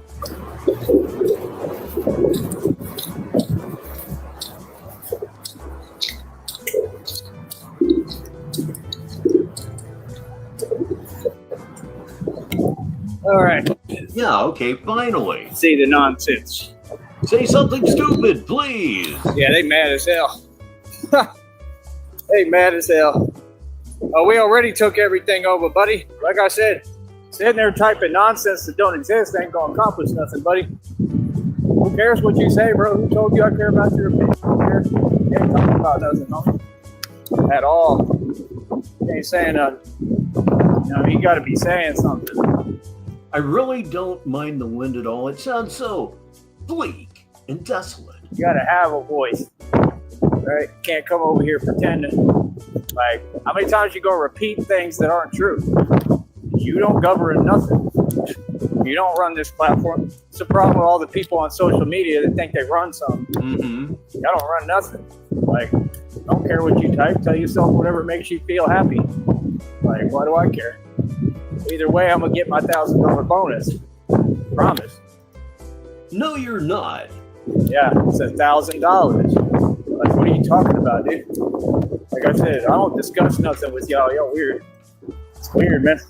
All right. Yeah, okay, finally. See the nonsense. Say something stupid, please. Yeah, they mad as hell. They mad as hell. We already took everything over, buddy. Like I said, sitting there typing nonsense that don't exist ain't gonna accomplish nothing, buddy. Who cares what you say, bro? Who told you I care about your opinion? I don't care. You ain't talking about nothing, homie. At all. You ain't saying nothing. You gotta be saying something. I really don't mind the wind at all. It sounds so bleak and desolate. You gotta have a voice, right? You can't come over here pretending. Like, how many times you go repeat things that aren't true? You don't govern nothing. You don't run this platform. It's the problem with all the people on social media that think they run something. Mm-hmm. Y'all don't run nothing. Like, don't care what you type. Tell yourself whatever makes you feel happy. Like, why do I care? Either way, I'm gonna get my $1,000 bonus. Promise. No, you're not. Yeah, it's $1,000. Like, what are you talking about, dude? Like I said, I don't discuss nothing with y'all. Y'all weird. It's weird, man.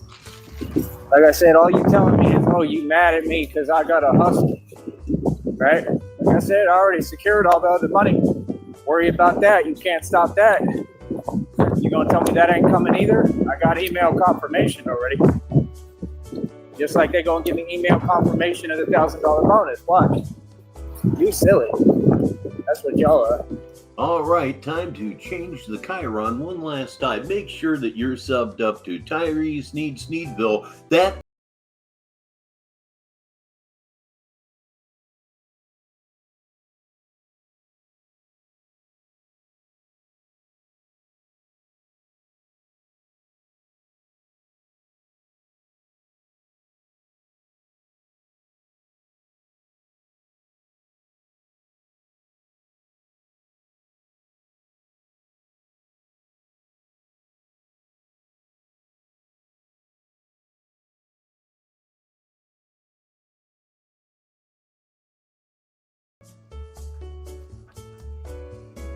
Like I said, all you telling me is, oh, you mad at me because I got a hustle, right? Like I said, I already secured all the other money. Worry about that. You can't stop that. You gonna tell me that ain't coming either? I got email confirmation already. Just like they gonna give me email confirmation of the $1,000 bonus. Watch. You silly. That's what y'all are. All right, time to change the Chiron one last time. Make sure that you're subbed up to Tyree Sneed Sneedville. That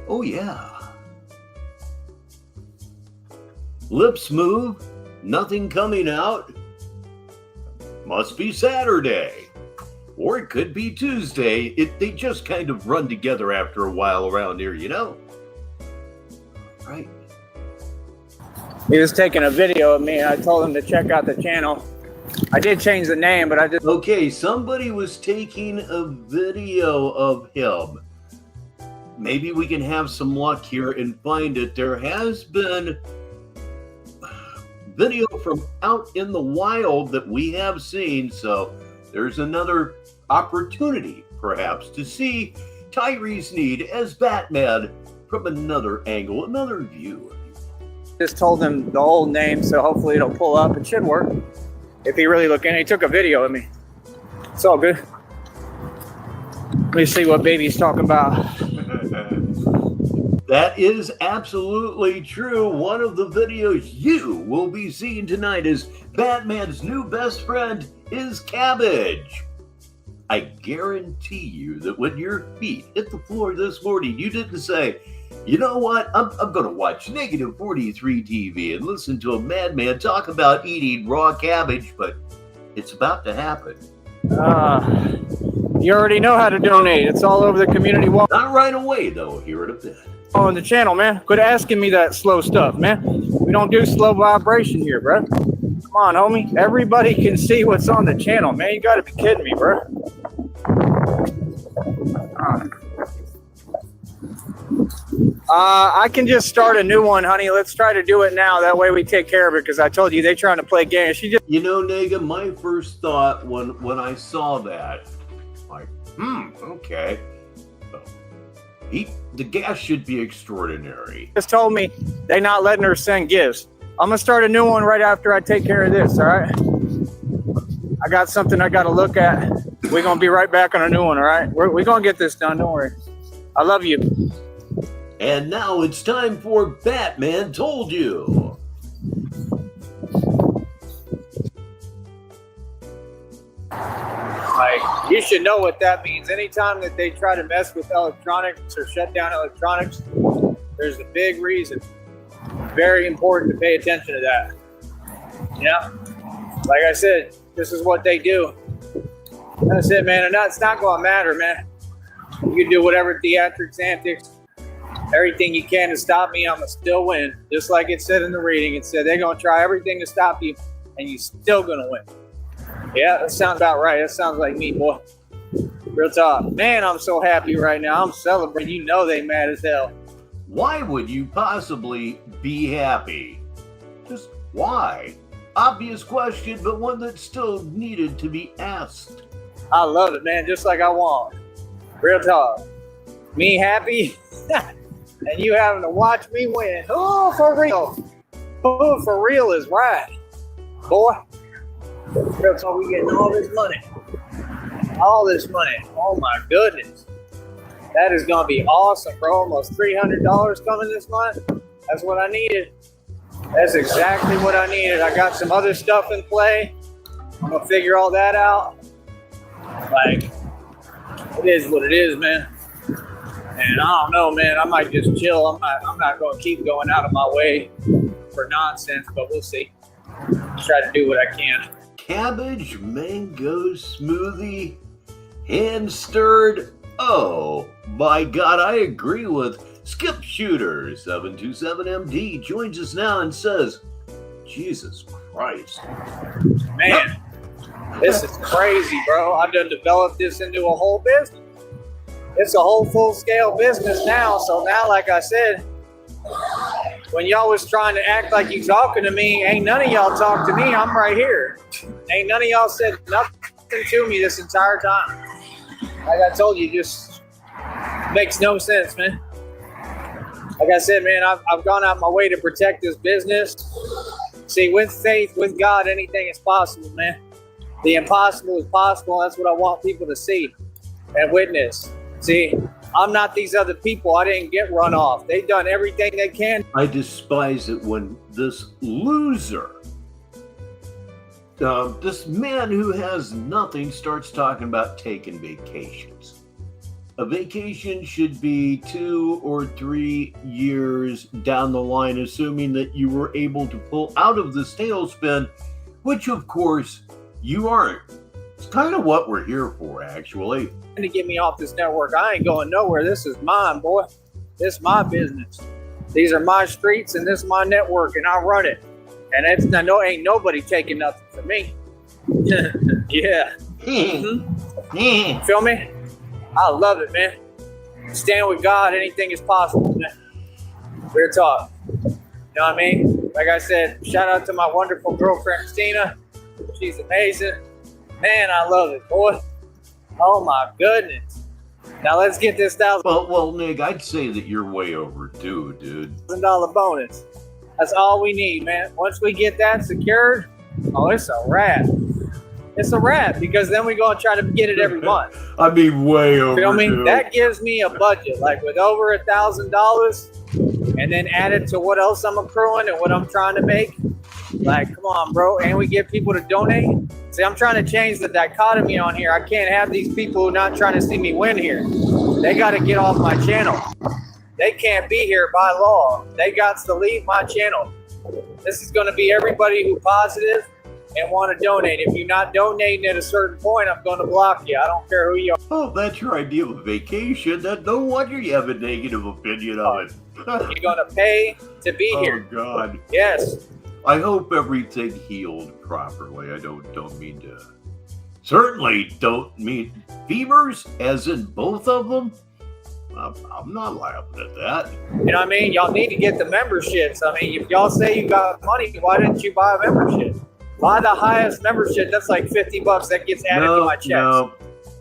Oh, yeah. Lips move, nothing coming out. Must be Saturday. Or it could be Tuesday. They just kind of run together after a while around here, you know? Right. He was taking a video of me. I told him to check out the channel. I did change the name, but I just... Okay, somebody was taking a video of him. Maybe we can have some luck here and find it. There has been video from out in the wild that we have seen, so there's another opportunity, perhaps, to see Tyree Sneed as Batman from another angle, another view. Just told him the old name, so hopefully it'll pull up. It should work. If he really looked in, he took a video of me. It's all good. Let me see what baby's talking about. That is absolutely true. One of the videos you will be seeing tonight is Batman's new best friend is Cabbage. I guarantee you that when your feet hit the floor this morning, you didn't say, you know what, I'm going to watch negative 43 TV and listen to a madman talk about eating raw cabbage, but it's about to happen. You already know how to donate. It's all over the community wall. Not right away, though, here in a bit. On the channel, man. Quit asking me that slow stuff, man. We don't do slow vibration here, bro. Come on, homie. Everybody can see what's on the channel, man. You gotta be kidding me, bro. I can just start a new one, honey. Let's try to do it now. That way we take care of it, because I told you, they trying to play games. She just... You know, Nega, my first thought when I saw that, like, okay. The gas should be extraordinary. Just told me they not letting her send gifts. I'm gonna start a new one right after I take care of this, all right? I got something I gotta look at. We're gonna be right back on a new one, all right? We're gonna get this done, don't worry. I love you. And now it's time for Batman Told You. Like, you should know what that means. Anytime that they try to mess with electronics or shut down electronics, there's a big reason. Very important to pay attention to that. Yeah. Like I said, this is what they do. That's it, man. And it's not going to matter, man. You can do whatever theatrics, antics, everything you can to stop me. I'm going to still win. Just like it said in the reading. It said they're going to try everything to stop you, and you're still going to win. Yeah, that sounds about right. That sounds like me, boy. Real talk. Man, I'm so happy right now. I'm celebrating. You know they mad as hell. Why would you possibly be happy? Just why? Obvious question, but one that still needed to be asked. I love it, man. Just like I want. Real talk. Me happy, and you having to watch me win. Oh, for real. Oh, for real is right. Boy. Real talk, we getting all this money. All this money. Oh, my goodness. That is going to be awesome, bro. Almost $300 coming this month. That's what I needed. That's exactly what I needed. I got some other stuff in play. I'm going to figure all that out. Like, it is what it is, man. And I don't know, man. I might just chill. I'm not going to keep going out of my way for nonsense, but we'll see. Try to do what I can. Cabbage mango smoothie, hand stirred. Oh my God, I agree with Skip Shooter 727MD joins us now and says, Jesus Christ. Man, this is crazy, bro. I done developed this into a whole business. It's a whole full-scale business now. So now, like I said, when y'all was trying to act like you talking to me, ain't none of y'all talk to me. I'm right here. Ain't none of y'all said nothing to me this entire time. Like I told you, just makes no sense, man. Like I said, man, I've gone out my way to protect this business. See, with faith, with God, anything is possible, man. The impossible is possible. That's what I want people to see and witness. See, I'm not these other people. I didn't get run off. They've done everything they can. I despise it when this loser, this man who has nothing, starts talking about taking vacations. A vacation should be 2 or 3 years down the line, assuming that you were able to pull out of the tailspin, which of course you aren't. It's kind of what we're here for, actually. To get me off this network, I ain't going nowhere. This is mine, boy. This is my business. These are my streets, and this is my network, and I run it. And ain't nobody taking nothing from me. Yeah. Feel me? I love it, man. Stand with God. Anything is possible, man. Real talk. You know what I mean? Like I said, shout out to my wonderful girlfriend, Christina. She's amazing. Man, I love it, boy. Oh, my goodness. Now let's get this Well, Nick, I'd say that you're way overdue, dude. $1,000 bonus. That's all we need, man. Once we get that secured, oh, it's a wrap. It's a wrap, because then we go and try to get it every month. I mean, way overdue. Feel me? That gives me a budget, like with over $1,000, and then add it to what else I'm accruing and what I'm trying to make. Like, come on, bro. And we get people to donate. See, I'm trying to change the dichotomy on here. I can't have these people who are not trying to see me win here. They got to get off my channel. They can't be here by law. They got to leave my channel. This is going to be everybody who's positive and want to donate. If you're not donating at a certain point, I'm going to block you. I don't care who you are. Oh, that's your idea of a vacation. No wonder you have a negative opinion of it. You're going to pay to be here. Oh, God. Yes. I hope everything healed properly. I don't mean to. Certainly don't mean fevers, as in both of them. I'm not laughing at that. You know what I mean? Y'all need to get the memberships. I mean, if y'all say you got money, why didn't you buy a membership? Buy the highest membership. That's like $50. That gets added to my checks.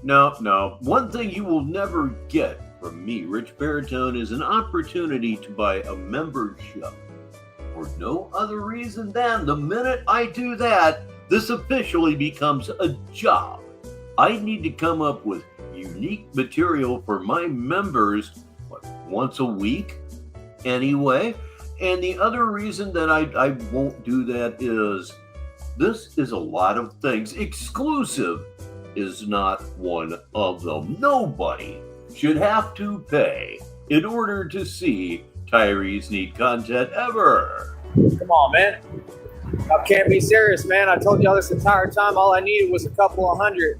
No. One thing you will never get from me, Rich Baritone, is an opportunity to buy a membership. For no other reason than the minute I do that, this officially becomes a job. I need to come up with unique material for my members, once a week anyway. And the other reason that I won't do that is this is a lot of things. Exclusive is not one of them. Nobody should have to pay in order to see Tyree's Sneed content ever. Come on, man. I can't be serious, man. I told y'all this entire time. All I needed was a couple of hundred,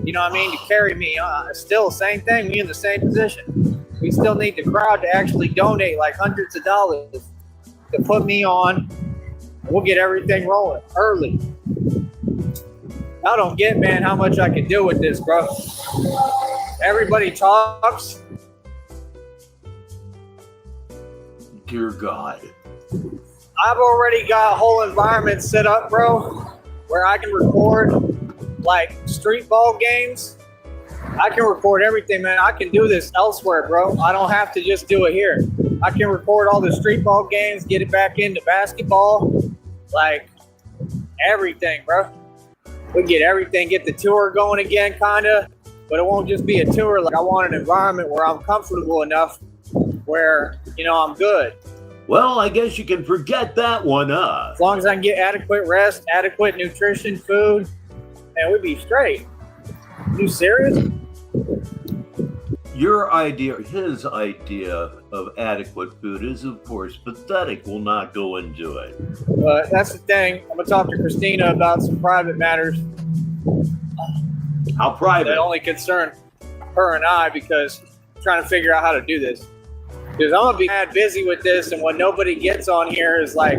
you know what I mean, to carry me. Still, same thing. We in the same position. We still need the crowd to actually donate like hundreds of dollars to put me on. We'll get everything rolling early. I don't get, man, how much I can do with this, bro. Everybody talks. Dear God. I've already got a whole environment set up, bro, where I can record like street ball games. I can record everything, man. I can do this elsewhere, bro. I don't have to just do it here. I can record all the street ball games, get it back into basketball, like everything, bro. We get everything, get the tour going again, kind of, but it won't just be a tour. Like, I want an environment where I'm comfortable enough where, you know, I'm good. Well, I guess you can forget that one up. As long as I can get adequate rest, adequate nutrition, food, and we'd be straight. You serious? Your idea, his idea of adequate food is, of course, pathetic. We'll not go into it. But that's the thing. I'm going to talk to Christina about some private matters. How private? That only concern her and I, because I'm trying to figure out how to do this. Because I'm going to be mad busy with this, and what nobody gets on here is like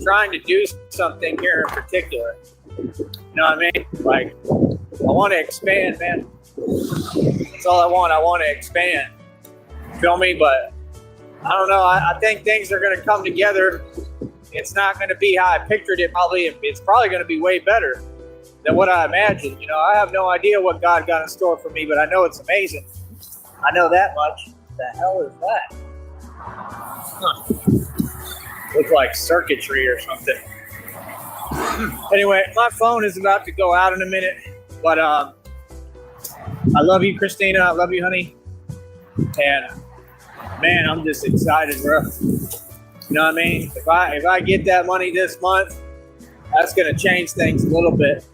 trying to do something here in particular. You know what I mean? Like, I want to expand, man. That's all I want. I want to expand. Feel me? But I don't know. I think things are going to come together. It's not going to be how I pictured it. It's probably going to be way better than what I imagined. You know, I have no idea what God got in store for me, but I know it's amazing. I know that much. The hell is that? Huh. Looks like circuitry or something. Anyway, my phone is about to go out in a minute, but I love you, Christina. I love you, honey. And man, I'm just excited, bro. You know what I mean? If I get that money this month, that's gonna change things a little bit.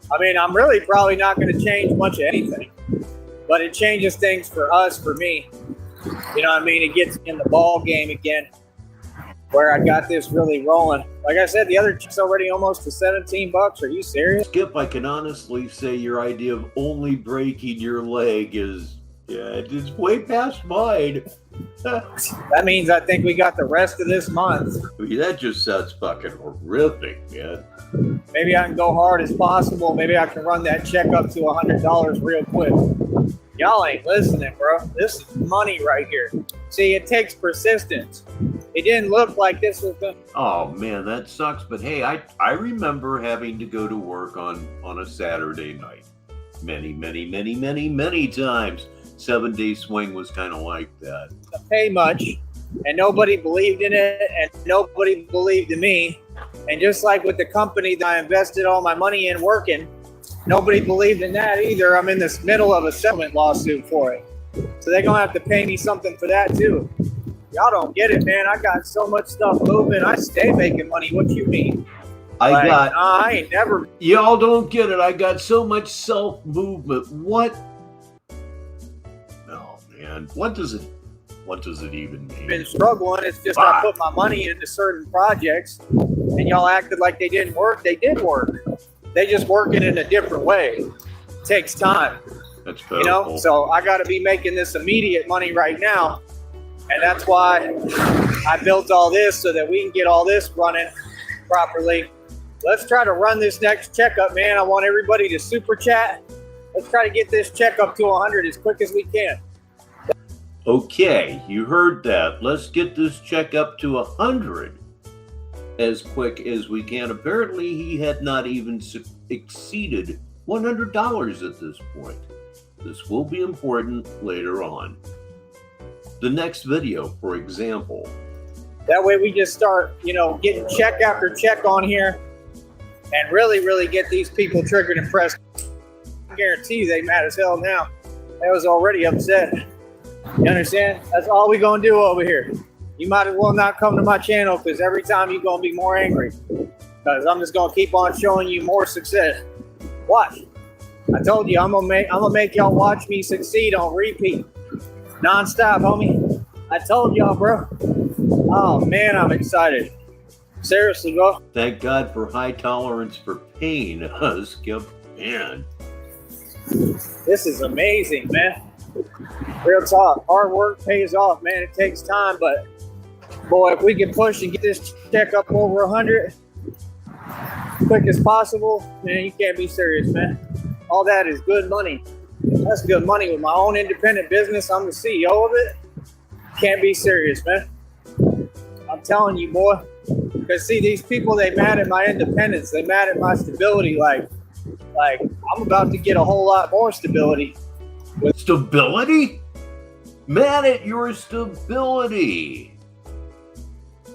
I mean, I'm really probably not gonna change much of anything. But it changes things for us, for me. You know what I mean? It gets in the ball game again, where I got this really rolling. Like I said, the other chick's already almost to $17. Are you serious? Skip, I can honestly say your idea of only breaking your leg is, yeah, it's way past mine. That means I think we got the rest of this month. That just sounds fucking horrific, man. Maybe I can go hard as possible. Maybe I can run that check up to $100 real quick. Y'all ain't listening, bro. This is money right here. See, it takes persistence. It didn't look like this was gonna... Oh man, that sucks. But hey, I remember having to go to work on a Saturday night. Many times. 7-day swing was kind of like that. Pay much, and nobody believed in it, and nobody believed in me. And just like with the company that I invested all my money in working, nobody believed in that either. I'm in the middle of a settlement lawsuit for it. So they're going to have to pay me something for that too. Y'all don't get it, man. I got so much stuff moving. I stay making money. What you mean? I ain't never... Y'all don't get it. I got so much self-movement. What? Oh, man. What does it even mean? Been struggling. It's just I put my money into certain projects, and y'all acted like they didn't work. They did work. They just work it in a different way. It takes time. That's beautiful. You know, so I got to be making this immediate money right now, and that's why I built all this so that we can get all this running properly. Let's try to run this next checkup, man. I want everybody to super chat. Let's try to get this checkup to 100 as quick as we can. Okay, you heard that. Let's get this check up to 100 as quick as we can. Apparently, he had not even exceeded $100 at this point. This will be important later on. The next video, for example. That way we just start, getting check after check on here and really get these people triggered and pressed. I guarantee you they mad as hell now. They was already upset. You understand? That's all we gonna do over here. You might as well not come to my channel, because every time you're gonna be more angry. Because I'm just gonna keep on showing you more success. Watch. I told you I'm gonna make y'all watch me succeed on repeat. Non-stop, homie. I told y'all, bro. Oh man, I'm excited. Seriously, bro. Thank God for high tolerance for pain, Skip. Man. This is amazing, man. Real talk. Hard work pays off, man. It takes time, but boy, if we can push and get this check up over 100 quick as possible, man, you can't be serious, man. All that is good money. That's good money. With my own independent business, I'm the CEO of it. Can't be serious, man. I'm telling you, boy. Because see, these people, they mad at my independence. They mad at my stability. Like I'm about to get a whole lot more stability. Stability? Mad at your stability.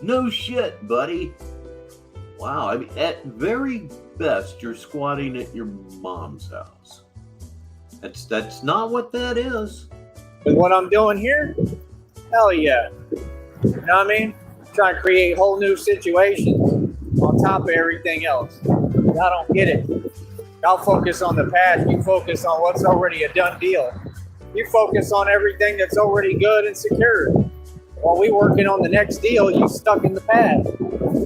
No shit, buddy. Wow, I mean, at very best, you're squatting at your mom's house. That's not what that is. With what I'm doing here? Hell yeah. You know what I mean? Trying to create whole new situations on top of everything else. Y'all don't get it. Y'all focus on the past. You focus on what's already a done deal. You focus on everything that's already good and secure. While we working on the next deal, you stuck in the past.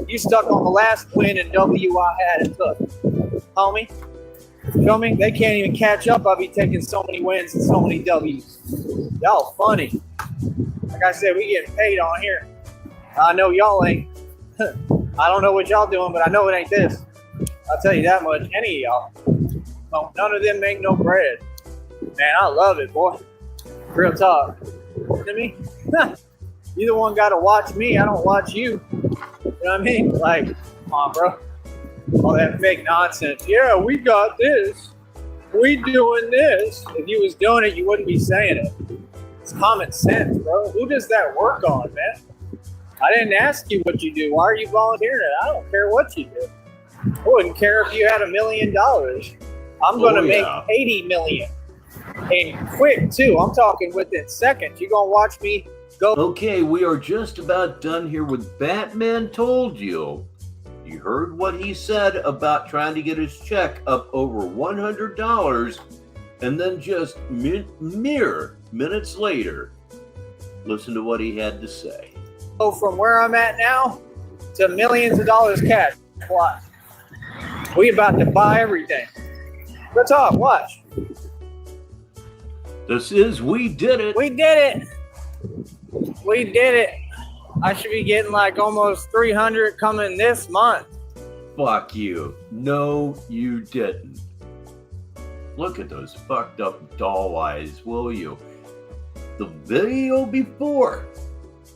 You stuck on the last win and W I had and took. Homie, feel me? They can't even catch up. I'll be taking so many wins and so many W's. Y'all funny. Like I said, we getting paid on here. I know y'all ain't. I don't know what y'all doing, but I know it ain't this. I'll tell you that much. Any of y'all. No, none of them make no bread. Man, I love it, boy. Real talk. To me, you the one got to watch me. I don't watch you. You know what I mean? Like, come on, bro. All that fake nonsense. Yeah, we got this. We doing this. If you was doing it, you wouldn't be saying it. It's common sense, bro. Who does that work on, man? I didn't ask you what you do. Why are you volunteering it? I don't care what you do. I wouldn't care if you had $1 million. I'm going to make 80 million. And quick, too. I'm talking within seconds. You're going to watch me go. Okay, we are just about done here with Batman Told You. You heard what he said about trying to get his check up over $100. And then just mere minutes later, listen to what he had to say. Go from where I'm at now to millions of dollars cash. Watch. We about to buy everything. Let's talk. Watch. This is We Did It. We did it. We did it. I should be getting like almost 300 coming this month. Fuck you. No, you didn't. Look at those fucked up doll eyes, will you? The video before,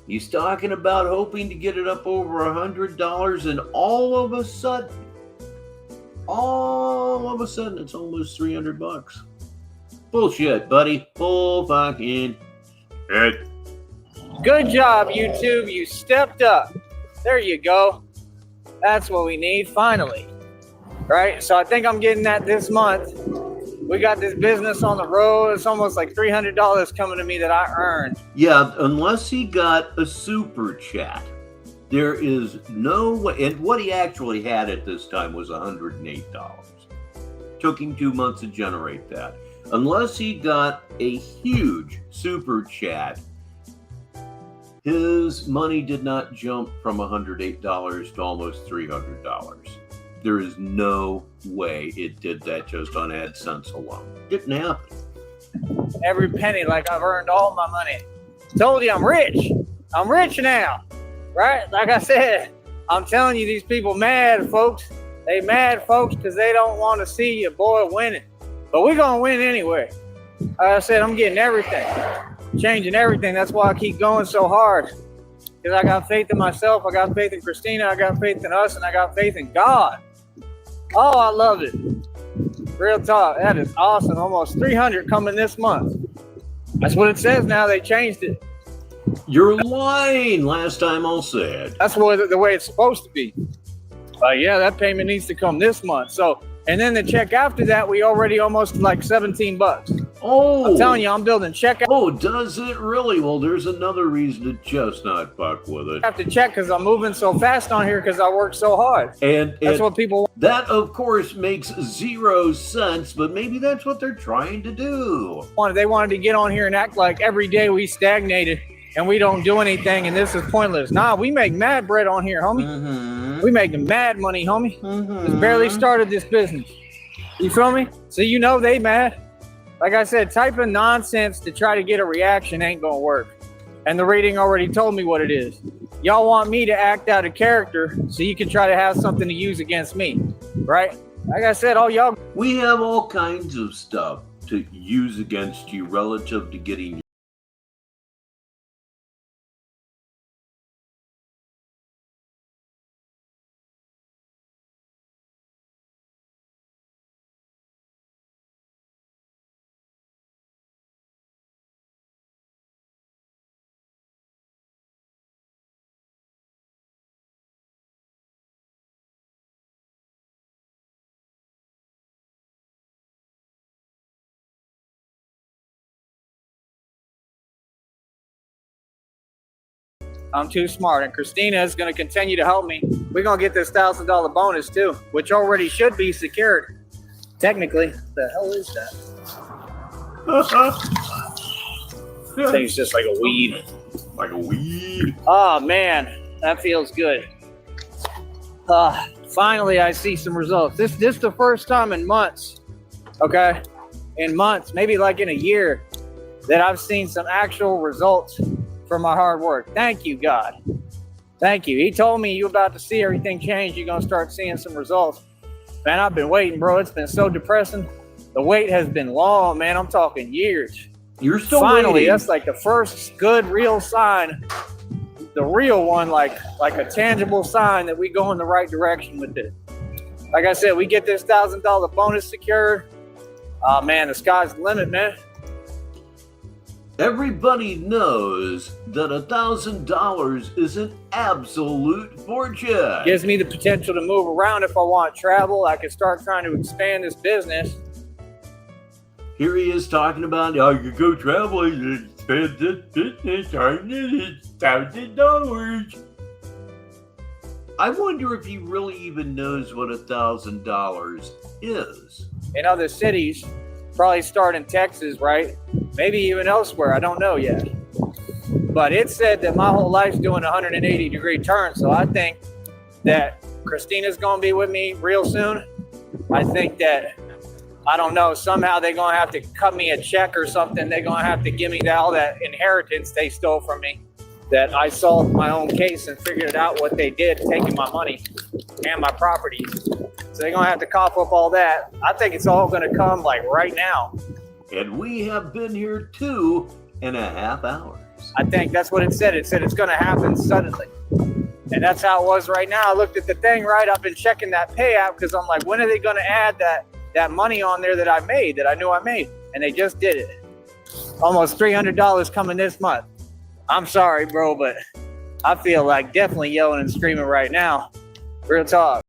he's talking about hoping to get it up over $100, and all of a sudden, it's almost $300. Bullshit, buddy. Bull fucking shit. Good job, YouTube. You stepped up. There you go. That's what we need, finally. Right? So I think I'm getting that this month. We got this business on the road. It's almost like $300 coming to me that I earned. Yeah, unless he got a super chat. There is no way. And what he actually had at this time was $108. Took him 2 months to generate that. Unless he got a huge super chat, his money did not jump from $108 to almost $300. There is no way it did that just on AdSense alone. Didn't happen. Every penny, like I've earned all my money. Told you I'm rich. I'm rich now. Right? Like I said, I'm telling you, these people mad, folks. They mad, folks, because they don't want to see your boy winning. But we're going to win anyway. Like I said, I'm getting everything. Changing everything. That's why I keep going so hard. Because I got faith in myself. I got faith in Christina. I got faith in us. And I got faith in God. Oh, I love it. Real talk. That is awesome. Almost 300 coming this month. That's what it says now. They changed it. You're lying. Last time I'll say it. That's the way it's supposed to be. Yeah, that payment needs to come this month. So, and then the check after that, we already almost like $17. Oh, I'm telling you, I'm building check. Oh, does it really? Well, there's another reason to just not fuck with it. I have to check because I'm moving so fast on here because I work so hard. And that's what people want. That, of course, makes 0 sense, but maybe that's what they're trying to do. They wanted to get on here and act like every day we stagnated and we don't do anything and this is pointless. Nah, we make mad bread on here, homie. Mm-hmm. We making mad money, homie. Mm-hmm. Just barely started this business. You feel me? So you know they mad. Like I said, typing nonsense to try to get a reaction ain't gonna work. And the rating already told me what it is. Y'all want me to act out a character so you can try to have something to use against me, right? Like I said, all y'all. We have all kinds of stuff to use against you relative to getting I'm too smart. And Christina is going to continue to help me. We're going to get this $1,000 bonus too, which already should be secured. Technically. What the hell is that? Thing's just like a weed. like a weed. Oh, man. That feels good. Finally, I see some results. This is the first time in months, okay? In months, maybe like in a year, that I've seen some actual results for my hard work. Thank you, God. Thank you. He told me you're about to see everything change. You're going to start seeing some results. Man, I've been waiting, bro. It's been so depressing. The wait has been long, man. I'm talking years. You're still Finally, waiting. that's like the first good, real sign. The real one, like a tangible sign that we go in the right direction with it. Like I said, we get this $1,000 bonus secured. Oh, man, the sky's the limit, man. Everybody knows that $1,000 is an absolute fortune. Gives me the potential to move around if I want to travel. I can start trying to expand this business. Here he is talking about, I could go travel and expand this business, $1,000. I wonder if he really even knows what $1,000 is. In other cities, Probably start in Texas, right? Maybe even elsewhere. I don't know yet. But it said that my whole life's doing a 180-degree turn. So I think that Christina's going to be with me real soon. I think that, I don't know, somehow they're going to have to cut me a check or something. They're going to have to give me all that inheritance they stole from me. That I solved my own case and figured out what they did, taking my money and my properties. So they're going to have to cough up all that. I think it's all going to come like right now. And we have been here 2.5 hours. I think that's what it said. It said it's going to happen suddenly. And that's how it was right now. I looked at the thing, right? I've been checking that payout because I'm like, when are they going to add that money on there that I made, that I knew I made? And they just did it. Almost $300 coming this month. I'm sorry, bro, but I feel like definitely yelling and screaming right now. Real talk.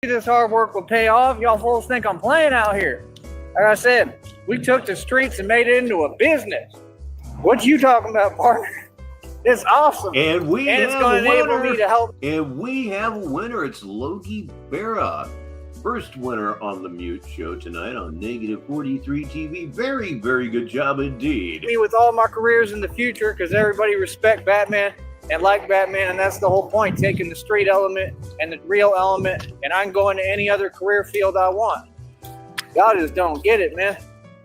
This hard work will pay off. Y'all fools think I'm playing out here. Like I said, we took the streets and made it into a business. What you talking about, partner? It's awesome. And it's going to enable me to help. And we have a winner. It's Logie Berra. First winner on the Mute Show tonight on Negative 43 TV. Very, very good job indeed. Me with all my careers in the future, because everybody respect Batman and like Batman, and that's the whole point, taking the street element and the real element, and I can go into any other career field I want. Y'all just don't get it, man.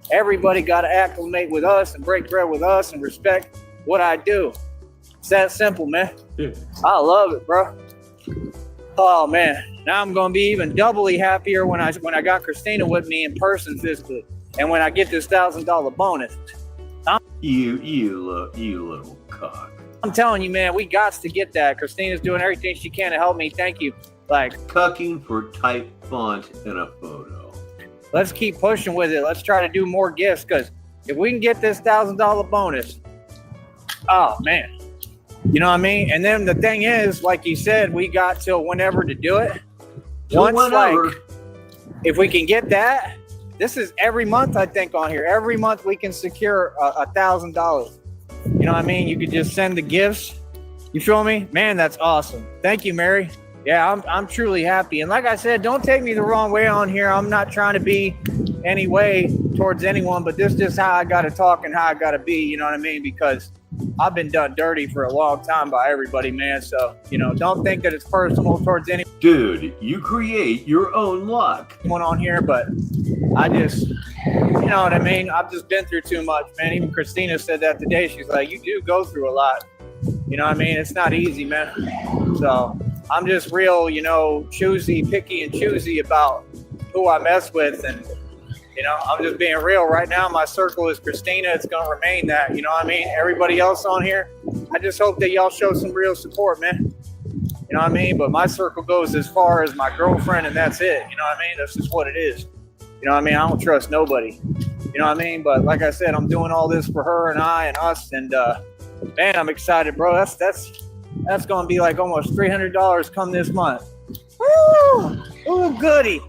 Everybody got to acclimate with us and break bread with us and respect what I do. It's that simple, man. Yeah. I love it, bro. Oh, man. Now I'm going to be even doubly happier when I got Christina with me in person physically, and when I get this $1,000 bonus. You little cock. I'm telling you, man, we got to get that. Christina's doing everything she can to help me. Thank you. Like, Cucking for type font in a photo. Let's keep pushing with it. Let's try to do more gifts, because if we can get this $1,000 bonus, oh, man. You know what I mean? And then the thing is, like you said, we got till whenever to do it. If we can get that, this is every month, I think, on here. Every month we can secure $1,000. You know what I mean? You could just send the gifts. You feel me? Man, that's awesome. Thank you, Mary. Yeah, I'm truly happy. And like I said, don't take me the wrong way on here. I'm not trying to be any way towards anyone, but this is just how I got to talk and how I got to be. You know what I mean? Because I've been done dirty for a long time by everybody, man. So, don't think that it's personal towards anyone. Dude, you create your own luck. On here, but I just, you know what I mean? I've just been through too much, man. Even Christina said that today. She's like, you do go through a lot. You know what I mean? It's not easy, man. So I'm just real, picky and choosy about who I mess with. And, I'm just being real. Right now, my circle is Christina. It's going to remain that, you know what I mean? Everybody else on here, I just hope that y'all show some real support, man. You know what I mean? But my circle goes as far as my girlfriend, and that's it. You know what I mean? That's just what it is. You know what I mean? I don't trust nobody. You know what I mean? But like I said, I'm doing all this for her and I and us. And, man, I'm excited, bro. That's going to be like almost $300 come this month. Woo! Ooh, goody.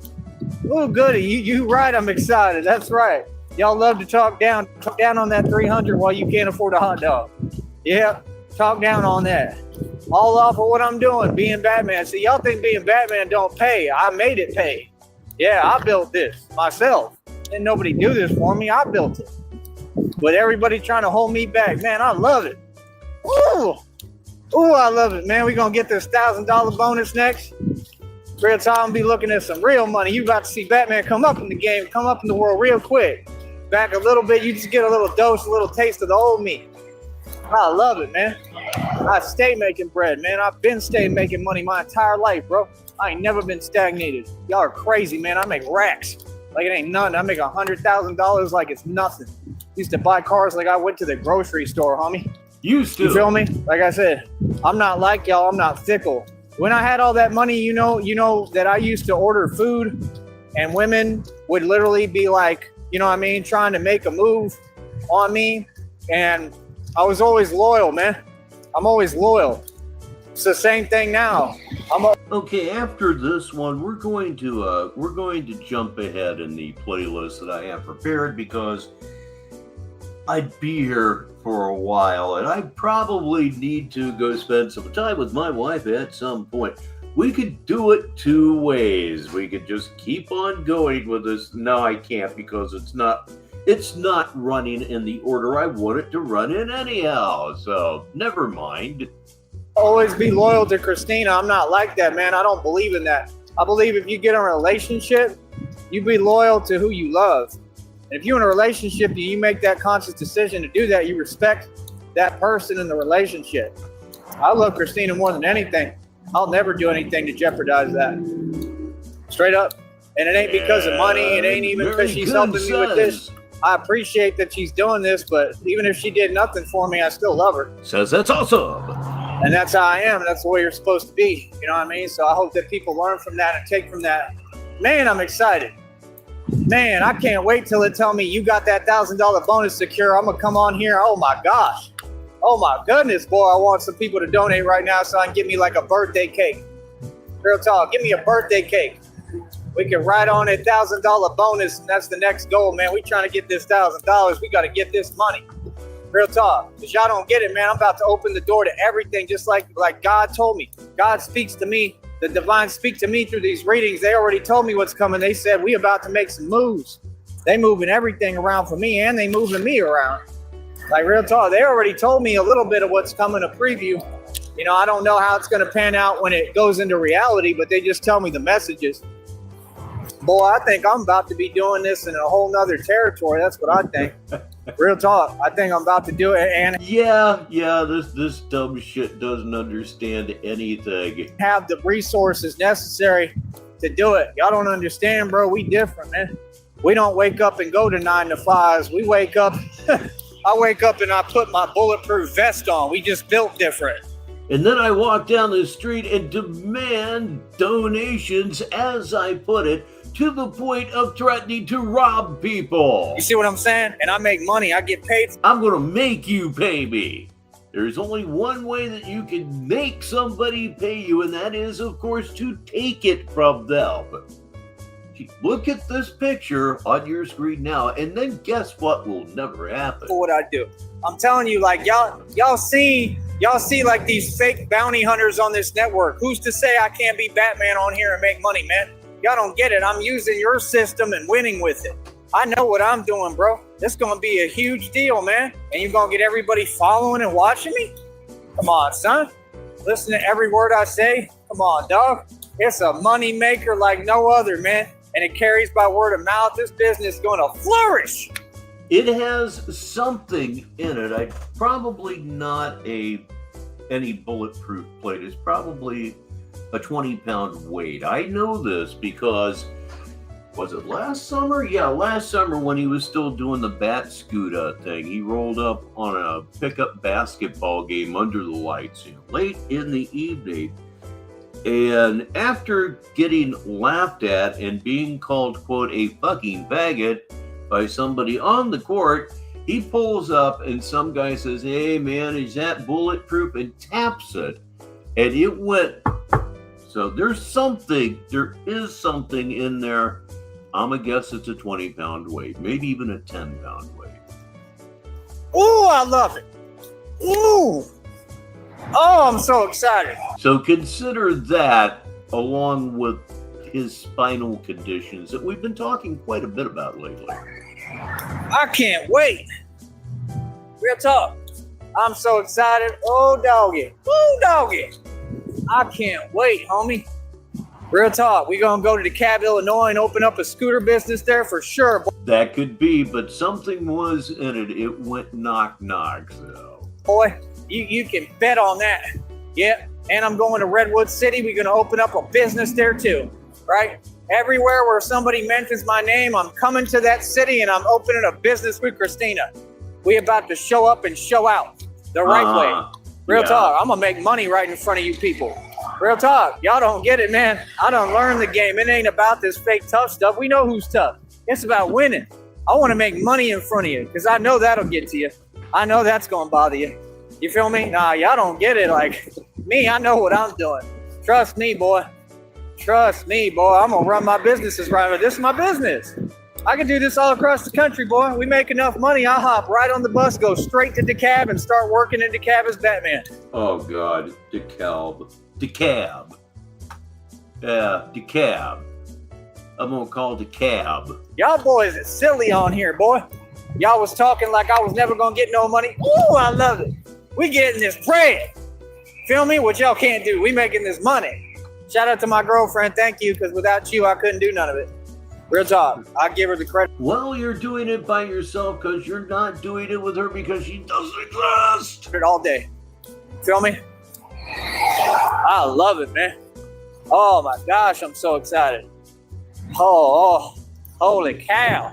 Ooh, goody. You right. I'm excited. That's right. Y'all love to talk down on that 300 while you can't afford a hot dog. Yeah, talk down on that. All off of what I'm doing, being Batman. See, y'all think being Batman don't pay. I made it pay. Yeah, I built this myself. Didn't nobody do this for me. I built it. But everybody trying to hold me back. Man, I love it. Ooh, I love it, man. We're going to get this $1,000 bonus next. Real time, be looking at some real money. You about to see Batman come up in the game, come up in the world real quick. Back a little bit, you just get a little dose, a little taste of the old me. I love it, man. I stay making bread, man. I've been staying making money my entire life, bro. I ain't never been stagnated. Y'all are crazy, man. I make racks like it ain't nothing. I make $100,000 like it's nothing. Used to buy cars like I went to the grocery store, homie. You feel me? Like I said, I'm not like y'all. I'm not fickle. When I had all that money, you know that I used to order food, and women would literally be like, you know what I mean, trying to make a move on me. And I was always loyal, man. I'm always loyal. It's the same thing now. Okay, after this one, we're going to jump ahead in the playlist that I have prepared because I'd be here for a while and I probably need to go spend some time with my wife at some point. We could do it two ways. We could just keep on going with this. No, I can't because it's not running in the order I want it to run in anyhow. So never mind. Always be loyal to Christina. I'm not like that, man. I don't believe in that. I believe if you get in a relationship, you be loyal to who you love. And if you're in a relationship, you make that conscious decision to do that, you respect that person in the relationship. I love Christina more than anything. I'll never do anything to jeopardize that. Straight up. And it ain't because of money. It ain't even because she's helping me with this. I appreciate that she's doing this, but even if she did nothing for me, I still love her. Says that's awesome. And that's how I am. That's the way you're supposed to be. You know what I mean? So I hope that people learn from that and take from that. Man, I'm excited. Man, I can't wait till they tell me you got that $1,000 bonus secure. I'm going to come on here. Oh, my gosh. Oh, my goodness, boy. I want some people to donate right now so I can get me like a birthday cake. Real talk. Give me a birthday cake. We can ride on a $1,000 bonus, and that's the next goal, man. We trying to get this $1,000. We got to get this money. Real talk. Because y'all don't get it, man. I'm about to open the door to everything just like God told me. God speaks to me. The divine speak to me through these readings. They already told me what's coming. They said, we about to make some moves. They moving everything around for me, and they moving me around. Like, real talk. They already told me a little bit of what's coming, a preview. You know, I don't know how it's going to pan out when it goes into reality, but they just tell me the messages. Boy, I think I'm about to be doing this in a whole nother territory. That's what I think. Real talk. I think I'm about to do it. And yeah, this dumb shit doesn't understand anything. Have the resources necessary to do it. Y'all don't understand, bro. We different, man. We don't wake up and go to 9 to 5s. We wake up. I wake up and I put my bulletproof vest on. We just built different. And then I walk down the street and demand donations, as I put it, to the point of threatening to rob people. You see what I'm saying? And I make money. I get paid. I'm going to make you pay me. There's only one way that you can make somebody pay you, and that is, of course, to take it from them. Look at this picture on your screen now, and then guess what will never happen. For what I do. I'm telling you, like, y'all see like these fake bounty hunters on this network. Who's to say I can't be Batman on here and make money, man? Y'all don't get it. I'm using your system and winning with it. I know what I'm doing, bro. This is going to be a huge deal, man. And you're going to get everybody following and watching me? Come on, son. Listen to every word I say. Come on, dog. It's a money maker like no other, man. And it carries by word of mouth. This business is going to flourish. It has something in it. Probably not any bulletproof plate. It's probably a 20-pound weight. I know this because, was it last summer? Yeah, last summer when he was still doing the bat scooter thing, he rolled up on a pickup basketball game under the lights, late in the evening. And after getting laughed at and being called, quote, a fucking faggot by somebody on the court, he pulls up and some guy says, hey man, is that bulletproof? And taps it. And it went. So there is something in there. I'm going to guess it's a 20-pound weight, maybe even a 10-pound weight. Ooh, I love it. Ooh. Oh, I'm so excited. So consider that along with his spinal conditions that we've been talking quite a bit about lately. I can't wait. Real talk. I'm so excited. Oh, doggy. Oh, doggy. I can't wait, homie. Real talk. We're going to go to DeKalb, Illinois and open up a scooter business there for sure. That could be, but something was in it. It went knock-knock, so. Boy, you can bet on that. Yep. And I'm going to Redwood City. We're going to open up a business there too, right? Everywhere where somebody mentions my name, I'm coming to that city and I'm opening a business with Christina. We about to show up and show out the right way. Real talk. I'm going to make money right in front of you people. Real talk. Y'all don't get it, man. I done learned the game. It ain't about this fake tough stuff. We know who's tough. It's about winning. I want to make money in front of you because I know that'll get to you. I know that's going to bother you. You feel me? Nah, y'all don't get it. Like me, I know what I'm doing. Trust me, boy. Trust me, boy. I'm going to run my businesses right. This is my business. I can do this all across the country, boy. We make enough money. I'll hop right on the bus, go straight to DeKalb and start working in DeKalb as Batman. Oh, God. DeKalb. DeKalb. Yeah, DeKalb. I'm going to call DeKalb. Y'all boys is silly on here, boy. Y'all was talking like I was never going to get no money. Ooh, I love it. We getting this bread. Feel me? What y'all can't do. We making this money. Shout out to my girlfriend. Thank you, because without you, I couldn't do none of it. Real talk. I give her the credit. Well, you're doing it by yourself because you're not doing it with her because she doesn't exist. All day. Feel me? I love it, man. Oh my gosh, I'm so excited. Oh, holy cow.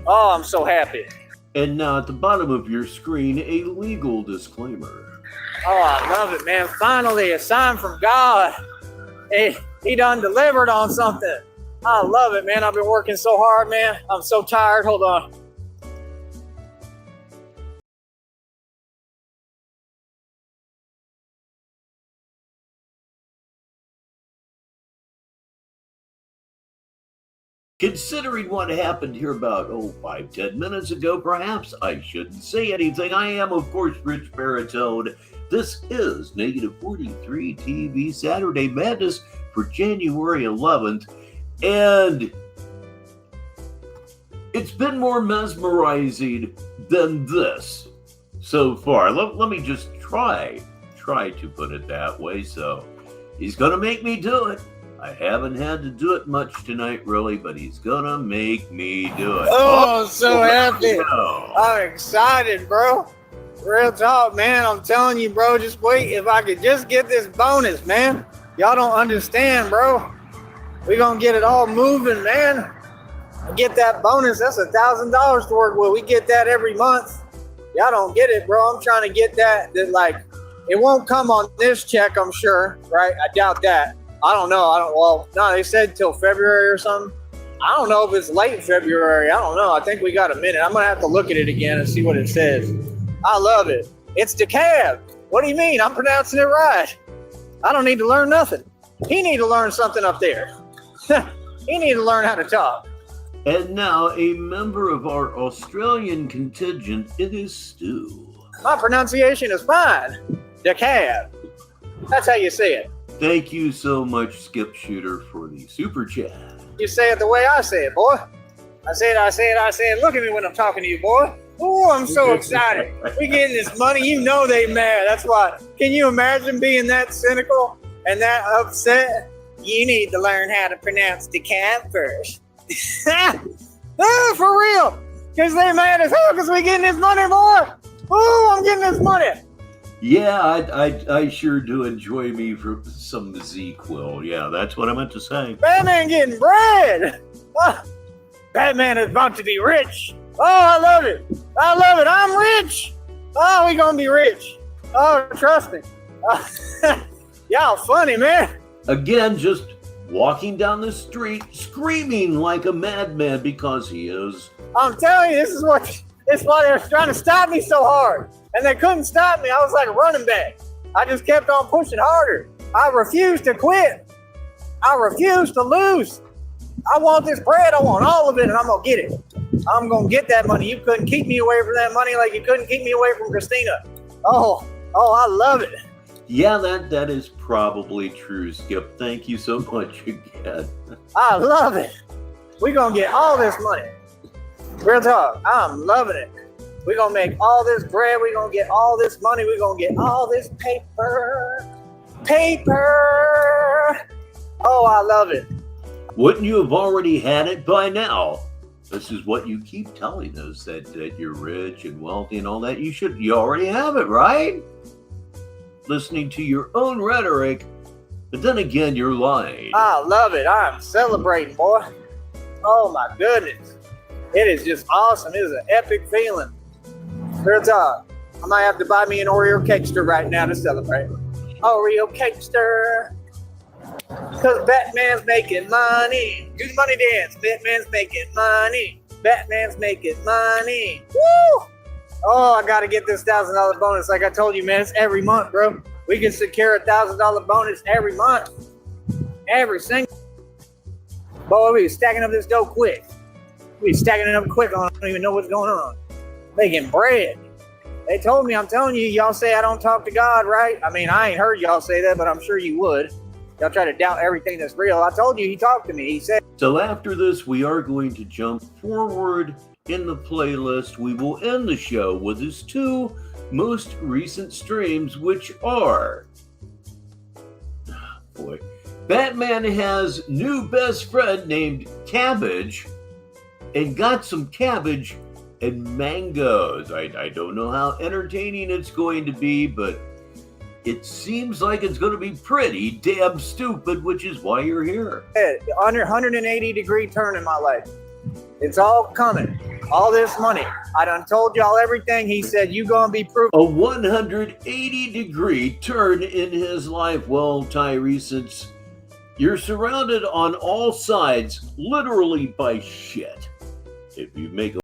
Oh, I'm so happy. And now at the bottom of your screen, a legal disclaimer. Oh, I love it, man. Finally, a sign from God. He done delivered on something. I love it, man. I've been working so hard, man. I'm so tired. Hold on. Considering what happened here about, 5-10 minutes ago, perhaps I shouldn't say anything. I am, of course, Richbartone. This is Negative 43 TV Saturday Madness for January 11th. And it's been more mesmerizing than this so far. Let me just try to put it that way. So he's going to make me do it. I haven't had to do it much tonight, really, but he's going to make me do it. Oh, I'm so happy. No. I'm excited, bro. Real talk, man. I'm telling you, bro, just wait. If I could just get this bonus, man. Y'all don't understand, bro. We gonna get it all moving, man. I get that bonus. That's $1,000 to work with. We get that every month. Y'all don't get it, bro. I'm trying to get that. Like, it won't come on this check, I'm sure, right? I doubt that. I don't know. Well, no, they said till February or something. I don't know if it's late February. I don't know. I think we got a minute. I'm gonna have to look at it again and see what it says. I love it. It's DeKalb. What do you mean? I'm pronouncing it right. I don't need to learn nothing. He need to learn something up there. He need to learn how to talk. And now, a member of our Australian contingent, it is Stu. My pronunciation is fine. DeKalb. That's how you say it. Thank you so much, Skip Shooter, for the super chat. You say it the way I say it, boy. I say it. Look at me when I'm talking to you, boy. Oh, I'm so excited. We getting this money. You know they mad. That's why. Can you imagine being that cynical and that upset? You need to learn how to pronounce DeKalb first. Oh, for real. Because they mad as hell because we getting this money, boy. Oh, I'm getting this money. Yeah, I sure do enjoy me for some Z-Quill. Yeah, that's what I meant to say. Batman getting bread. Oh, Batman is about to be rich. Oh, I love it. I love it. I'm rich. Oh, we gonna be rich. Oh, trust me. Y'all funny, man. Again, just walking down the street, screaming like a madman because he is. I'm telling you, this is why they were trying to stop me so hard. And they couldn't stop me. I was like a running back. I just kept on pushing harder. I refused to quit. I refused to lose. I want this bread. I want all of it, and I'm going to get it. I'm going to get that money. You couldn't keep me away from that money like you couldn't keep me away from Christina. Oh, I love it. Yeah, that is probably true, Skip. Thank you so much again. I love it. We're going to get all this money. Real talk. I'm loving it. We're going to make all this bread. We're going to get all this money. We're going to get all this paper. Oh, I love it. Wouldn't you have already had it by now? This is what you keep telling us, that you're rich and wealthy and all that. You already have it, right? Listening to your own rhetoric, but then again, you're lying. I love it. I'm celebrating, boy. Oh, my goodness. It is just awesome. It is an epic feeling. Real talk. I might have to buy me an Oreo cakester right now to celebrate. Oreo cakester. Because Batman's making money. Do the money dance. Batman's making money. Batman's making money. Woo! Oh, I gotta get this $1,000 bonus. Like I told you, man, it's every month, bro. We can secure a $1,000 bonus every month. Every single. Boy, we be stacking up this dough quick. We be stacking it up quick on. I don't even know what's going on. Making bread. They told me, I'm telling you, y'all say I don't talk to God, right? I mean, I ain't heard y'all say that, but I'm sure you would. Y'all try to doubt everything that's real. I told you he talked to me. He said. So after this, we are going to jump forward in the playlist. We will end the show with his 2 most recent streams, which are, boy, Batman has new best friend named Cabbage and got some cabbage and mangoes. I don't know how entertaining it's going to be, but it seems like it's going to be pretty damn stupid, which is why you're here. 180-degree turn in my life. It's all coming. All this money. I done told y'all everything. He said, you gonna be proof. A 180-degree turn in his life. Well, Tyree, since you're surrounded on all sides, literally by shit, if you make a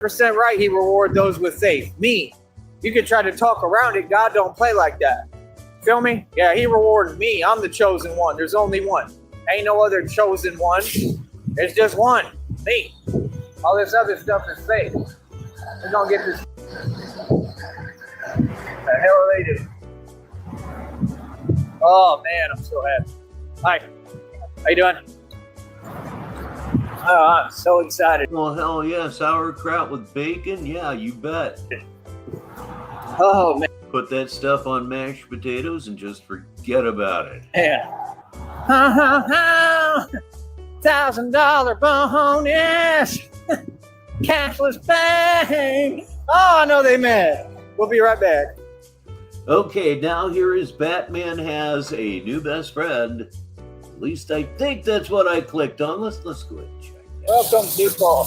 percent right, he reward those with faith. Me, you can try to talk around it. God don't play like that. Feel me? Yeah, he rewards me. I'm the chosen one. There's only one. Ain't no other chosen one. There's just one. Me. All this other stuff is fake. We're gonna get this. The hell are they doing? Oh man, I'm so happy. Hi. How you doing? Oh, I'm so excited. well, hell yeah, sauerkraut with bacon? Yeah, you bet. Oh man. Put that stuff on mashed potatoes and just forget about it. Yeah. $1,000 bonus. Cashless bank. Oh, I know they mad. We'll be right back. Okay, now here is Batman has a new best friend. At least I think that's what I clicked on. Let's go ahead and check. Welcome, people.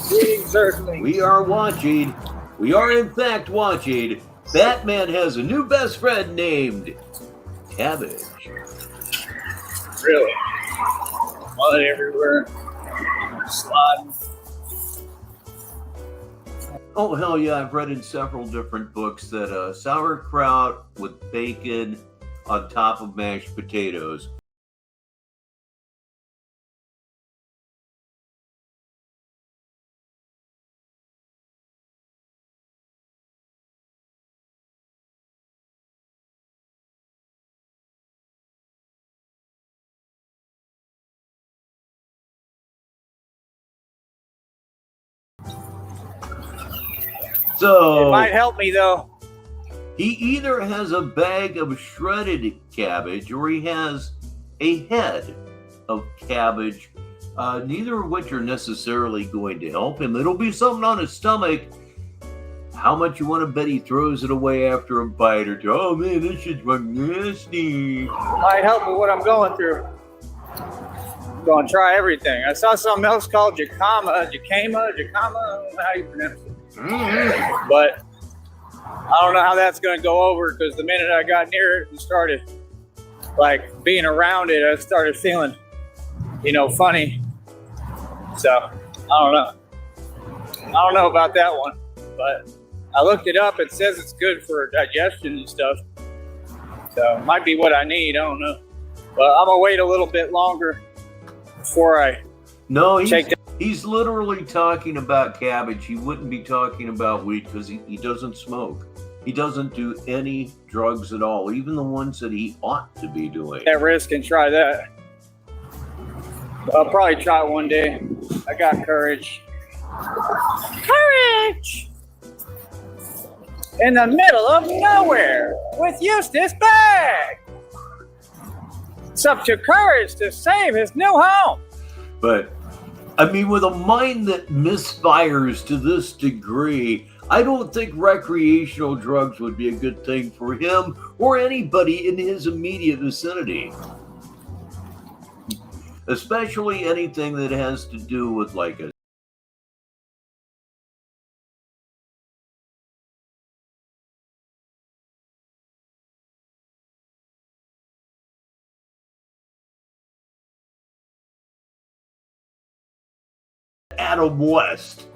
Greetings, Earthlings. We are watching. We are in fact watching. Batman has a new best friend named Cabbage. Really? Mud everywhere. Sliding. Oh, hell yeah, I've read in several different books that sauerkraut with bacon on top of mashed potatoes. So It might help me, though. he either has a bag of shredded cabbage or he has a head of cabbage, neither of which are necessarily going to help him. It'll be something on his stomach. How much you want to bet he throws it away after a bite or two? Oh man, this shit's nasty. Might help with what I'm going through. I'm going to try everything. I saw something else called jacama. I don't know how you pronounce it. But I don't know how that's going to go over because the minute I got near it and started like being around it, I started feeling, funny. So I don't know. I don't know about that one, but I looked it up. It says it's good for digestion and stuff. So it might be what I need. I don't know. But I'm going to wait a little bit longer before I take that. He's literally talking about cabbage. He wouldn't be talking about weed because he doesn't smoke. He doesn't do any drugs at all, even the ones that he ought to be doing. That risk and try that. I'll probably try it one day. I got courage. Courage! In the middle of nowhere with Eustace Bag. It's up to courage to save his new home. But I mean, with a mind that misfires to this degree, I don't think recreational drugs would be a good thing for him or anybody in his immediate vicinity. especially anything that has to do with like a Adam West.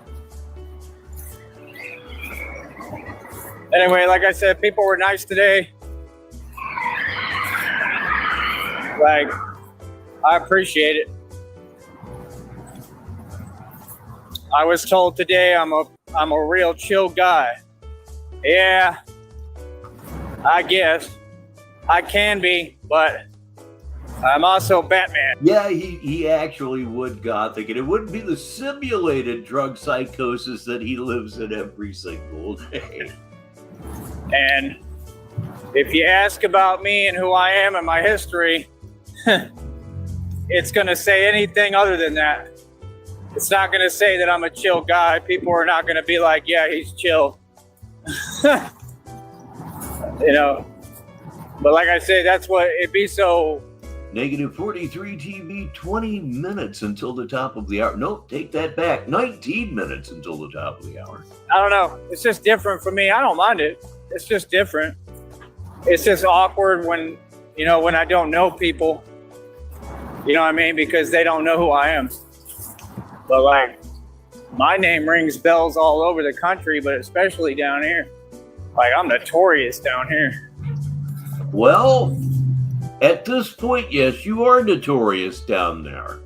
Anyway, like I said, people were nice today. Like, I appreciate it. I was told today I'm a real chill guy. Yeah, I guess I can be, but I'm also Batman. Yeah, he actually would gothic, and it wouldn't be the simulated drug psychosis that he lives in every single day. And if you ask about me and who I am and my history, it's going to say anything other than that. It's not going to say that I'm a chill guy. People are not going to be like, yeah, he's chill. You know, but like I say, that's what it'd be. So Negative 43 TV, 20 minutes until the top of the hour. Nope, take that back. 19 minutes until the top of the hour. I don't know. It's just different for me. I don't mind it. It's just different. It's just awkward when, you know, when I don't know people. You know what I mean? Because they don't know who I am. But like, my name rings bells all over the country, but especially down here. Like, I'm notorious down here. Well, at this point, yes, you are notorious down there.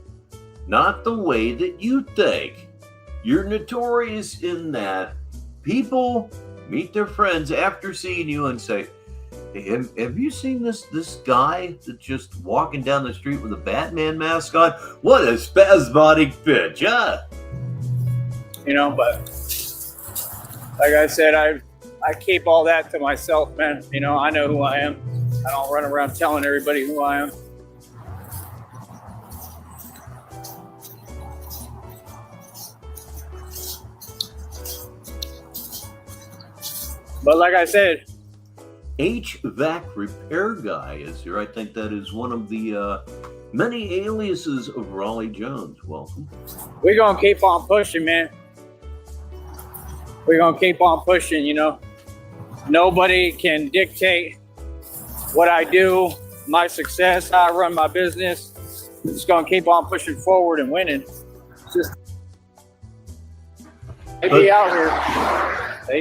Not the way that you think. You're notorious in that people meet their friends after seeing you and say, hey, have you seen this guy that's just walking down the street with a Batman mask on? What a spasmodic bitch, huh? You know, but like I said, I keep all that to myself, man. You know, I know who I am. I don't run around telling everybody who I am. But like I said, HVAC repair guy is here. I think that is one of the many aliases of Raleigh Jones. Welcome. we're going to keep on pushing, man. We're going to keep on pushing, you know. Nobody can dictate what I do, my success, how I run my business. We're just going to keep on pushing forward and winning. It's just they be out here.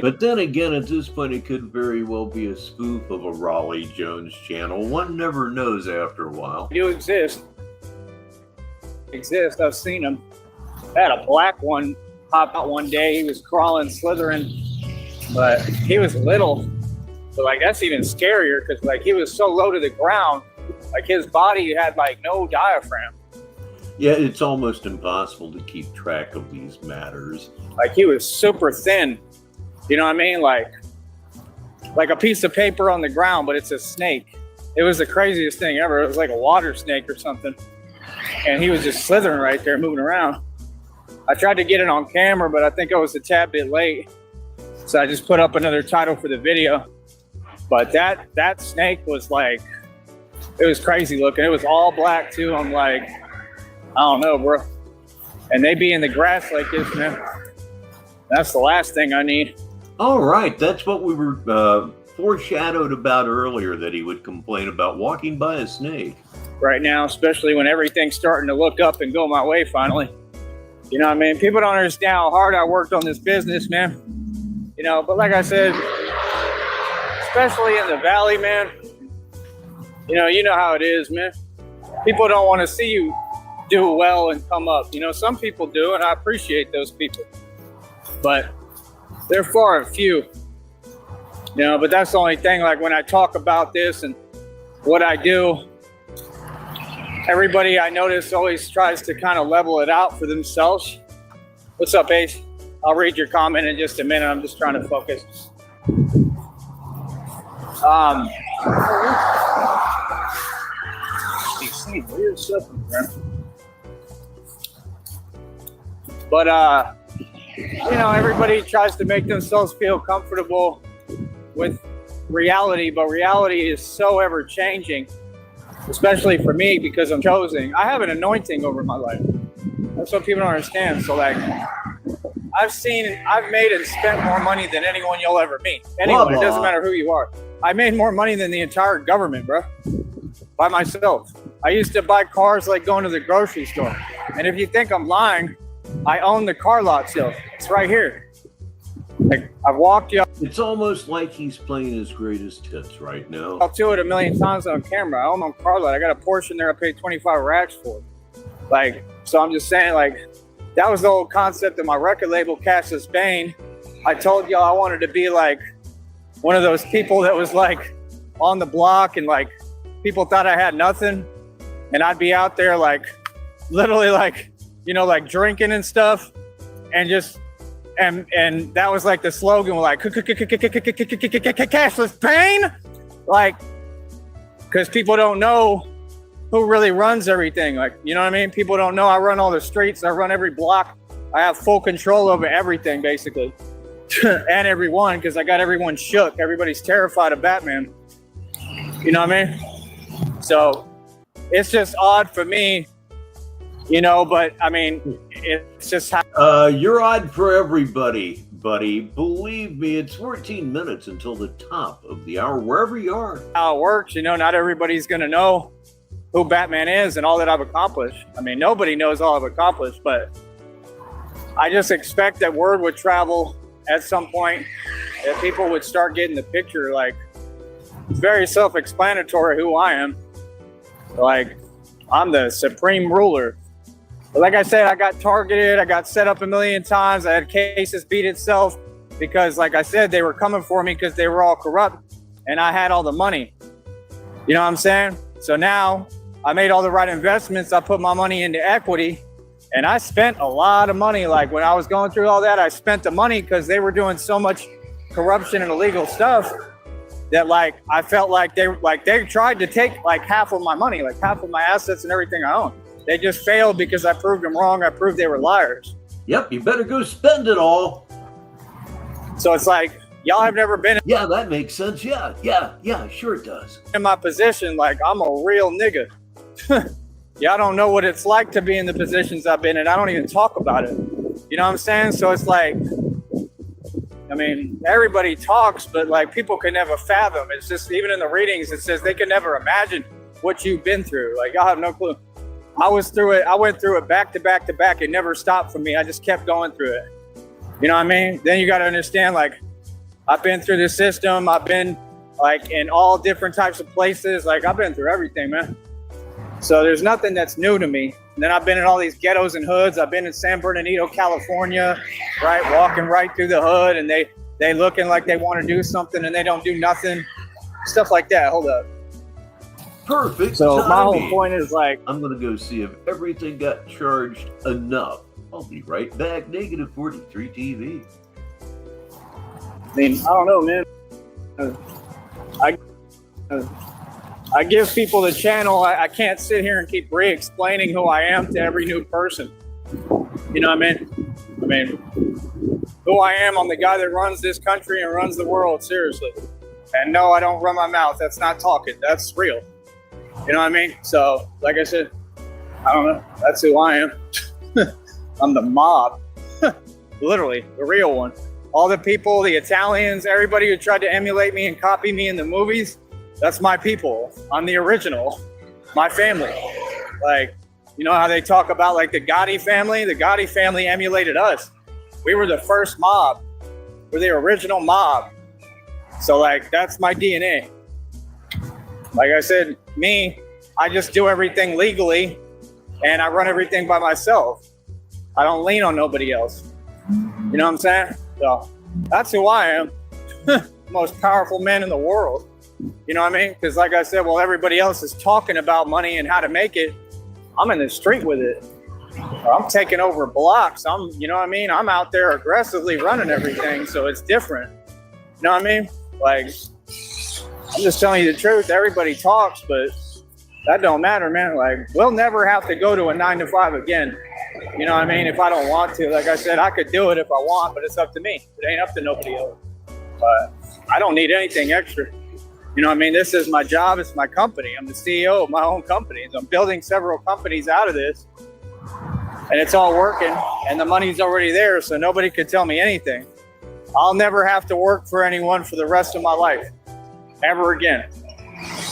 But then again, at this point, it could very well be a spoof of a Raleigh Jones channel. One never knows after a while. They do exist. I've seen them. I had a black one pop out one day. He was crawling, slithering, but he was little. So like that's even scarier because like he was so low to the ground, like his body had like no diaphragm. Yeah, it's almost impossible to keep track of these matters. Like he was super thin. You know what I mean? Like a piece of paper on the ground, but it's a snake. It was the craziest thing ever. It was like a water snake or something. And he was just slithering right there, moving around. I tried to get it on camera, but I think I was a tad bit late. So I just put up another title for the video. But that snake was like, it was crazy looking. It was all black too. I'm like, I don't know, bro. And they be in the grass like this, man. That's the last thing I need. All right, that's what we were foreshadowed about earlier, that he would complain about walking by a snake. Right now, especially when everything's starting to look up and go my way finally. You know what I mean? People don't understand how hard I worked on this business, man. You know, but like I said, especially in the valley, man, you know how it is, man. People don't want to see you do well and come up. You know, some people do, and I appreciate those people. But they're far and few. You know, but that's the only thing, like when I talk about this and what I do, everybody I notice always tries to kind of level it out for themselves. What's up, Ace? I'll read your comment in just a minute. I'm just trying to focus. But you know, everybody tries to make themselves feel comfortable with reality, but reality is so ever changing. especially for me because I'm chosen. I have an anointing over my life. That's what people don't understand. So like, I've made and spent more money than anyone you'll ever meet. Anyone, it doesn't matter who you are. I made more money than the entire government, bro, by myself. I used to buy cars like going to the grocery store. And if you think I'm lying, I own the car lot still. It's right here. Like, I've walked you It's almost like he's playing his greatest hits right now. up to it a million times on camera. I own my car lot. I got a Porsche in there I paid 25 racks for. Like, so I'm just saying, like, that was the whole concept of my record label, Cassius Bane. I told y'all I wanted to be like one of those people that was like on the block and like people thought I had nothing. And I'd be out there like literally like, you know, like drinking and stuff and just, and that was like the slogan, like Cashless Pain, like, because people don't know who really runs everything. Like, you know what I mean? People don't know I run all the streets. I run every block. I have full control over everything, basically, and everyone, because I got everyone shook. Everybody's terrified of Batman. You know what I mean? So it's just odd for me, you know, but I mean, it's just how. You're odd for everybody, buddy. Believe me, it's 14 minutes until the top of the hour, wherever you are. How it works, you know, not everybody's going to know who Batman is and all that I've accomplished. I mean, nobody knows all I've accomplished, but I just expect that word would travel at some point, that people would start getting the picture. Like, it's very self-explanatory who I am. Like, I'm the supreme ruler. But like I said, I got targeted. I got set up a million times. I had cases beat itself because, like I said, they were coming for me because they were all corrupt and I had all the money. You know what I'm saying? So now I made all the right investments. I put my money into equity and I spent a lot of money. Like when I was going through all that, I spent the money because they were doing so much corruption and illegal stuff that like I felt like they tried to take like half of my money, like half of my assets and everything I own. They just failed because I proved them wrong. I proved they were liars. Yep, you better go spend it all. So it's like, y'all have never been Yeah, that makes sense. Yeah, sure it does. in my position. Like, I'm a real nigga. Y'all don't know what it's like to be in the positions I've been in. I don't even talk about it. You know what I'm saying? So it's like, I mean, everybody talks, but like people can never fathom. It's just, even in the readings, it says they can never imagine what you've been through. Like, y'all have no clue. I was through it. I went through it back to back to back. It never stopped for me. I just kept going through it. You know what I mean? Then you got to understand, like, I've been through the system. I've been like in all different types of places. Like, I've been through everything, man. So there's nothing that's new to me. And then I've been in all these ghettos and hoods. I've been in San Bernardino, California, right? Walking right through the hood and they looking like they want to do something and they don't do nothing. Stuff like that. Hold up. Perfect. So timing. my whole point is like, I'm going to go see if everything got charged enough. I'll be right back. Negative 43 TV. I mean, I don't know, man. I give people the channel. I can't sit here and keep re-explaining who I am to every new person. You know what I mean? I mean, who I am, I'm the guy that runs this country and runs the world, seriously. And no, I don't run my mouth. That's not talking. That's real. You know what I mean? So, like I said, I don't know. That's who I am. I'm the mob. Literally, the real one. All the people, the Italians, everybody who tried to emulate me and copy me in the movies, that's my people. I'm the original. My family. Like, you know how they talk about like the Gotti family? The Gotti family emulated us. We were the first mob. We're the original mob. So like, that's my DNA. Like I said, me, I just do everything legally and I run everything by myself. I don't lean on nobody else. You know what I'm saying? So that's who I am. Most powerful man in the world. You know what I mean? Because like I said, while everybody else is talking about money and how to make it, I'm in the street with it. I'm taking over blocks. You know what I mean? I'm out there aggressively running everything. So it's different. You know what I mean? Like, I'm just telling you the truth. Everybody talks, but that don't matter, man. Like, we'll never have to go to a 9-to-5 again. You know what I mean? If I don't want to, like I said, I could do it if I want, but it's up to me. It ain't up to nobody else. But I don't need anything extra. You You know what I mean? This is my job. It's my company. I'm the CEO of my own companies. I'm building several companies out of this. And it's all working. And the money's already there, so nobody could tell me anything. I'll never have to work for anyone for the rest of my life. Ever again.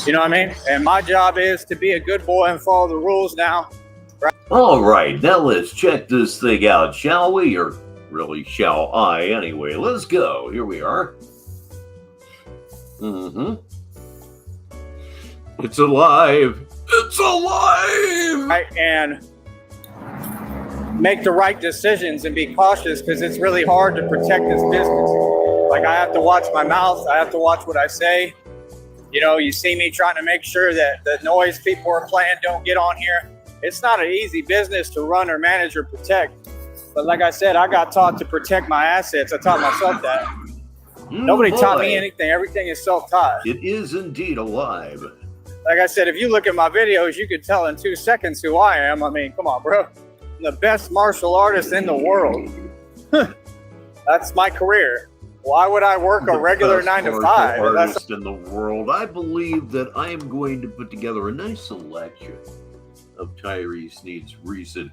You know what I mean? And my job is to be a good boy and follow the rules now. Right? All right, now let's check this thing out, shall we? Or really, shall I? Anyway, let's go. Here we are. It's alive. It's alive. Right? And make the right decisions and be cautious, because it's really hard to protect this business. Like, I have to watch my mouth. I have to watch what I say. You know, you see me trying to make sure that the noise people are playing don't get on here. It's not an easy business to run or manage or protect. But like I said, I got taught to protect my assets. I taught myself that. Nobody taught me anything. Everything is self-taught. It is indeed alive. Like I said, if you look at my videos, you could tell in 2 seconds who I am. I mean, come on, bro. I'm the best martial artist in the world. That's my career. Why would I work a regular 9 to 5? Artist in the world. I believe that I am going to put together a nice selection of Tyree Sneed's recent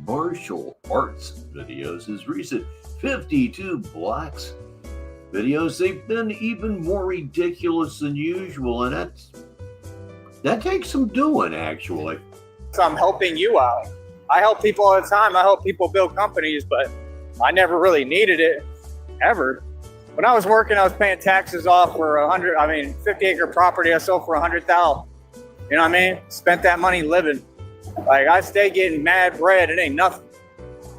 martial arts videos, his recent 52 Blacks videos. They've been even more ridiculous than usual, and that takes some doing, actually. So I'm helping you out. I help people all the time. I help people build companies, but I never really needed it, ever. When I was working, I was paying taxes off for 50-acre property I sold for $100,000. You know what I mean? Spent that money living. Like, I stay getting mad bread. It ain't nothing.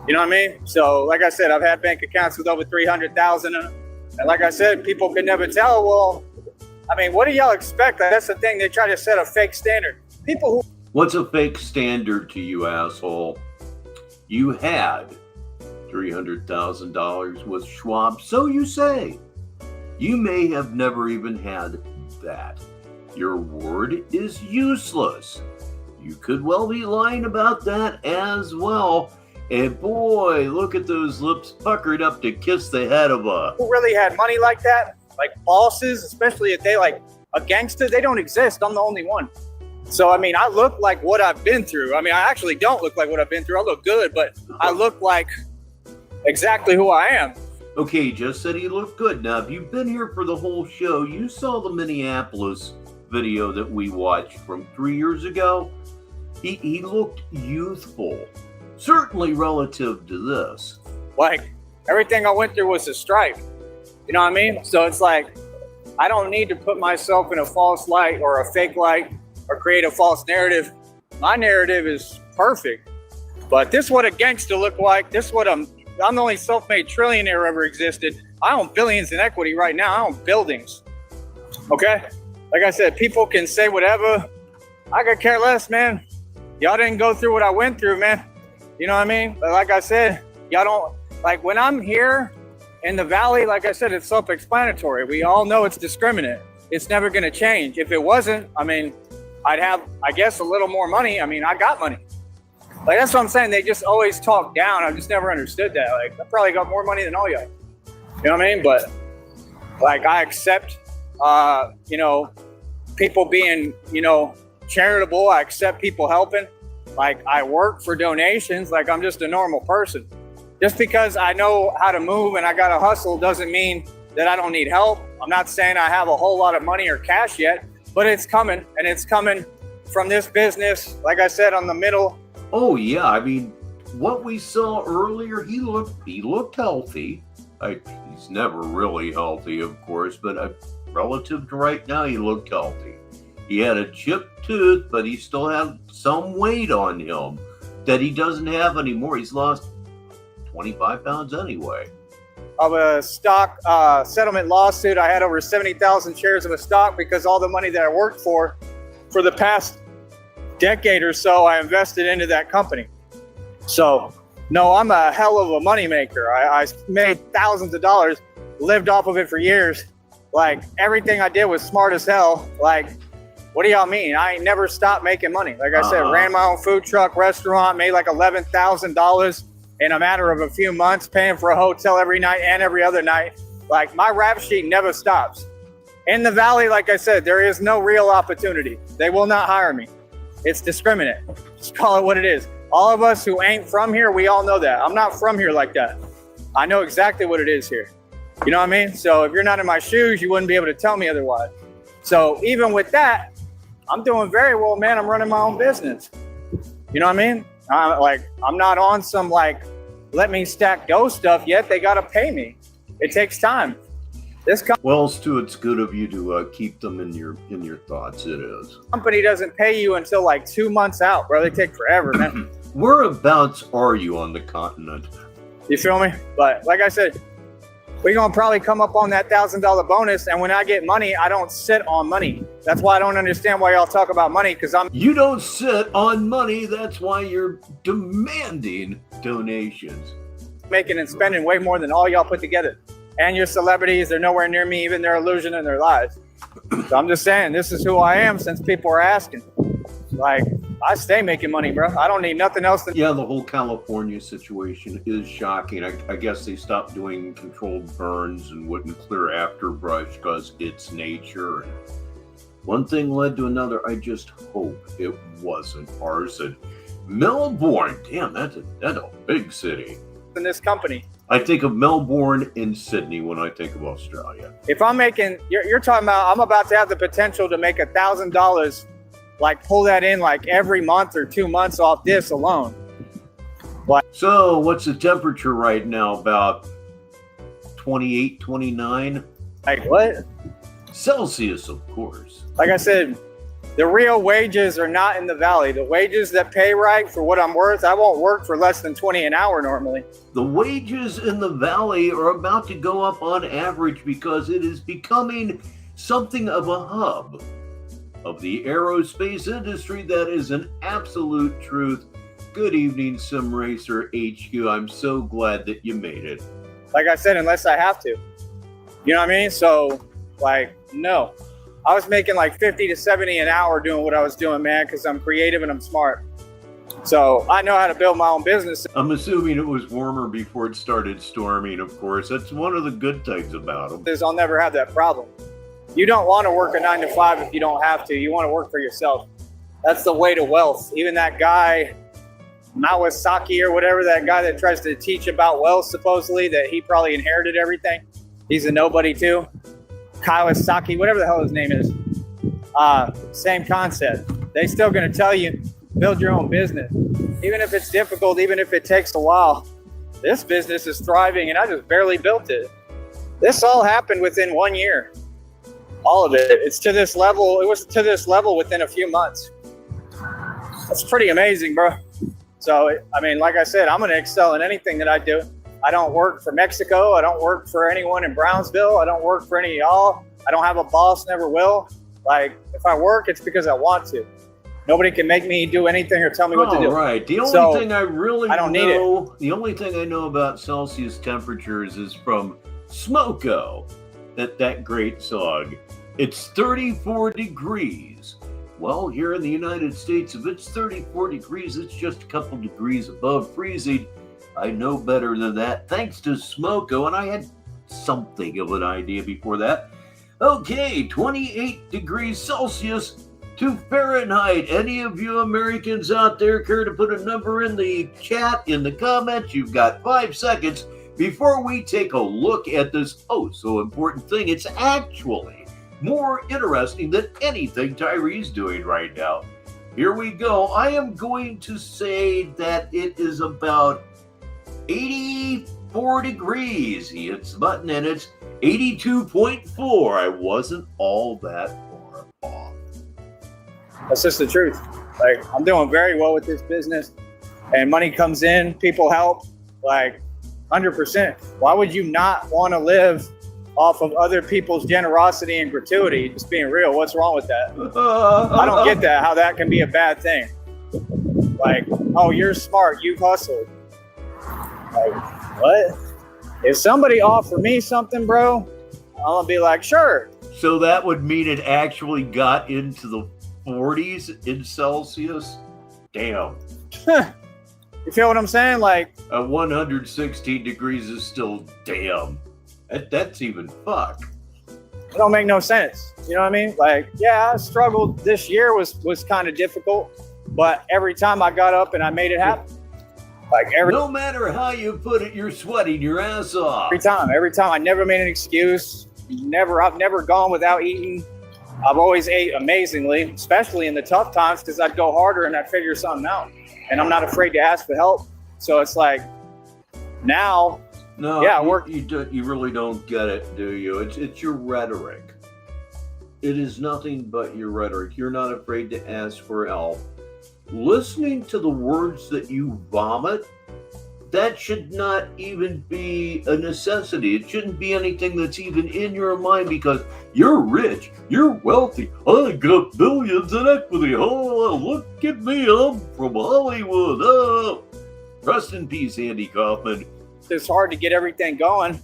You know what I mean? So, like I said, I've had bank accounts with over $300,000 in them. And like I said, people could never tell. Well, I mean, what do y'all expect? That's the thing. They try to set a fake standard. People who... What's a fake standard to you, asshole? You had $300,000 with Schwab, so you say. You may have never even had that. Your word is useless. You could well be lying about that as well. And boy, look at those lips puckered up to kiss the head of a... Who really had money like that? Like bosses, especially if they like a gangster, they don't exist. I'm the only one. So, I mean, I look like what I've been through. I mean, I actually don't look like what I've been through. I look good, but I look like exactly who I am. Okay, he just said he looked good. Now, if you've been here for the whole show, you saw the Minneapolis video that we watched from 3 years ago. He looked youthful, certainly relative to this. Like, everything I went through was a stripe. You know what I mean? So it's like, I don't need to put myself in a false light or a fake light or create a false narrative. My narrative is perfect. But this is what a gangster look like. This is what I'm the only self-made trillionaire ever existed. I own billions in equity right now. I own buildings. Okay? Like I said, people can say whatever. I could care less, man. Y'all didn't go through what I went through, man. You know what I mean? But like I said, y'all don't, like when I'm here in the valley, like I said, it's self-explanatory. We all know it's discriminate. It's never going to change. If it wasn't, I mean, I'd have, I guess, a little more money. I mean, I got money. Like, that's what I'm saying. They just always talk down. I've just never understood that. Like, I probably got more money than all y'all. You know what I mean? But, like, I accept, people being, charitable. I accept people helping. Like, I work for donations. Like, I'm just a normal person. Just because I know how to move and I got to hustle doesn't mean that I don't need help. I'm not saying I have a whole lot of money or cash yet, but it's coming, and it's coming from this business. Like I said, on the middle. Oh yeah, I mean, what we saw earlier, he looked healthy. He's never really healthy, of course, but relative to right now, he looked healthy. He had a chipped tooth, but he still had some weight on him that he doesn't have anymore. He's lost 25 pounds anyway. Of a stock settlement lawsuit, I had over 70,000 shares of a stock because all the money that I worked for the past decade or so, I invested into that company. So, no, I'm a hell of a moneymaker. I made thousands of dollars, lived off of it for years. Like, everything I did was smart as hell. Like, what do y'all mean? I ain't never stopped making money. Like I said, ran my own food truck, restaurant, made like $11,000 in a matter of a few months, paying for a hotel every night and every other night. Like, my rap sheet never stops. In the Valley, like I said, there is no real opportunity. They will not hire me. It's discriminate. Just call it what it is. All of us who ain't from here, we all know that. I'm not from here like that. I know exactly what it is here. You know what I mean? So if you're not in my shoes, you wouldn't be able to tell me otherwise. So even with that, I'm doing very well, man. I'm running my own business. You know what I mean? I'm not on some like, let me stack dough stuff yet. They got to pay me. It takes time. Well, Stu, it's good of you to keep them in your thoughts. It is. Company doesn't pay you until like 2 months out, bro. They take forever, man. Whereabouts are you on the continent? You feel me? But like I said, we're going to probably come up on that $1,000 bonus. And when I get money, I don't sit on money. That's why I don't understand why y'all talk about money. You don't sit on money. That's why you're demanding donations. Making and spending way more than all y'all put together. And your celebrities, they're nowhere near me, even their illusion in their lives. So I'm just saying, this is who I am since people are asking. Like, I stay making money, bro. I don't need nothing else. Yeah, the whole California situation is shocking. I guess they stopped doing controlled burns and wouldn't clear afterbrush because it's nature. And one thing led to another. I just hope it wasn't arson. Melbourne, damn, that's a big city. In this company. I think of Melbourne and Sydney when I think of Australia. If I'm making, you're talking about, I'm about to have the potential to make $1,000, like pull that in like every month or 2 months off this alone. Like, so what's the temperature right now? About 28, 29? Like what? Celsius, of course. Like I said, the real wages are not in the Valley. The wages that pay right for what I'm worth, I won't work for less than 20 an hour normally. The wages in the Valley are about to go up on average because it is becoming something of a hub of the aerospace industry. That is an absolute truth. Good evening, Sim Racer HQ. I'm so glad that you made it. Like I said, unless I have to. You know what I mean? So, like, no. I was making like 50 to 70 an hour doing what I was doing, man, because I'm creative and I'm smart. So I know how to build my own business. I'm assuming it was warmer before it started storming, of course. That's one of the good things about them. I'll never have that problem. You don't want to work a 9 to 5 if you don't have to. You want to work for yourself. That's the way to wealth. Even that guy, Mawasaki or whatever, that guy that tries to teach about wealth, supposedly, that he probably inherited everything. He's a nobody too. Kawasaki, whatever the hell his name is. Same concept. They still going to tell you, build your own business. Even if it's difficult, even if it takes a while. This business is thriving and I just barely built it. This all happened within 1 year. All of it. It's to this level. It was to this level within a few months. That's pretty amazing, bro. So, I mean, like I said, I'm going to excel in anything that I do. I don't work for Mexico. I don't work for anyone in Brownsville. I don't work for any of y'all. I don't have a boss, never will. Like, if I work, it's because I want to. Nobody can make me do anything or tell me what to do. Right. The only thing I really know, the only thing I know about Celsius temperatures is from Smoko, that great song. It's 34 degrees. Well, here in the United States, if it's 34 degrees, it's just a couple degrees above freezing. I know better than that, thanks to Smoko, and I had something of an idea before that. Okay, 28 degrees Celsius to Fahrenheit. Any of you Americans out there care to put a number in the chat, in the comments? You've got 5 seconds before we take a look at this so important thing. It's actually more interesting than anything Tyree's doing right now. Here we go. I am going to say that it is about 84 degrees. He hits the button and it's 82.4. I wasn't all that far off. That's just the truth. Like, I'm doing very well with this business and money comes in, people help, like 100%. Why would you not want to live off of other people's generosity and gratuity? Just being real, what's wrong with that? I don't get that, how that can be a bad thing. Like, oh, you're smart, you've hustled. Like, what? If somebody offer me something, bro, I'm gonna be like, sure. So that would mean it actually got into the 40s in Celsius? Damn. You feel what I'm saying? Like, 116 degrees is still damn. That's even fuck. It don't make no sense. You know what I mean? Like, yeah, I struggled. This year was kind of difficult, but every time I got up and I made it happen. Like no matter how you put it, you're sweating your ass off. Every time, I never made an excuse. I've never gone without eating. I've always ate amazingly, especially in the tough times, because I'd go harder and I'd figure something out. And I'm not afraid to ask for help. So it's like now, no, yeah, you really don't get it, do you? It's your rhetoric. It is nothing but your rhetoric. You're not afraid to ask for help. Listening to the words that you vomit, that should not even be a necessity. It shouldn't be anything that's even in your mind, because you're rich, you're wealthy, I got billions in equity. Oh, look at me, I'm from Hollywood. Oh. Rest in peace, Andy Kaufman. It's hard to get everything going.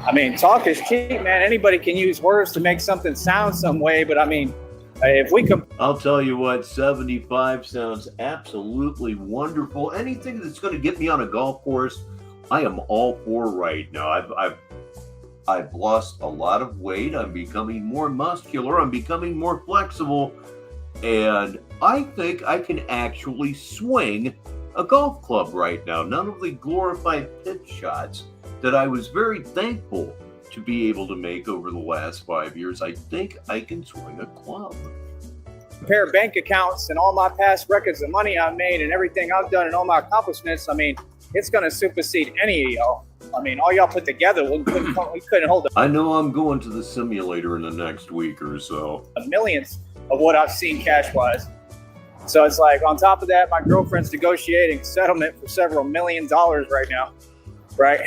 I mean, talk is cheap, man. Anybody can use words to make something sound some way, but I mean, if we can, I'll tell you what, 75 sounds absolutely wonderful. Anything that's going to get me on a golf course, I am all for right now. I've lost a lot of weight. I'm becoming more muscular. I'm becoming more flexible, and I think I can actually swing a golf club right now. None of the glorified pitch shots that I was very thankful to be able to make over the last 5 years. I think I can swing a club. compare bank accounts and all my past records of money I've made and everything I've done and all my accomplishments. I mean, it's going to supersede any of y'all. I mean, all y'all put together, we couldn't hold I know I'm going to the simulator in the next week or so. a millionth of what I've seen cash-wise. So it's like, on top of that, my girlfriend's negotiating settlement for several $1 million right now, right?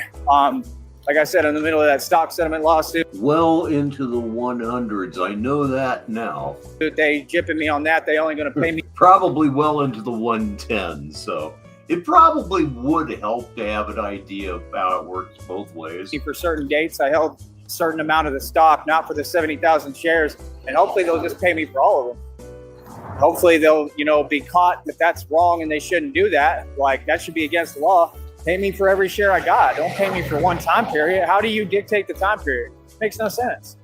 Like I said, in the middle of that stock settlement lawsuit. Well into the 100s. I know that now. They jipping me on that. They only going to pay me. Probably well into the 110s. So it probably would help to have an idea of how it works both ways. For certain dates. I held a certain amount of the stock, not for the 70,000 shares. And hopefully they'll just pay me for all of them. Hopefully they'll, be caught that that's wrong and they shouldn't do that. Like, that should be against the law. Pay me for every share I got. Don't pay me for one time period. How do you dictate the time period? Makes no sense.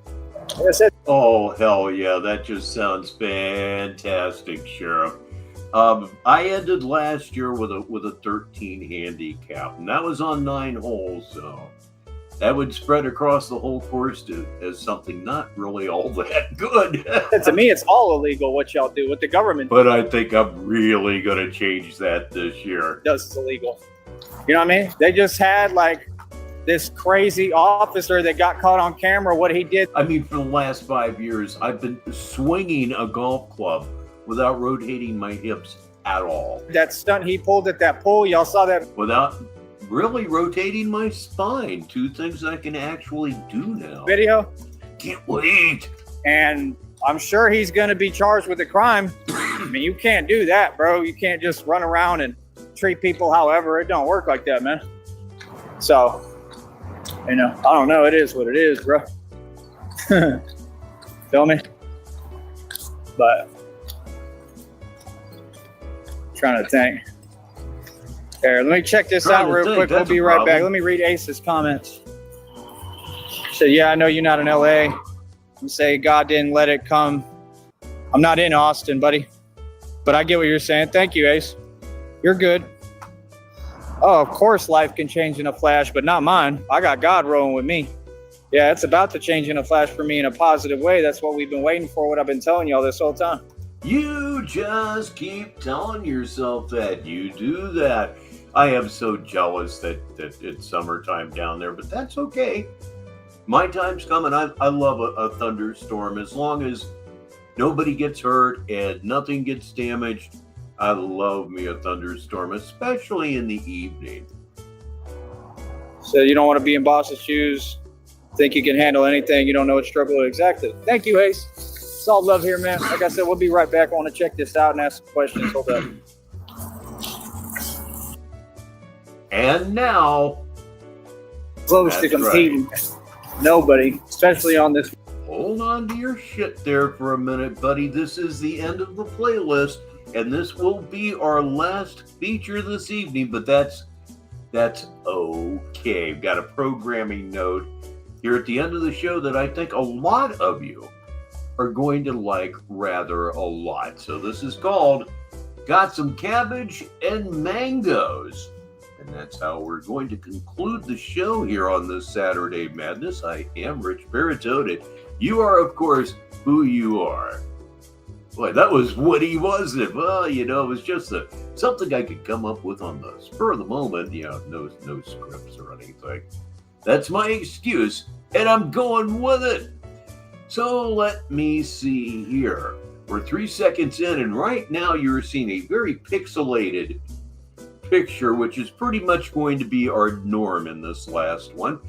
Like I said, Oh, hell yeah. That just sounds fantastic, Sheriff. I ended last year with a 13 handicap, and that was on 9 holes, so that would spread across the whole course as something not really all that good. to me, it's all illegal what y'all do. What the government But I think I'm really going to change that this year. does is illegal. You know what I mean? They just had like this crazy officer that got caught on camera, what he did. I mean, for the last 5 years, I've been swinging a golf club without rotating my hips at all. That stunt he pulled at that pool, y'all saw that Without really rotating my spine. 2 things I can actually do now. video. Can't wait. And I'm sure he's going to be charged with a crime. I mean, you can't do that, bro. You can't just run around and treat people however. It don't work like that, man. So, I don't know. It is what it is, bro. Feel me? But trying to think. Here, let me check this out real quick. We'll be right back. Let me read Ace's comments. He said, yeah, I know you're not in LA. And say God didn't let it come. I'm not in Austin, buddy. But I get what you're saying. Thank you, Ace. You're good. Oh, of course life can change in a flash, but not mine. I got God rolling with me. Yeah, it's about to change in a flash for me in a positive way. That's what we've been waiting for, what I've been telling y'all this whole time. You just keep telling yourself that. You do that. I am so jealous that it's summertime down there, but that's okay. My time's coming. I love a thunderstorm. As long as nobody gets hurt and nothing gets damaged, I love me a thunderstorm, especially in the evening. So you don't want to be in boss's shoes, think you can handle anything, you don't know what struggle is. Exactly. Thank you, Ace. It's all love here, man. Like I said, we'll be right back. I want to check this out and ask some questions. Hold up. And now, Close to That's competing. Nobody, especially on this. hold on to your shit there for a minute, buddy. This is the end of the playlist, and this will be our last feature this evening, but that's okay. We've got a programming note here at the end of the show that I think a lot of you are going to like rather a lot. So this is called Got Some Cabbage and Mangoes. And that's how we're going to conclude the show here on this Saturday Madness. I am Richbartone. You are, of course, who you are. Boy, that was witty, wasn't it? Well, you know, it was just something I could come up with on the spur of the moment. You know, no scripts or anything. That's my excuse, and I'm going with it. So let me see here. We're 3 seconds in, and right now you're seeing a very pixelated picture, which is pretty much going to be our norm in this last one.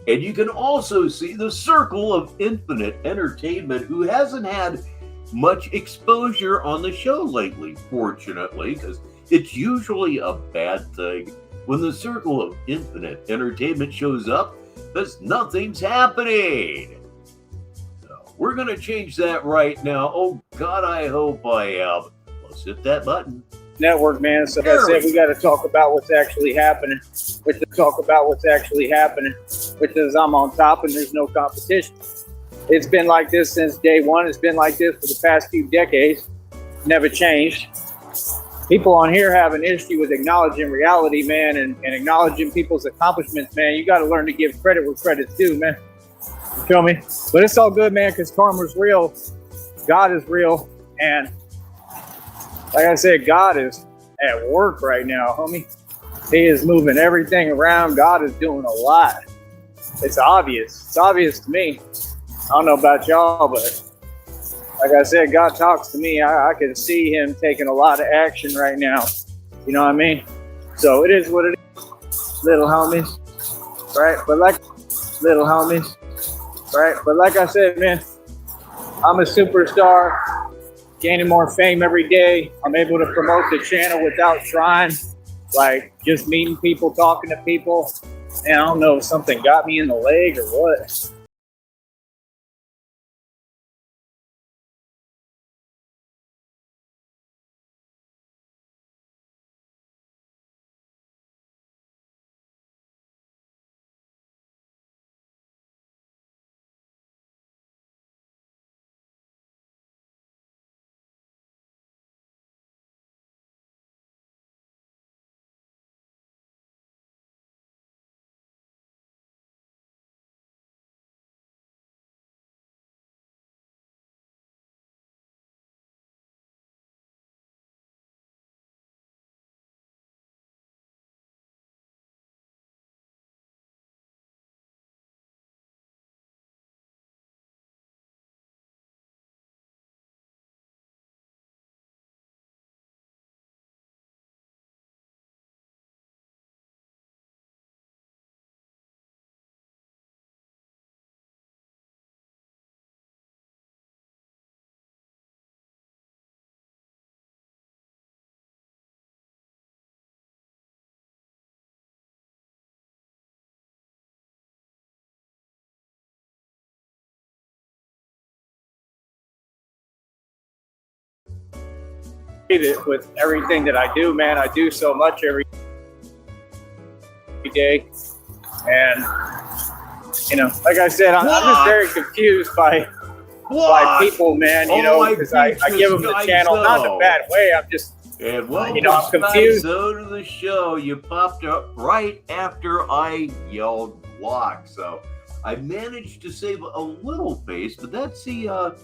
And you can also see the circle of infinite entertainment, who hasn't had much exposure on the show lately, fortunately, because it's usually a bad thing when the circle of infinite entertainment shows up, because nothing's happening. So we're going to change that right now. Oh, God, I hope I am. Let's hit that button. Network, man. So like I said, we got to talk about what's actually happening. Which is I'm on top and there's no competition. It's been like this since day one. It's been like this for the past few decades. Never changed. People on here have an issue with acknowledging reality, man, and acknowledging people's accomplishments, man. You got to learn to give credit where credit's due, man. You feel me? But it's all good, man, because karma's real. God is real. And like I said, God is at work right now, homie. He is moving everything around. God is doing a lot. It's obvious. It's obvious to me. I don't know about y'all, but like I said, God talks to me. I can see him taking a lot of action right now. You know what I mean? So it is what it is, little homies. Right? But like I said, man, I'm a superstar, gaining more fame every day. I'm able to promote the channel without trying, like just meeting people, talking to people. And I don't know if something got me in the leg or what. With everything that I do, man, I do so much every day. And, you know, like I said, I'm just very confused by people, man, you know, because I give them the channel, not in a bad way. I'm just, And welcome, you know, I'm confused. to the show. You popped up right after I yelled block. So I managed to save a little face, but that's the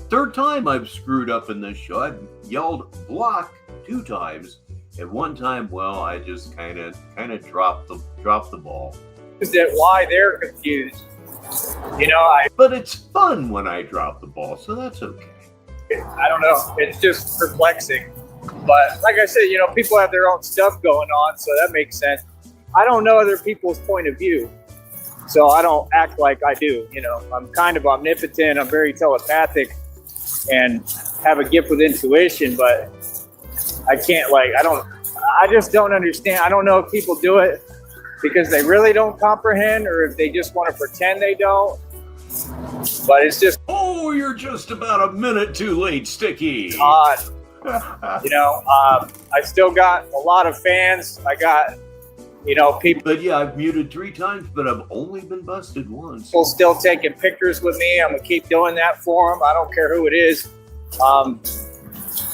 third time I've screwed up in this show. I've yelled block 2 times, and one time, well, I just kind of dropped the ball. Is that why they're confused? You know, But it's fun when I drop the ball, so that's okay. I don't know. It's just perplexing. But like I said, you know, people have their own stuff going on, so that makes sense. I don't know other people's point of view, so I don't act like I do. You know, I'm kind of omnipotent. I'm very telepathic and have a gift with intuition, but I can't, I just don't understand. I don't know if people do it because they really don't comprehend or if they just want to pretend they don't. But it's just Oh, you're just about a minute too late, Sticky. odd. You know, I still got a lot of fans. I got you know, people But yeah, I've muted 3 times, but I've only been busted once. still taking pictures with me. I'm gonna keep doing that for them. I don't care who it is.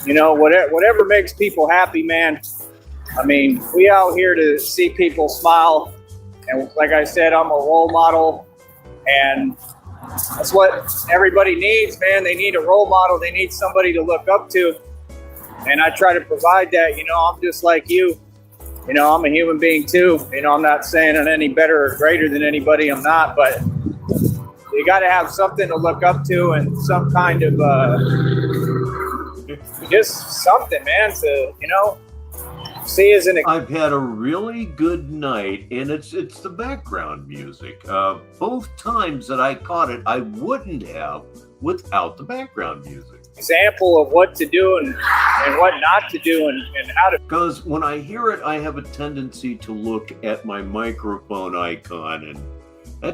You know, whatever makes people happy, man. I mean, we out here to see people smile, and like I said, I'm a role model, and that's what everybody needs, man. They need a role model. They need somebody to look up to, and I try to provide that. You know, I'm just like you. You know, I'm a human being too. You know, I'm not saying I'm any better or greater than anybody. I'm not, but you got to have something to look up to and some kind of just something, man, to, you know, see as an. I've had a really good night, and it's the background music. Both times that I caught it, I wouldn't have without the background music. Example of what to do and what not to do and how to. Because when I hear it, I have a tendency to look at my microphone icon, and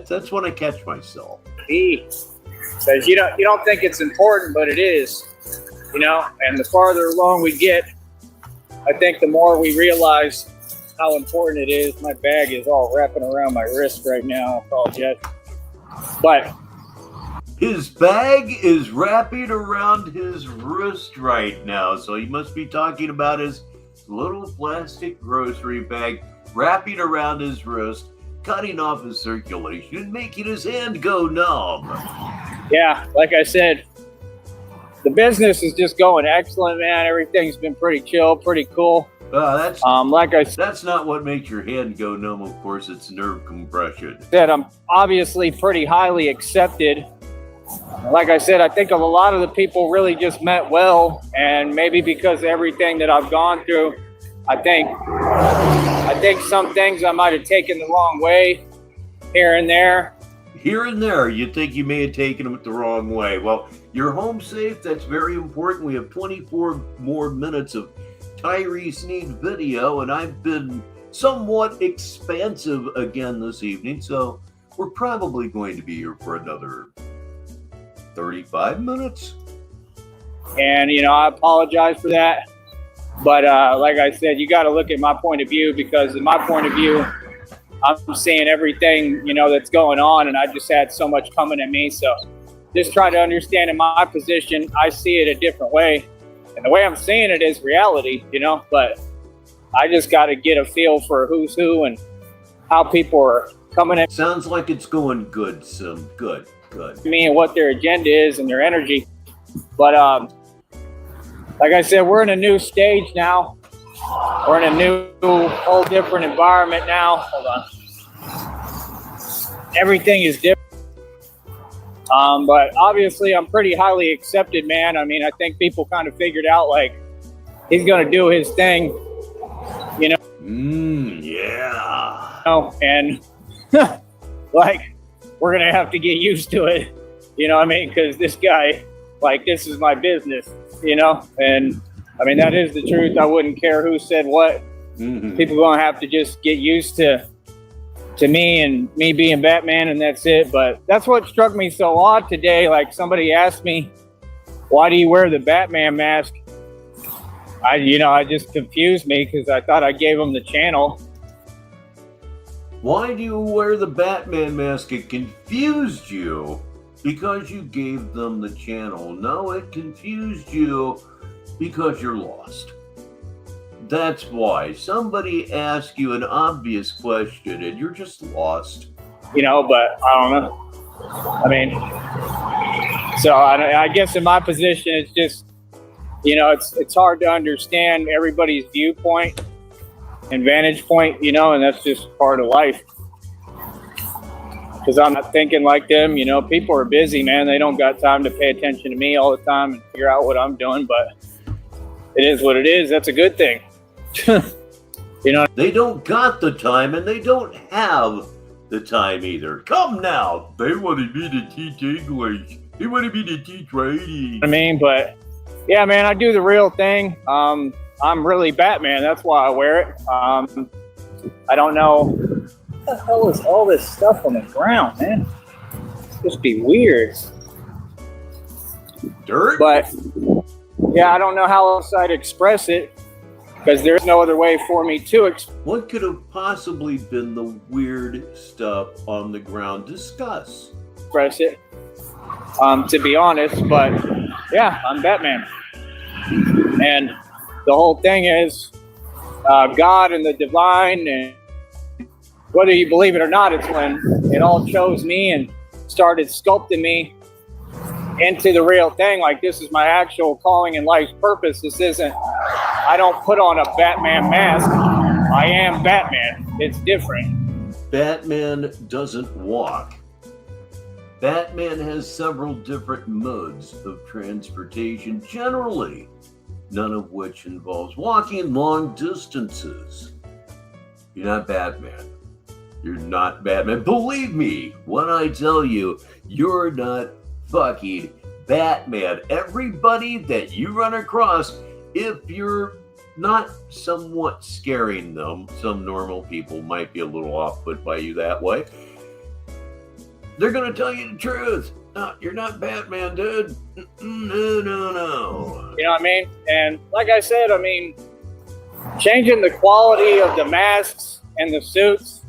that's when I catch myself. Because you don't think it's important, but it is, you know. And the farther along we get, I think the more we realize how important it is. My bag is all wrapping around my wrist right now. I apologize, but. His bag is wrapping around his wrist right now, so he must be talking about his little plastic grocery bag wrapping around his wrist, cutting off his circulation, and making his hand go numb. Yeah, like I said, the business is just going excellent, man. Everything's been pretty chill, pretty cool. Like I said, that's not what makes your hand go numb, of course, it's nerve compression. I'm obviously pretty highly accepted. Like I said, I think a lot of the people really just meant well, and maybe because of everything that I've gone through, I think some things I might have taken the wrong way here and there. Here and there, you think you may have taken them the wrong way. Well, you're home safe. That's very important. We have 24 more minutes of Tyree Sneed video, and I've been somewhat expansive again this evening, so we're probably going to be here for another 35 minutes. And, you know, I apologize for that. But like I said, you got to look at my point of view, because in my point of view, I'm seeing everything, you know, that's going on, and I just had so much coming at me. So just try to understand in my position, I see it a different way. And the way I'm seeing it is reality, you know, but I just got to get a feel for who's who and how people are coming at Sounds like it's going good, Sim. Good. me and what their agenda is and their energy. But like I said, we're in a new stage now. We're in a whole different environment now. Hold on. Everything is different. But obviously I'm pretty highly accepted, man. I mean, I think people kind of figured out, like, he's going to do his thing, you know? Yeah. You know, and like, we're going to have to get used to it. You know what I mean? Because this guy, like, this is my business, you know? And I mean, that is the truth. I wouldn't care who said what. Mm-hmm. People going to have to just get used to me and me being Batman, and that's it. But that's what struck me so odd today. Like, somebody asked me, why do you wear the Batman mask? I just confused me, because I thought I gave him the channel. Why do you wear the Batman mask? It confused you because you gave them the channel. No, it confused you because you're lost. That's why. Somebody asked you an obvious question and you're just lost. You know, but I don't know. I mean, so I guess in my position, it's just, you know, it's hard to understand everybody's viewpoint and vantage point, you know, and that's just part of life. Because I'm not thinking like them, you know. People are busy, man. They don't got time to pay attention to me all the time and figure out what I'm doing, but it is what it is. That's a good thing. You know, they don't got the time, and they don't have the time either. Come now. They wanted me to teach English. They wanted me to teach writing. I mean, but yeah, man, I do the real thing. I'm really Batman. That's why I wear it. I don't know. What the hell is all this stuff on the ground, man? It's just be weird. Dirt? But yeah, I don't know how else I'd express it. because there's no other way for me to What could have possibly been the weird stuff on the ground? Discuss. express it, to be honest. But yeah, I'm Batman. And the whole thing is God and the divine, and whether you believe it or not, it's when it all chose me and started sculpting me into the real thing. Like, this is my actual calling and life's purpose. This isn't, I don't put on a Batman mask. I am Batman. It's different. Batman doesn't walk. Batman has several different modes of transportation, generally, none of which involves walking long distances. You're not Batman. You're not Batman. Believe me when I tell you, you're not fucking Batman. Everybody that you run across, if you're not somewhat scaring them, some normal people might be a little off-put by you that way, they're going to tell you the truth. No, you're not Batman, dude. No. You know what I mean? And like I said, I mean, changing the quality of the masks and the suits.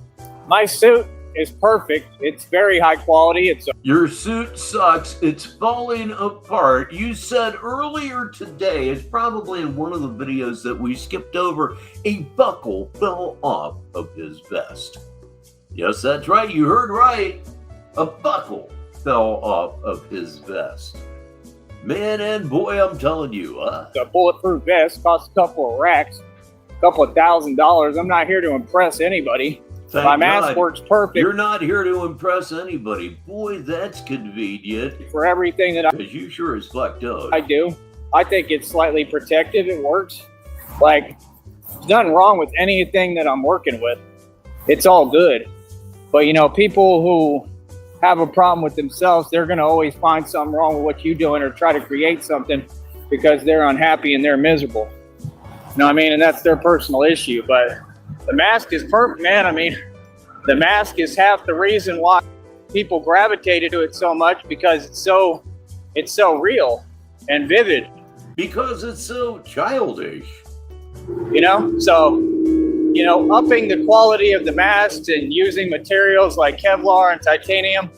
My suit is perfect. It's very high quality. Your suit sucks. It's falling apart. You said earlier today, it's probably in one of the videos that we skipped over, a buckle fell off of his vest. Yes, that's right. You heard right. A buckle fell off of his vest. Man and boy, I'm telling you, The bulletproof vest costs a couple of racks, a couple of $1,000s. I'm not here to impress anybody. My mask works perfect. You're not here to impress anybody. Boy, that's convenient. For everything that Because you sure as fuck don't. I do. I think it's slightly protective. It works. Like, there's nothing wrong with anything that I'm working with. It's all good. But, you know, people who have a problem with themselves, they're going to always find something wrong with what you're doing or try to create something because they're unhappy and they're miserable. You know what I mean? And that's their personal issue. But the mask is perfect, man. I mean, the mask is half the reason why people gravitated to it so much, because it's so real and vivid. Because it's so childish. You know? So, you know, upping the quality of the masks and using materials like Kevlar and titanium,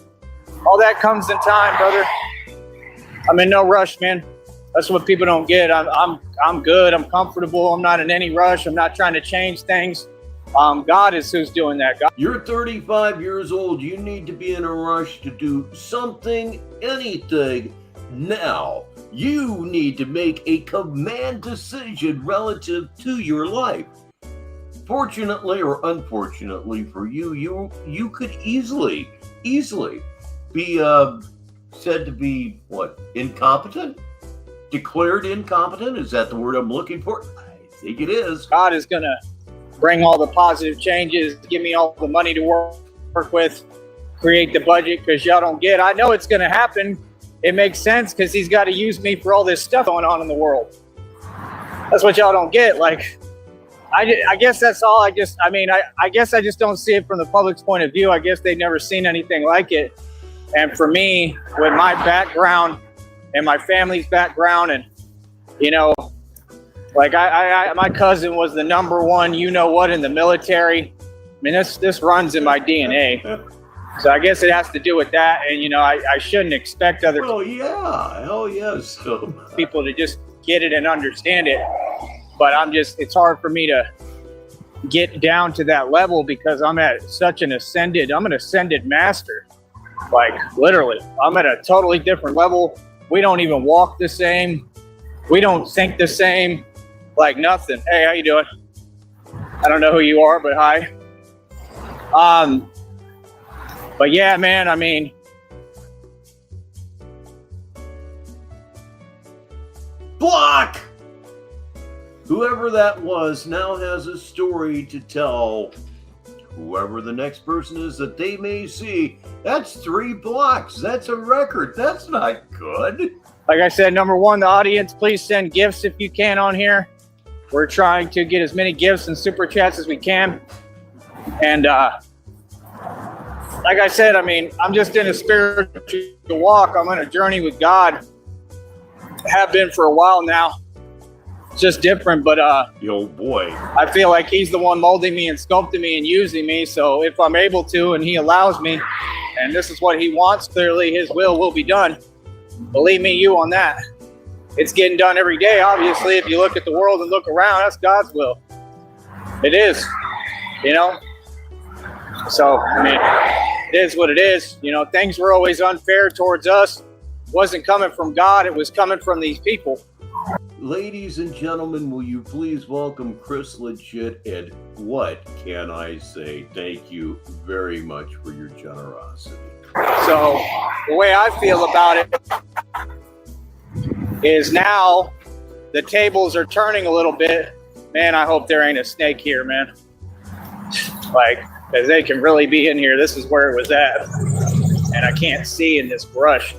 all that comes in time, brother. I'm in no rush, man. That's what people don't get. I'm good. I'm comfortable. I'm not in any rush. I'm not trying to change things. God is who's doing that. God. You're 35 years old. You need to be in a rush to do something, anything now. You need to make a command decision relative to your life. Fortunately or unfortunately for you, you could easily be said to be what? Incompetent? Declared incompetent? Is that the word I'm looking for? I think it is. God is gonna bring all the positive changes, give me all the money to work with, create the budget, because y'all don't get. I know it's gonna happen. It makes sense because he's got to use me for all this stuff going on in the world. That's what y'all don't get. Like, I guess that's all. I guess I just don't see it from the public's point of view. I guess they've never seen anything like it. And for me, with my background and my family's background, and you know, like my cousin was the #1, you know what, in the military. I mean, this runs in my DNA. So I guess it has to do with that. And you know, I shouldn't expect other hell yes, people to just get it and understand it. But it's hard for me to get down to that level because I'm at such an ascended master. Like, literally, I'm at a totally different level. We don't even walk the same. We don't think the same. Like, nothing. Hey, how you doing? I don't know who you are, but hi. But yeah, man, I mean, block! Whoever that was now has a story to tell whoever the next person is that they may see. That's 3 blocks. That's a record. That's not good. Like I said, #1, the audience, please send gifts if you can on here. We're trying to get as many gifts and super chats as we can. And like I said, I mean, I'm just in a spiritual walk. I'm on a journey with God. Have been for a while now. It's just different, but Yo, boy. I feel like he's the one molding me and sculpting me and using me. So if I'm able to, and he allows me, and this is what he wants, clearly his will be done. Believe me, you on that. It's getting done every day, obviously. If you look at the world and look around, that's God's will. It is, you know? So, I mean, it is what it is. You know, things were always unfair towards us. It wasn't coming from God. It was coming from these people. Ladies and gentlemen, will you please welcome Chris Legit, and what can I say? Thank you very much for your generosity. So the way I feel about it is now the tables are turning a little bit. Man, I hope there ain't a snake here, man. Like, because they can really be in here. This is where it was at. And I can't see in this brush.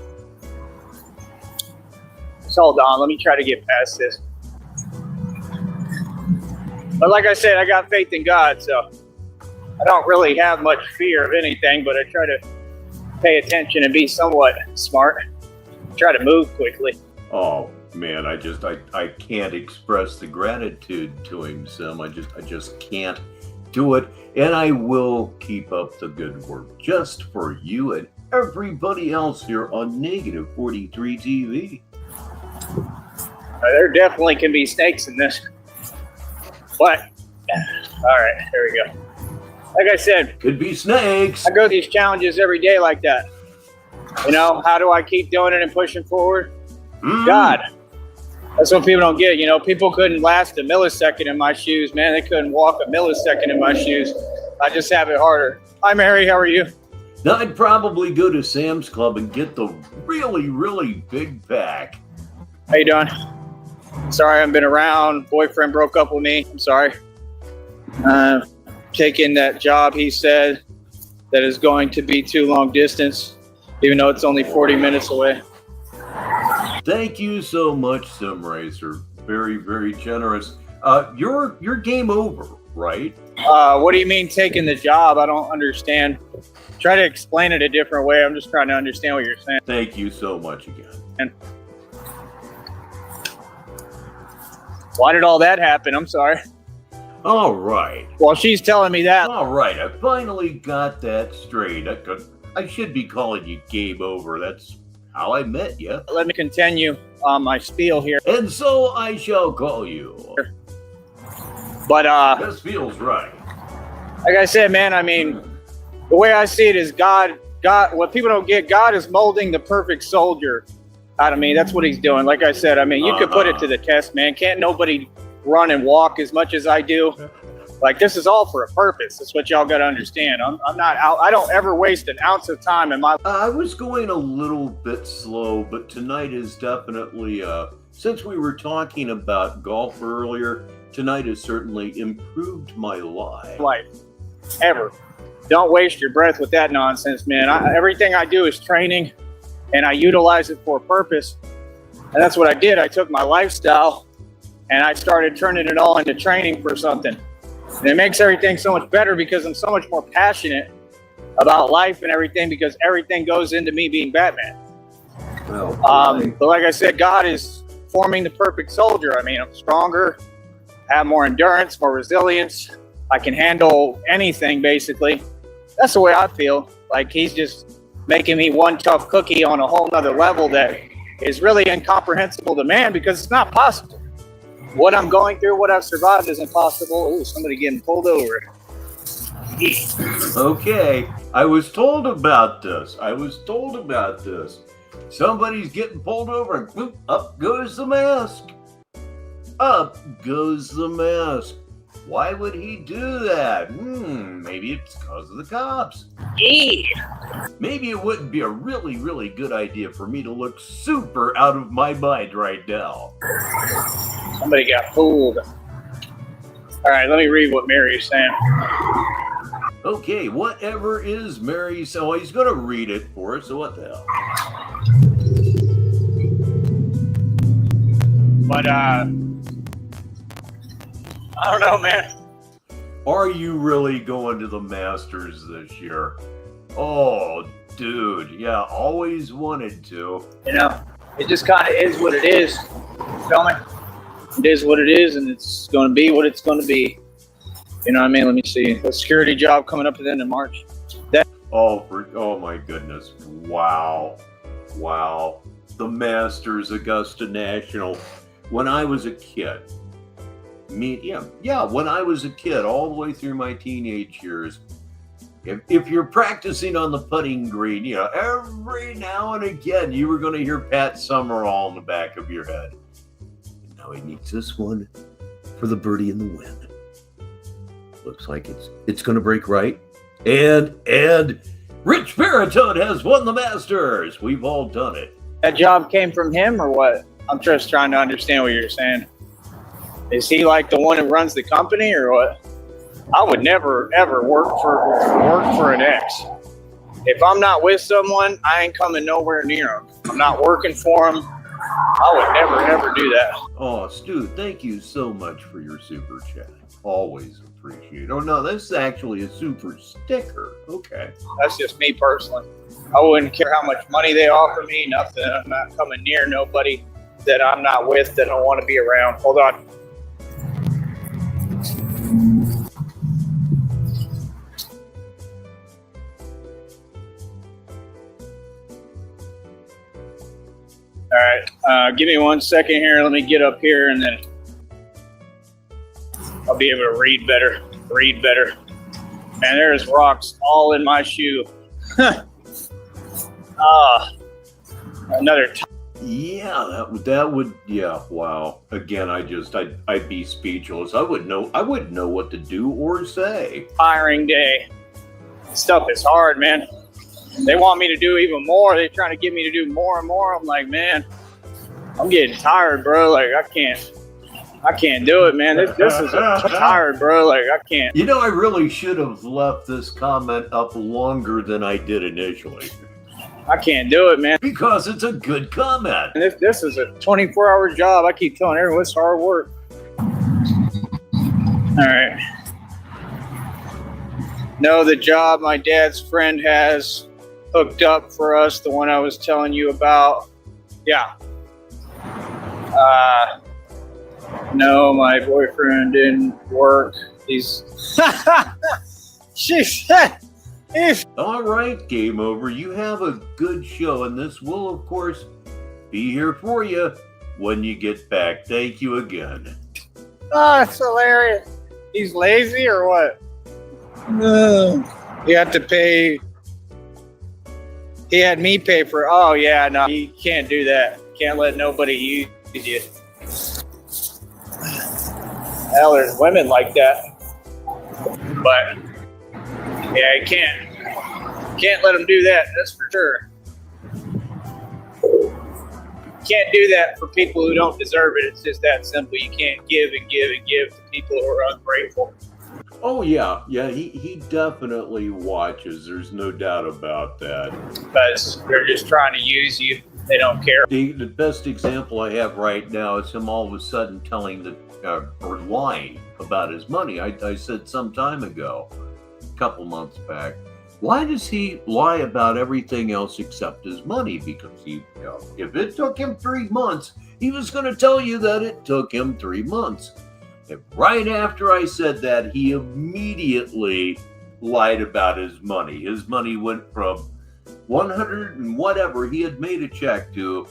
Just hold on, let me try to get past this. But like I said, I got faith in God, so I don't really have much fear of anything, but I try to pay attention and be somewhat smart. Try to move quickly. Oh man, I can't express the gratitude to him, Sim. I just can't do it. And I will keep up the good work just for you and everybody else here on Negative 43 TV. There definitely can be snakes in this. But, all right, there we go. Like I said, Could be snakes. I go through these challenges every day like that. You know, how do I keep doing it and pushing forward? God. That's what people don't get. You know, people couldn't last a millisecond in my shoes, man. They couldn't walk a millisecond in my shoes. I just have it harder. Hi, Mary. How are you? Now, I'd probably go to Sam's Club and get the really, really big pack. How you doing? Sorry, I haven't been around. Boyfriend broke up with me. I'm sorry. Taking that job, he said, that is going to be too long distance, even though it's only 40 minutes away. Thank you so much, Sim Racer. Very, very generous. You're game over, right? What do you mean taking the job? I don't understand. Try to explain it a different way. I'm just trying to understand what you're saying. Thank you so much again. Why did all that happen? I'm sorry. All right. Well, she's telling me that. All right. I finally got that straight. I should be calling you game over. That's how I met you. Let me continue my spiel here. And so I shall call you. But This feels right. like I said, man, I mean, the way I see it is God, what people don't get, God is molding the perfect soldier out of me. That's what he's doing. Like I said, I mean, you could put it to the test, man. Can't nobody run and walk as much as I do. Like, this is all for a purpose. That's what y'all got to understand. I'm not out. I don't ever waste an ounce of time in my. I was going a little bit slow, but tonight is definitely, since we were talking about golf earlier, tonight has certainly improved my life. Life. Ever. Don't waste your breath with that nonsense, man. Everything I do is training, and I utilize it for a purpose. And that's what I did. I took my lifestyle, and I started turning it all into training for something. And it makes everything so much better because I'm so much more passionate about life and everything, because everything goes into me being Batman. Well, But like I said, God is forming the perfect soldier. I mean, I'm stronger, have more endurance, more resilience. I can handle anything, basically. That's the way I feel. Like, he's just making me one tough cookie on a whole nother level that is really incomprehensible to man, because it's not possible. What I'm going through, what I've survived is impossible. Ooh, somebody getting pulled over. Okay, I was told about this. Somebody's getting pulled over, and whoop, up goes the mask. Up goes the mask. Why would he do that? Maybe it's because of the cops. Maybe it wouldn't be a really, really good idea for me to look super out of my mind right now. Somebody got fooled. All right, let me read what Mary is saying. Okay, whatever is Mary, so he's going to read it for us, so what the hell? But, I don't know, man. Are you really going to the Masters this year? Oh, dude, yeah, always wanted to. You know, it just kind of is what it is. You feel me? It is what it is, and it's going to be what it's going to be. You know what I mean? Let me see. The security job coming up at the end of March. Oh my goodness. Wow. The Masters Augusta National. When I was a kid, when I was a kid, all the way through my teenage years, if you're practicing on the putting green, every now and again, you were going to hear Pat Summerall in the back of your head. And now he needs this one for the birdie in the wind. Looks like it's going to break right. And Richbartone has won the Masters. We've all done it. That job came from him or what? I'm just trying to understand what you're saying. Is he like the one who runs the company or what? I would never ever work for an ex. If I'm not with someone, I ain't coming nowhere near them. I'm not working for them. I would never ever do that. Oh, Stu, thank you so much for your super chat. Always appreciate it. Oh no, this is actually a super sticker. Okay. That's just me personally. I wouldn't care how much money they offer me, nothing. I'm not coming near nobody that I'm not with that I want to be around. Hold on. All right, give me 1 second here. Let me get up here and then I'll be able to read better. Man, there's rocks all in my shoe. Another time. Yeah, that would wow. Again, I'd be speechless. I wouldn't know what to do or say. Hiring day. Stuff is hard, man. They want me to do even more. They're trying to get me to do more and more. I'm like, man, I'm getting tired, bro. Like, I can't do it, man. This is tired, bro. Like, I can't. I really should have left this comment up longer than I did initially. I can't do it, man. Because it's a good comment. And this is a 24-hour job. I keep telling everyone it's hard work. All right. No, the job my dad's friend has hooked up for us, the one I was telling you about. Yeah. No, my boyfriend didn't work. He's... All right, game over. You have a good show, and this will, of course, be here for you when you get back. Thank you again. Oh, it's hilarious. He's lazy or what? You have to pay. He had me pay for. Oh, yeah, no, you can't do that. Can't let nobody use you. Hell, there's women like that. But, yeah, you can't let them do that. That's for sure. Can't do that for people who don't deserve it. It's just that simple. You can't give and give and give to people who are ungrateful. Oh, yeah. He definitely watches. There's no doubt about that. Because they're just trying to use you. They don't care. The best example I have right now is him all of a sudden telling or lying about his money. I said some time ago, a couple months back, why does he lie about everything else except his money? Because if it took him 3 months, he was going to tell you that it took him 3 months. And right after I said that, he immediately lied about his money. His money went from 100 and whatever he had made a check to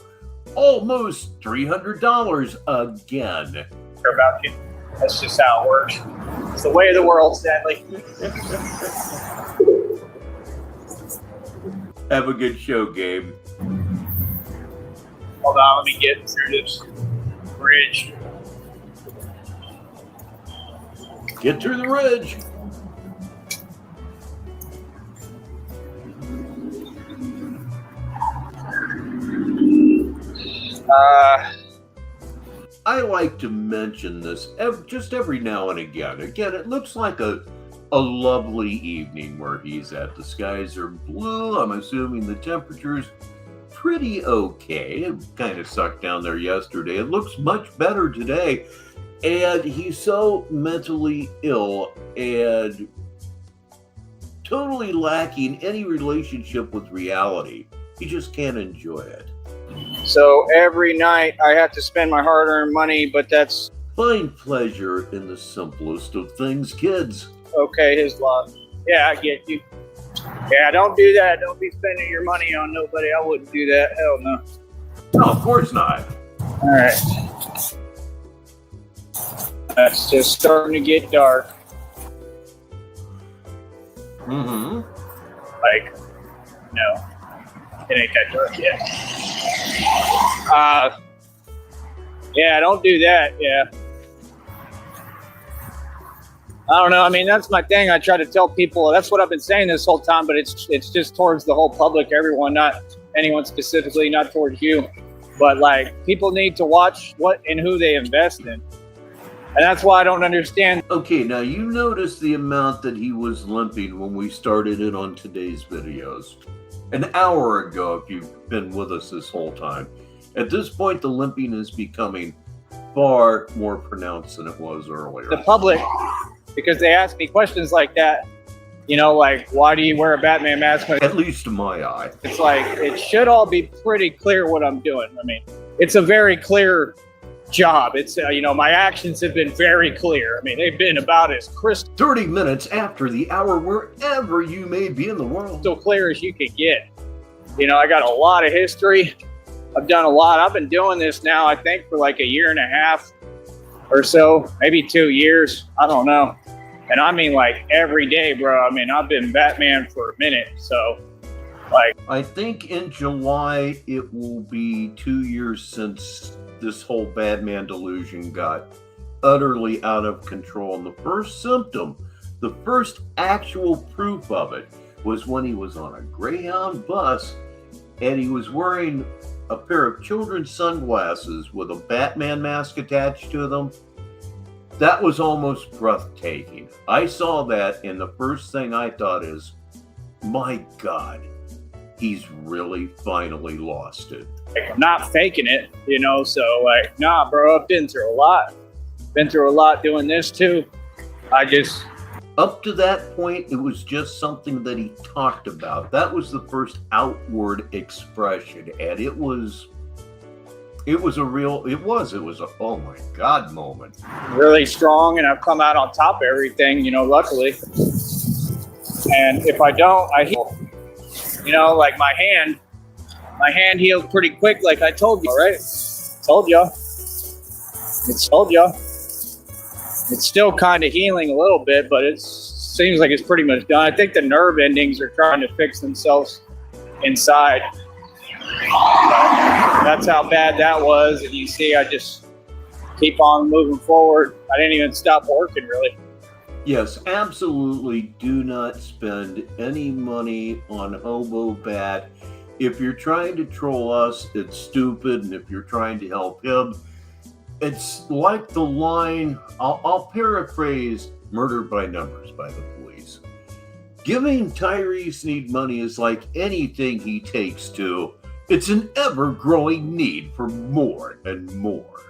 almost $300 again. About you. That's just how it works. It's the way of the world, sadly. Have a good show, Gabe. Hold on, let me get through this bridge. Get through the ridge. I like to mention this just every now and again. Again, it looks like a lovely evening where he's at. The skies are blue. I'm assuming the temperature's pretty okay. It kind of sucked down there yesterday. It looks much better today. And he's so mentally ill and totally lacking any relationship with reality. He just can't enjoy it. So every night I have to spend my hard-earned money, but that's Find pleasure in the simplest of things, kids. Okay, his love. Yeah, I get you. Yeah, don't do that. Don't be spending your money on nobody. I wouldn't do that. Hell no. No, of course not. All right. That's just starting to get dark. Mm-hmm. Like, no, it ain't that dark yet. Yeah, don't do that. Yeah. I don't know. I mean, that's my thing. I try to tell people. That's what I've been saying this whole time. But it's just towards the whole public, everyone, not anyone specifically, not towards you. But like, people need to watch what and who they invest in, and that's why I don't understand. Okay, now you notice the amount that he was limping when we started it on today's videos. An hour ago, if you've been with us this whole time. At this point, the limping is becoming far more pronounced than it was earlier. The public, because they ask me questions like that, you know, like, why do you wear a Batman mask? At least to my eye. It's like, it should all be pretty clear what I'm doing. I mean, it's a very clear job. It's, you know, my actions have been very clear. I mean, they've been about as crystal 30 minutes after the hour, wherever you may be in the world. clear as you can get. You know, I got a lot of history. I've done a lot. I've been doing this now, I think, for like a year and a half or so, maybe 2 years. I don't know. And I mean, like, every day, bro. I mean, I've been Batman for a minute. So, like, I think in July, it will be 2 years since this whole Batman delusion got utterly out of control. And the first symptom, the first actual proof of it, was when he was on a Greyhound bus and he was wearing a pair of children's sunglasses with a Batman mask attached to them. That was almost breathtaking. I saw that, and the first thing I thought is, my God, he's really finally lost it. I'm not faking it, you know? So, like, nah, bro, I've been through a lot. Been through a lot doing this, too. Up to that point, it was just something that he talked about. That was the first outward expression, and it was a oh my God moment. Really strong, and I've come out on top of everything, you know, luckily. And if I don't, I heal. You know, like my hand healed pretty quick, like I told you, right? Told y'all. It's still kind of healing a little bit, but it seems like it's pretty much done. I think the nerve endings are trying to fix themselves inside. But that's how bad that was. And you see, I just keep on moving forward. I didn't even stop working, really. Yes, absolutely do not spend any money on Hobo Bat. If you're trying to troll us, it's stupid. And if you're trying to help him, it's like the line, I'll paraphrase Murder by Numbers by the Police. Giving Tyree Sneed money is like anything he takes to. It's an ever-growing need for more and more.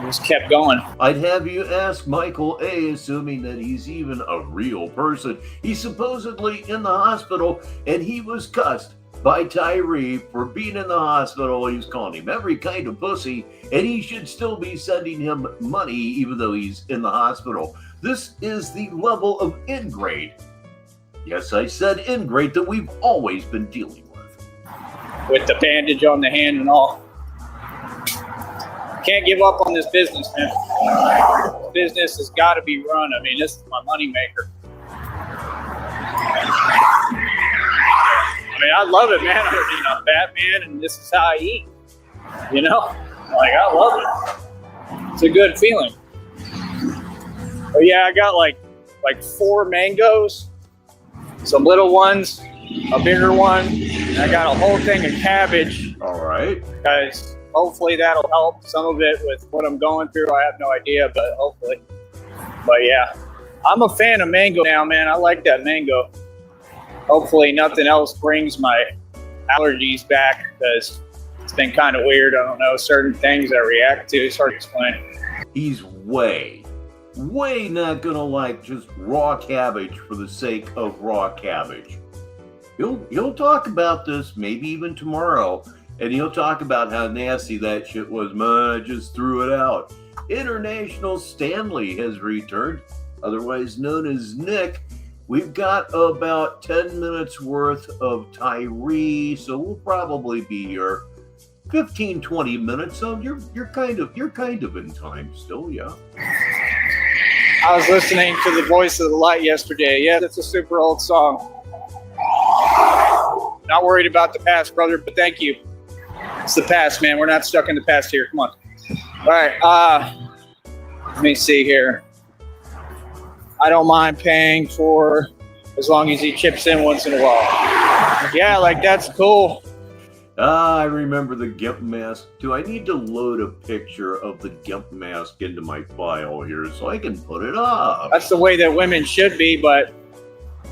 Just kept going. I'd have you ask Michael A., assuming that he's even a real person. He's supposedly in the hospital, and he was cussed by Tyree for being in the hospital. He was calling him every kind of pussy, and he should still be sending him money even though he's in the hospital. This is the level of ingrate. Yes, I said ingrate that we've always been dealing with the bandage on the hand and all. Can't give up on this business, man. This business has got to be run. I mean, this is my moneymaker. I mean, I love it, man. I'm Batman, and this is how I eat. You know? Like, I love it. It's a good feeling. But yeah, I got like 4 mangoes, some little ones, a bigger one, and I got a whole thing of cabbage. All right. Guys, hopefully that'll help some of it with what I'm going through. I have no idea, but hopefully. But yeah, I'm a fan of mango now, man. I like that mango. Hopefully nothing else brings my allergies back, because it's been kind of weird. I don't know, certain things I react to. It's hard to explain. He's way not gonna like just raw cabbage for the sake of raw cabbage. He'll talk about this maybe even tomorrow, and he'll talk about how nasty that shit was. Man, I just threw it out. International Stanley has returned, otherwise known as Nick. We've got about 10 minutes worth of Tyree, so we'll probably be here 15-20 minutes. So you're kind of in time still, yeah. I was listening to The Voice of the Light yesterday. Yeah, that's a super old song. Not worried about the past, brother, but thank you. It's the past, man. We're not stuck in the past here. Come on. All right. Let me see here. I don't mind paying for as long as he chips in once in a while. Yeah, like that's cool. I remember the GIMP mask. Do I need to load a picture of the GIMP mask into my file here so I can put it up? That's the way that women should be, but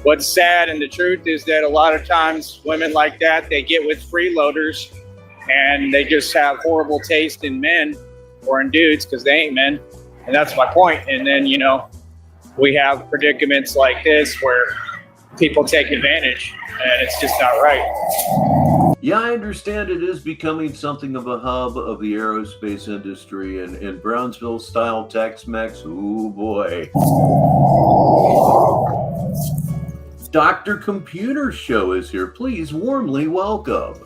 what's sad and the truth is that a lot of times women like that, they get with freeloaders and they just have horrible taste in men or in dudes because they ain't men. And that's my point. And then, you know, we have predicaments like this where people take advantage and it's just not right. Yeah, I understand it is becoming something of a hub of the aerospace industry and Brownsville style Tex-Mex. Ooh boy. Dr. Computer Show is here. Please warmly welcome.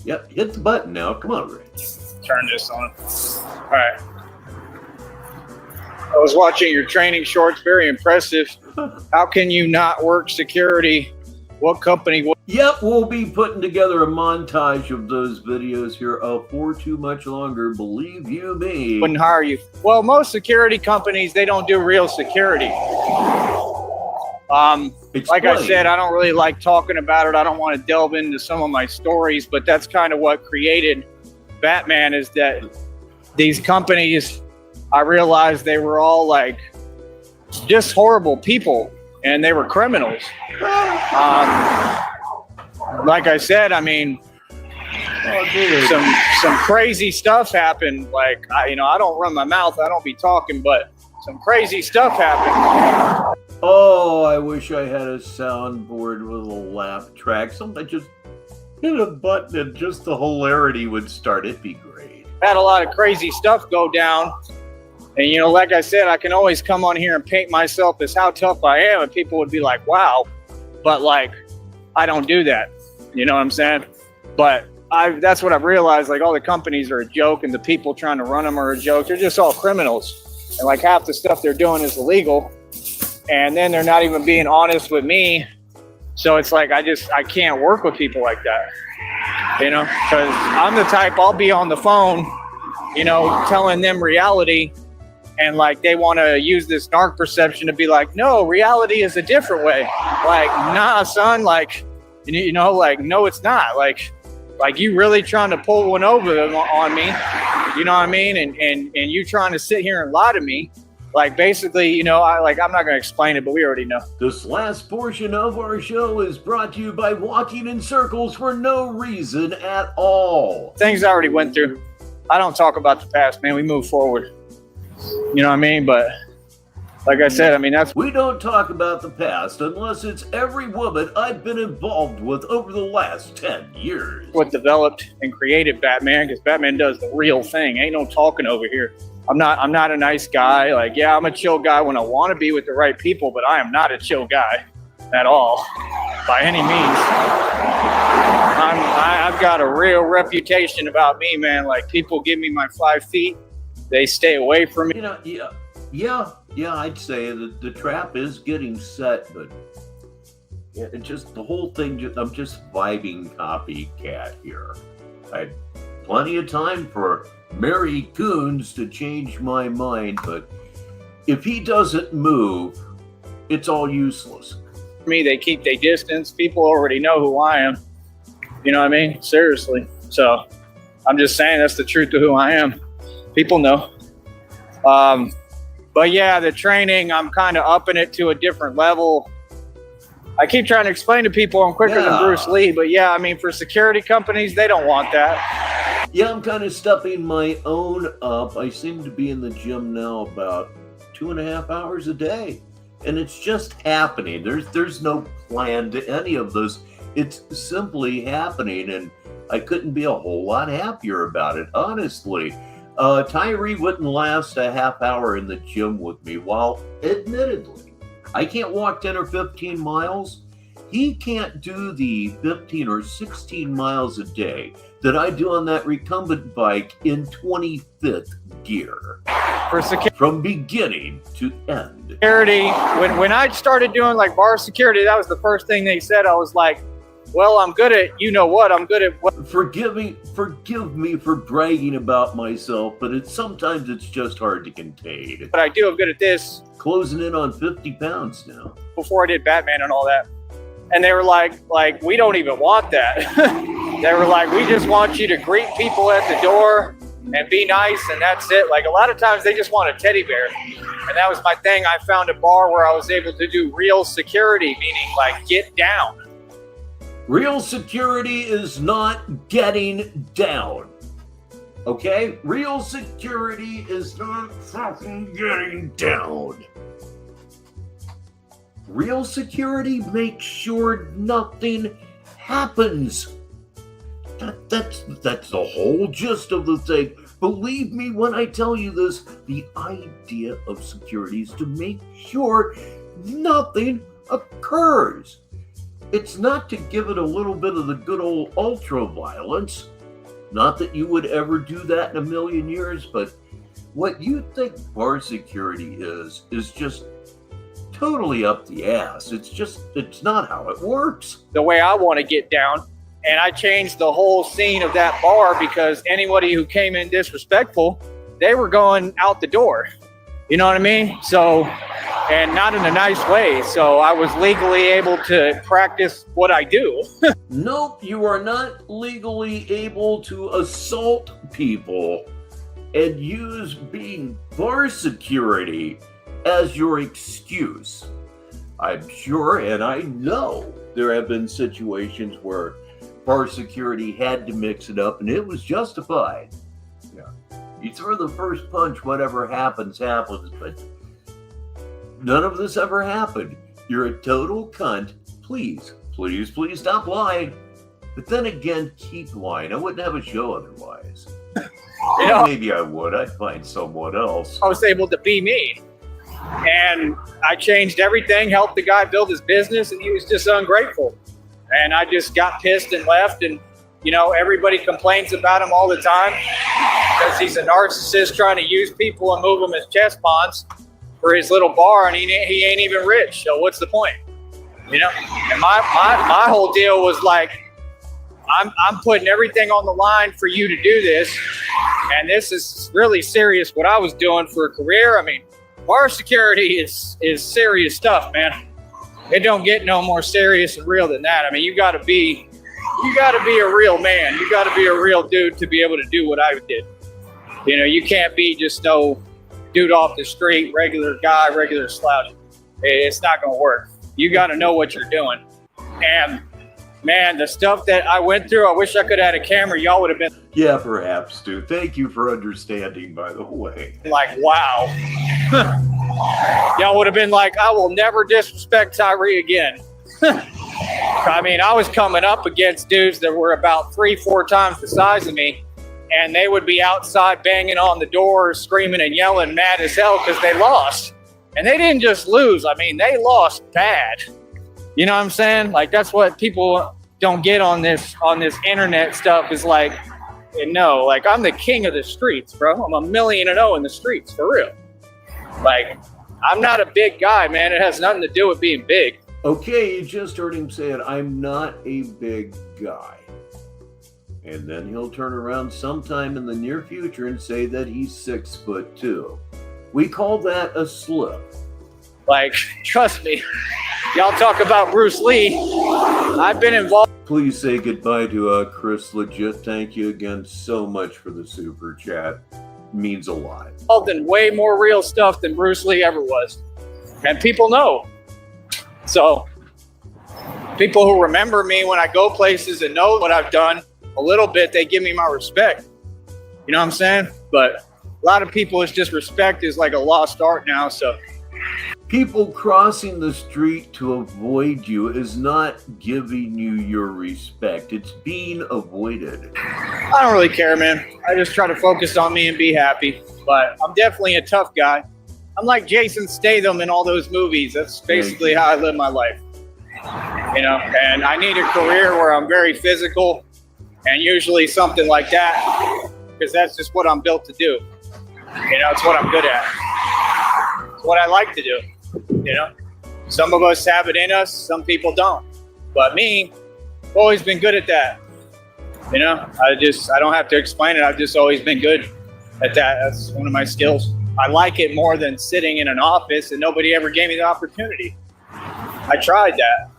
Yep, hit the button now. Come on, Rich. Turn this on. All right. I was watching your training shorts. Very impressive. How can you not work security? What company? Yep, we'll be putting together a montage of those videos here for too much longer. Believe you me. Wouldn't hire you. Well, most security companies, they don't do real security. Like I said, I don't really like talking about it. I don't want to delve into some of my stories, but that's kind of what created Batman is that these companies, I realized they were all like just horrible people and they were criminals. Like I said, I mean, some crazy stuff happened. Like, I don't run my mouth. I don't be talking, but some crazy stuff happened. Oh, I wish I had a soundboard with a laugh track. Something just hit a button and just the hilarity would start. It'd be great. Had a lot of crazy stuff go down. And, like I said, I can always come on here and paint myself as how tough I am. And people would be like, wow. But, like, I don't do that. You know what I'm saying? But that's what I've realized. Like, all the companies are a joke and the people trying to run them are a joke. They're just all criminals. And, like, half the stuff they're doing is illegal. And then they're not even being honest with me. So it's like, I can't work with people like that. Because I'm the type, I'll be on the phone, telling them reality. And like, they want to use this narc perception to be like, no, reality is a different way. Like, nah, son, like, no, it's not. Like you really trying to pull one over on me. You know what I mean? And you trying to sit here and lie to me. Like, basically, I'm not going to explain it, but we already know. This last portion of our show is brought to you by walking in circles for no reason at all. Things I already went through. I don't talk about the past, man. We move forward. You know what I mean? But like I said, we don't talk about the past unless it's every woman I've been involved with over the last 10 years. What developed and created Batman, because Batman does the real thing. Ain't no talking over here. I'm not a nice guy. Like, yeah, I'm a chill guy when I want to be with the right people, but I am not a chill guy at all, by any means. I've got a real reputation about me, man. Like, people give me my 5 feet. They stay away from me. Yeah, I'd say that the trap is getting set, but just the whole thing, I'm just vibing copycat here. I had plenty of time for Mary Coons to change my mind, but if he doesn't move, it's all useless. For me, they keep their distance. People already know who I am. You know what I mean? Seriously. So I'm just saying that's the truth of who I am. People know. But yeah, the training, I'm kind of upping it to a different level. I keep trying to explain to people I'm quicker than Bruce Lee, but yeah, for security companies, they don't want that. Yeah, I'm kind of stepping my own up. I seem to be in the gym now about 2.5 hours a day, and it's just happening. There's no plan to any of this. It's simply happening, and I couldn't be a whole lot happier about it, honestly. Tyree wouldn't last a half hour in the gym with me, while admittedly, I can't walk 10 or 15 miles. He can't do the 15 or 16 miles a day that I do on that recumbent bike in 25th gear. For security. From beginning to end. When I started doing like bar security, that was the first thing they said. I was like, well, I'm good at, you know what, I'm good at what. Forgive me for bragging about myself, but sometimes it's just hard to contain. But I do, I'm good at this. Closing in on 50 pounds now. Before I did Batman and all that. And they were like, we don't even want that. They were like, we just want you to greet people at the door and be nice, and that's it. Like, a lot of times they just want a teddy bear. And that was my thing. I found a bar where I was able to do real security, meaning like get down. Real security is not getting down. Okay? Real security is not fucking getting down. Real security makes sure nothing happens. That's the whole gist of the thing. Believe me when I tell you this, the idea of security is to make sure nothing occurs. It's not to give it a little bit of the good old ultra violence. Not that you would ever do that in a million years, but what you think bar security is just totally up the ass. It's not how it works. The way I want to get down. And I changed the whole scene of that bar because anybody who came in disrespectful, they were going out the door. You know what I mean? So, and not in a nice way. So I was legally able to practice what I do. Nope, you are not legally able to assault people and use being bar security as your excuse. I'm sure, and I know there have been situations where bar security had to mix it up, and it was justified. Yeah, you throw the first punch, whatever happens, but none of this ever happened. You're a total cunt. Please stop lying. But then again, keep lying. I wouldn't have a show otherwise. You know, maybe I would. I'd find someone else. I was able to be me. And I changed everything, helped the guy build his business, and he was just ungrateful. And I just got pissed and left. And, you know, everybody complains about him all the time because he's a narcissist trying to use people and move them as chess pawns for his little bar. And he ain't even rich. So what's the point? You know, and my whole deal was like, I'm putting everything on the line for you to do this. And this is really serious what I was doing for a career. I mean, bar security is serious stuff, man. It don't get no more serious and real than that. I mean, you gotta be a real man. You gotta be a real dude to be able to do what I did. You know, you can't be just no dude off the street, regular guy, regular slouch. It's not gonna work. You gotta know what you're doing. And man, the stuff that I went through, I wish I could have had a camera. Y'all would have been. Yeah, perhaps, Stu. Thank you for understanding, by the way. Like, wow. Y'all would have been like, I will never disrespect Tyree again. I mean, I was coming up against dudes that were about 3-4 times the size of me, and they would be outside banging on the doors, screaming and yelling, mad as hell because they lost. And they didn't just lose. I mean, they lost bad. You know what I'm saying? Like, that's what people don't get on this internet stuff is like, no, like, I'm the king of the streets, bro. I'm 1,000,000-0 in the streets, for real. Like, I'm not a big guy, man. It has nothing to do with being big. Okay, you just heard him saying, I'm not a big guy. And then he'll turn around sometime in the near future and say that he's 6'2". We call that a slip. Like, trust me, y'all talk about Bruce Lee. I've been involved. Please say goodbye to Chris Legit. Thank you again so much for the super chat. It means a lot. Involved in way more real stuff than Bruce Lee ever was. And people know. So, people who remember me when I go places and know what I've done a little bit, they give me my respect. You know what I'm saying? But a lot of people, it's just respect is like a lost art now, so. People crossing the street to avoid you is not giving you your respect. It's being avoided. I don't really care, man. I just try to focus on me and be happy. But I'm definitely a tough guy. I'm like Jason Statham in all those movies. That's basically how I live my life. You know, and I need a career where I'm very physical and usually something like that, because that's just what I'm built to do. You know, it's what I'm good at. It's what I like to do. You know, some of us have it in us, some people don't. But me, I've always been good at that. You know, I don't have to explain it. I've just always been good at that. That's one of my skills. I like it more than sitting in an office and nobody ever gave me the opportunity. I tried that,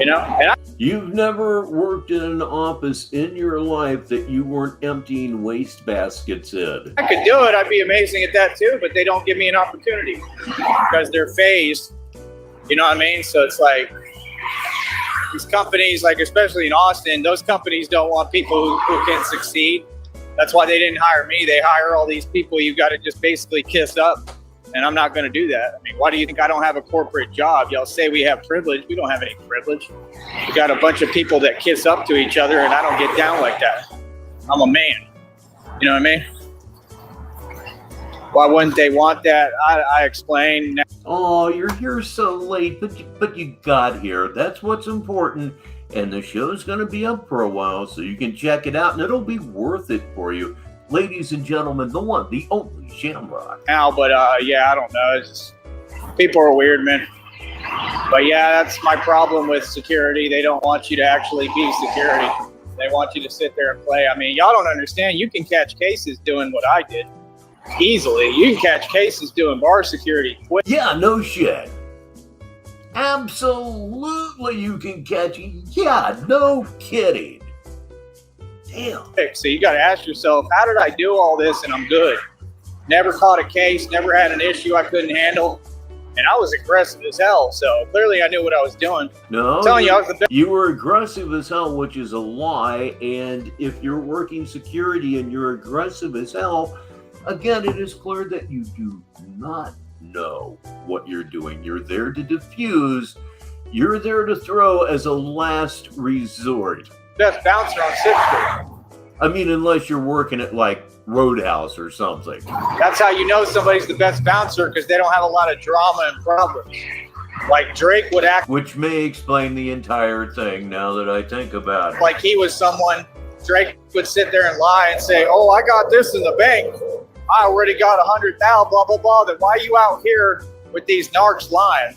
you know. You've never worked in an office in your life that you weren't emptying waste baskets in. I could do it. I'd be amazing at that too, but they don't give me an opportunity because they're phased. You know what I mean? So it's like these companies, like especially in Austin, those companies don't want people who can succeed. That's why they didn't hire me. They hire all these people you got to just basically kiss up. And I'm not going to do that. I mean, why do you think I don't have a corporate job? Y'all say we have privilege. We don't have any privilege. We got a bunch of people that kiss up to each other, and I don't get down like that. I'm a man. You know what I mean? Why wouldn't they want that? I explain. Oh, you're here so late, but you got here. That's what's important. And the show's going to be up for a while, so you can check it out, and it'll be worth it for you. Ladies and gentlemen, the one, the only Shamrock. Now, but yeah, I don't know. It's just, people are weird, man. But yeah, that's my problem with security. They don't want you to actually be security. They want you to sit there and play. I mean, y'all don't understand. You can catch cases doing what I did easily. You can catch cases doing bar security quick. Yeah, no shit. Absolutely, you can catch it. Yeah, no kidding. Damn. So you got to ask yourself, how did I do all this and I'm good? Never caught a case, never had an issue I couldn't handle. And I was aggressive as hell, so clearly I knew what I was doing. No, I'm telling you, I was the best. You were aggressive as hell, which is a lie. And if you're working security and you're aggressive as hell, again, it is clear that you do not know what you're doing. You're there to defuse. You're there to throw as a last resort. Best bouncer on 6th Street. I mean, unless you're working at like Roadhouse or something. That's how you know somebody's the best bouncer, because they don't have a lot of drama and problems. Like Drake would act Which may explain the entire thing now that I think about it. like he was someone. Drake would sit there and lie and say, oh, I got this in the bank. I already got 100,000, blah, blah, blah. Then why are you out here with these narcs lying?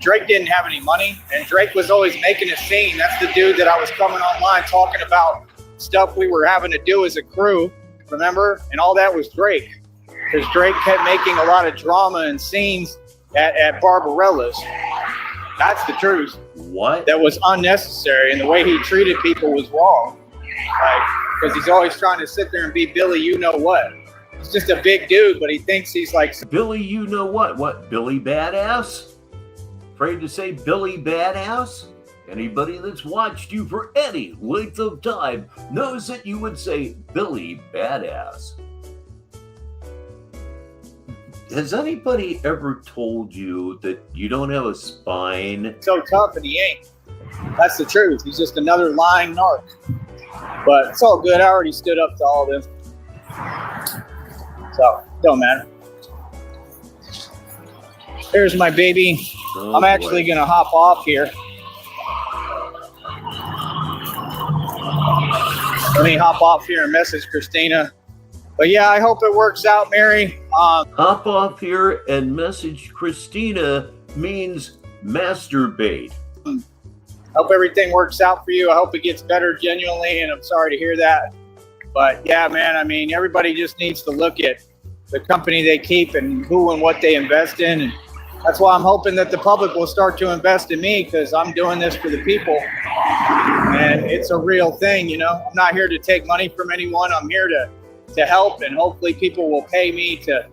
Drake didn't have any money, and Drake was always making a scene. That's the dude that I was coming online talking about stuff we were having to do as a crew, remember? And all that was Drake, because Drake kept making a lot of drama and scenes at Barbarella's. That's the truth. What? That was unnecessary, and the way he treated people was wrong. Like, because he's always trying to sit there and be Billy, you know what? He's just a big dude, but he thinks he's like Billy, you know what? What, Billy Badass? Afraid to say Billy Badass? Anybody that's watched you for any length of time knows that you would say Billy Badass. Has anybody ever told you that you don't have a spine? so tough, and he ain't. That's the truth. He's just another lying narc. But it's all good. I already stood up to all this. So, don't matter. Here's my baby. Oh, I'm actually going to hop off here. Let me hop off here and message Christina. But yeah, I hope it works out, Mary. Hop off here and message Christina means masturbate. Hope everything works out for you. I hope it gets better genuinely, and I'm sorry to hear that. But yeah, man, I mean, everybody just needs to look at the company they keep and who and what they invest in. And that's why I'm hoping that the public will start to invest in me, because I'm doing this for the people. And it's a real thing, you know. I'm not here to take money from anyone. I'm here to help, and hopefully people will pay me to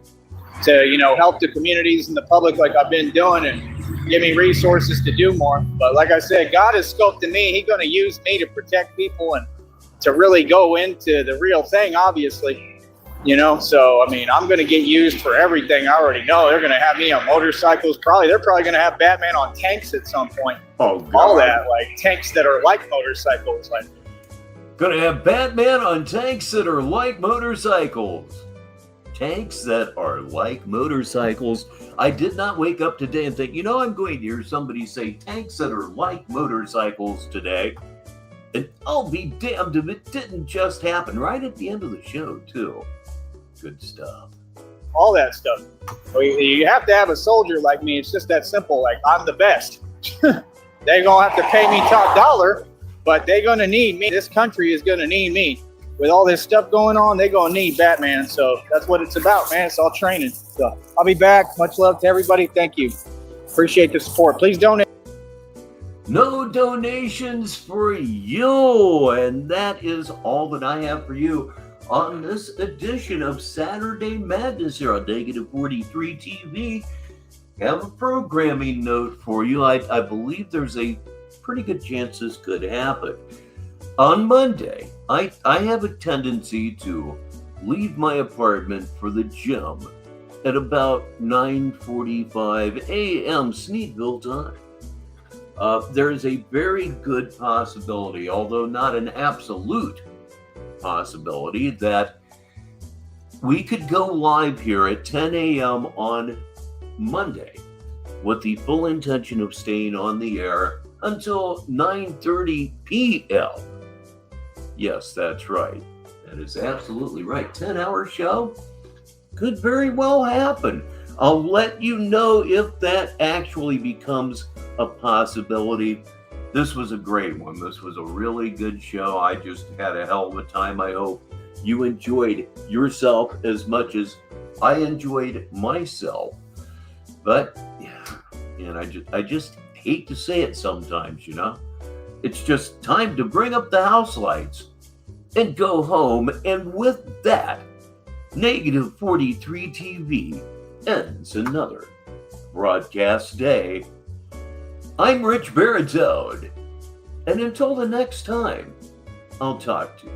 you know, help the communities and the public like I've been doing, and give me resources to do more. But like I said, God has sculpted me. He's going to use me to protect people and to really go into the real thing, obviously. You know, so I mean, I'm going to get used for everything. I already know they're going to have me on motorcycles. They're probably going to have Batman on tanks at some point. Oh, God. All that, like tanks that are like motorcycles. Like, gonna have Batman on tanks that are like motorcycles. Tanks that are like motorcycles. I did not wake up today and think, I'm going to hear somebody say tanks that are like motorcycles today. And I'll be damned if it didn't just happen right at the end of the show, too. Good stuff. all that stuff. You have to have a soldier like me. It's just that simple. Like, I'm the best. They're going to have to pay me top dollar, but they're going to need me. This country is going to need me. With all this stuff going on, they're going to need Batman. So that's what it's about, man. It's all training. So I'll be back. Much love to everybody. Thank you. Appreciate the support. Please donate. No donations for you. And that is all that I have for you on this edition of Saturday Madness here on Negative 43 TV. I have a programming note for you. I believe there's a pretty good chance this could happen. On Monday, I have a tendency to leave my apartment for the gym at about 9:45 a.m. Sneedville time. There is a very good possibility, although not an absolute possibility, that we could go live here at 10 a.m. on Monday with the full intention of staying on the air until 9:30 p.m. Yes, that's right. That is absolutely right. 10-hour show could very well happen. I'll let you know if that actually becomes a possibility. This was a great one. This was a really good show. I just had a hell of a time. I hope you enjoyed yourself as much as I enjoyed myself. But yeah, and I just hate to say it sometimes, you know. It's just time to bring up the house lights and go home. And with that, Negative 43 TV ends another broadcast day. I'm Richbartone, and until the next time, I'll talk to you.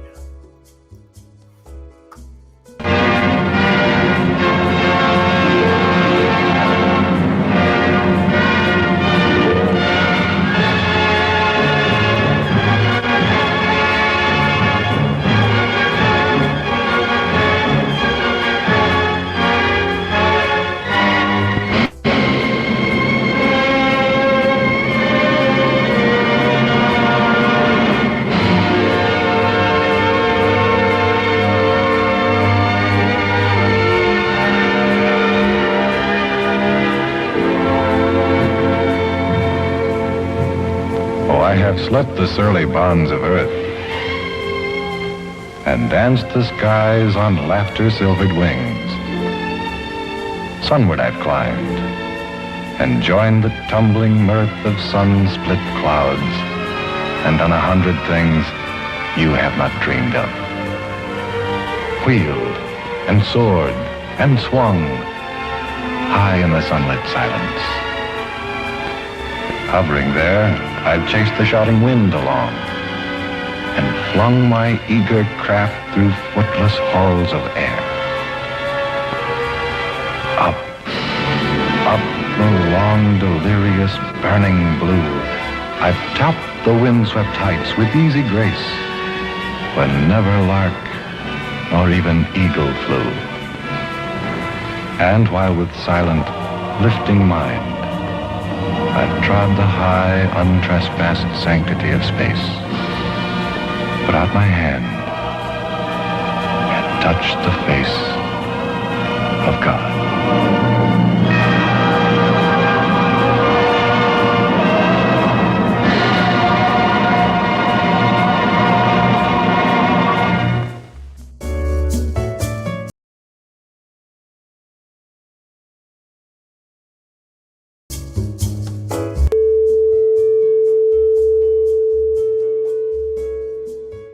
I have slit the surly bonds of earth and danced the skies on laughter-silvered wings. Sunward I've climbed and joined the tumbling mirth of sun-split clouds and done 100 things you have not dreamed of. Wheeled and soared and swung high in the sunlit silence. Hovering there, I've chased the shouting wind along and flung my eager craft through footless halls of air. Up, up the long, delirious, burning blue, I've topped the windswept heights with easy grace, when never lark nor even eagle flew. And while with silent, lifting mind, I've trod the high, untrespassed sanctity of space, put out my hand, and touched the face of God.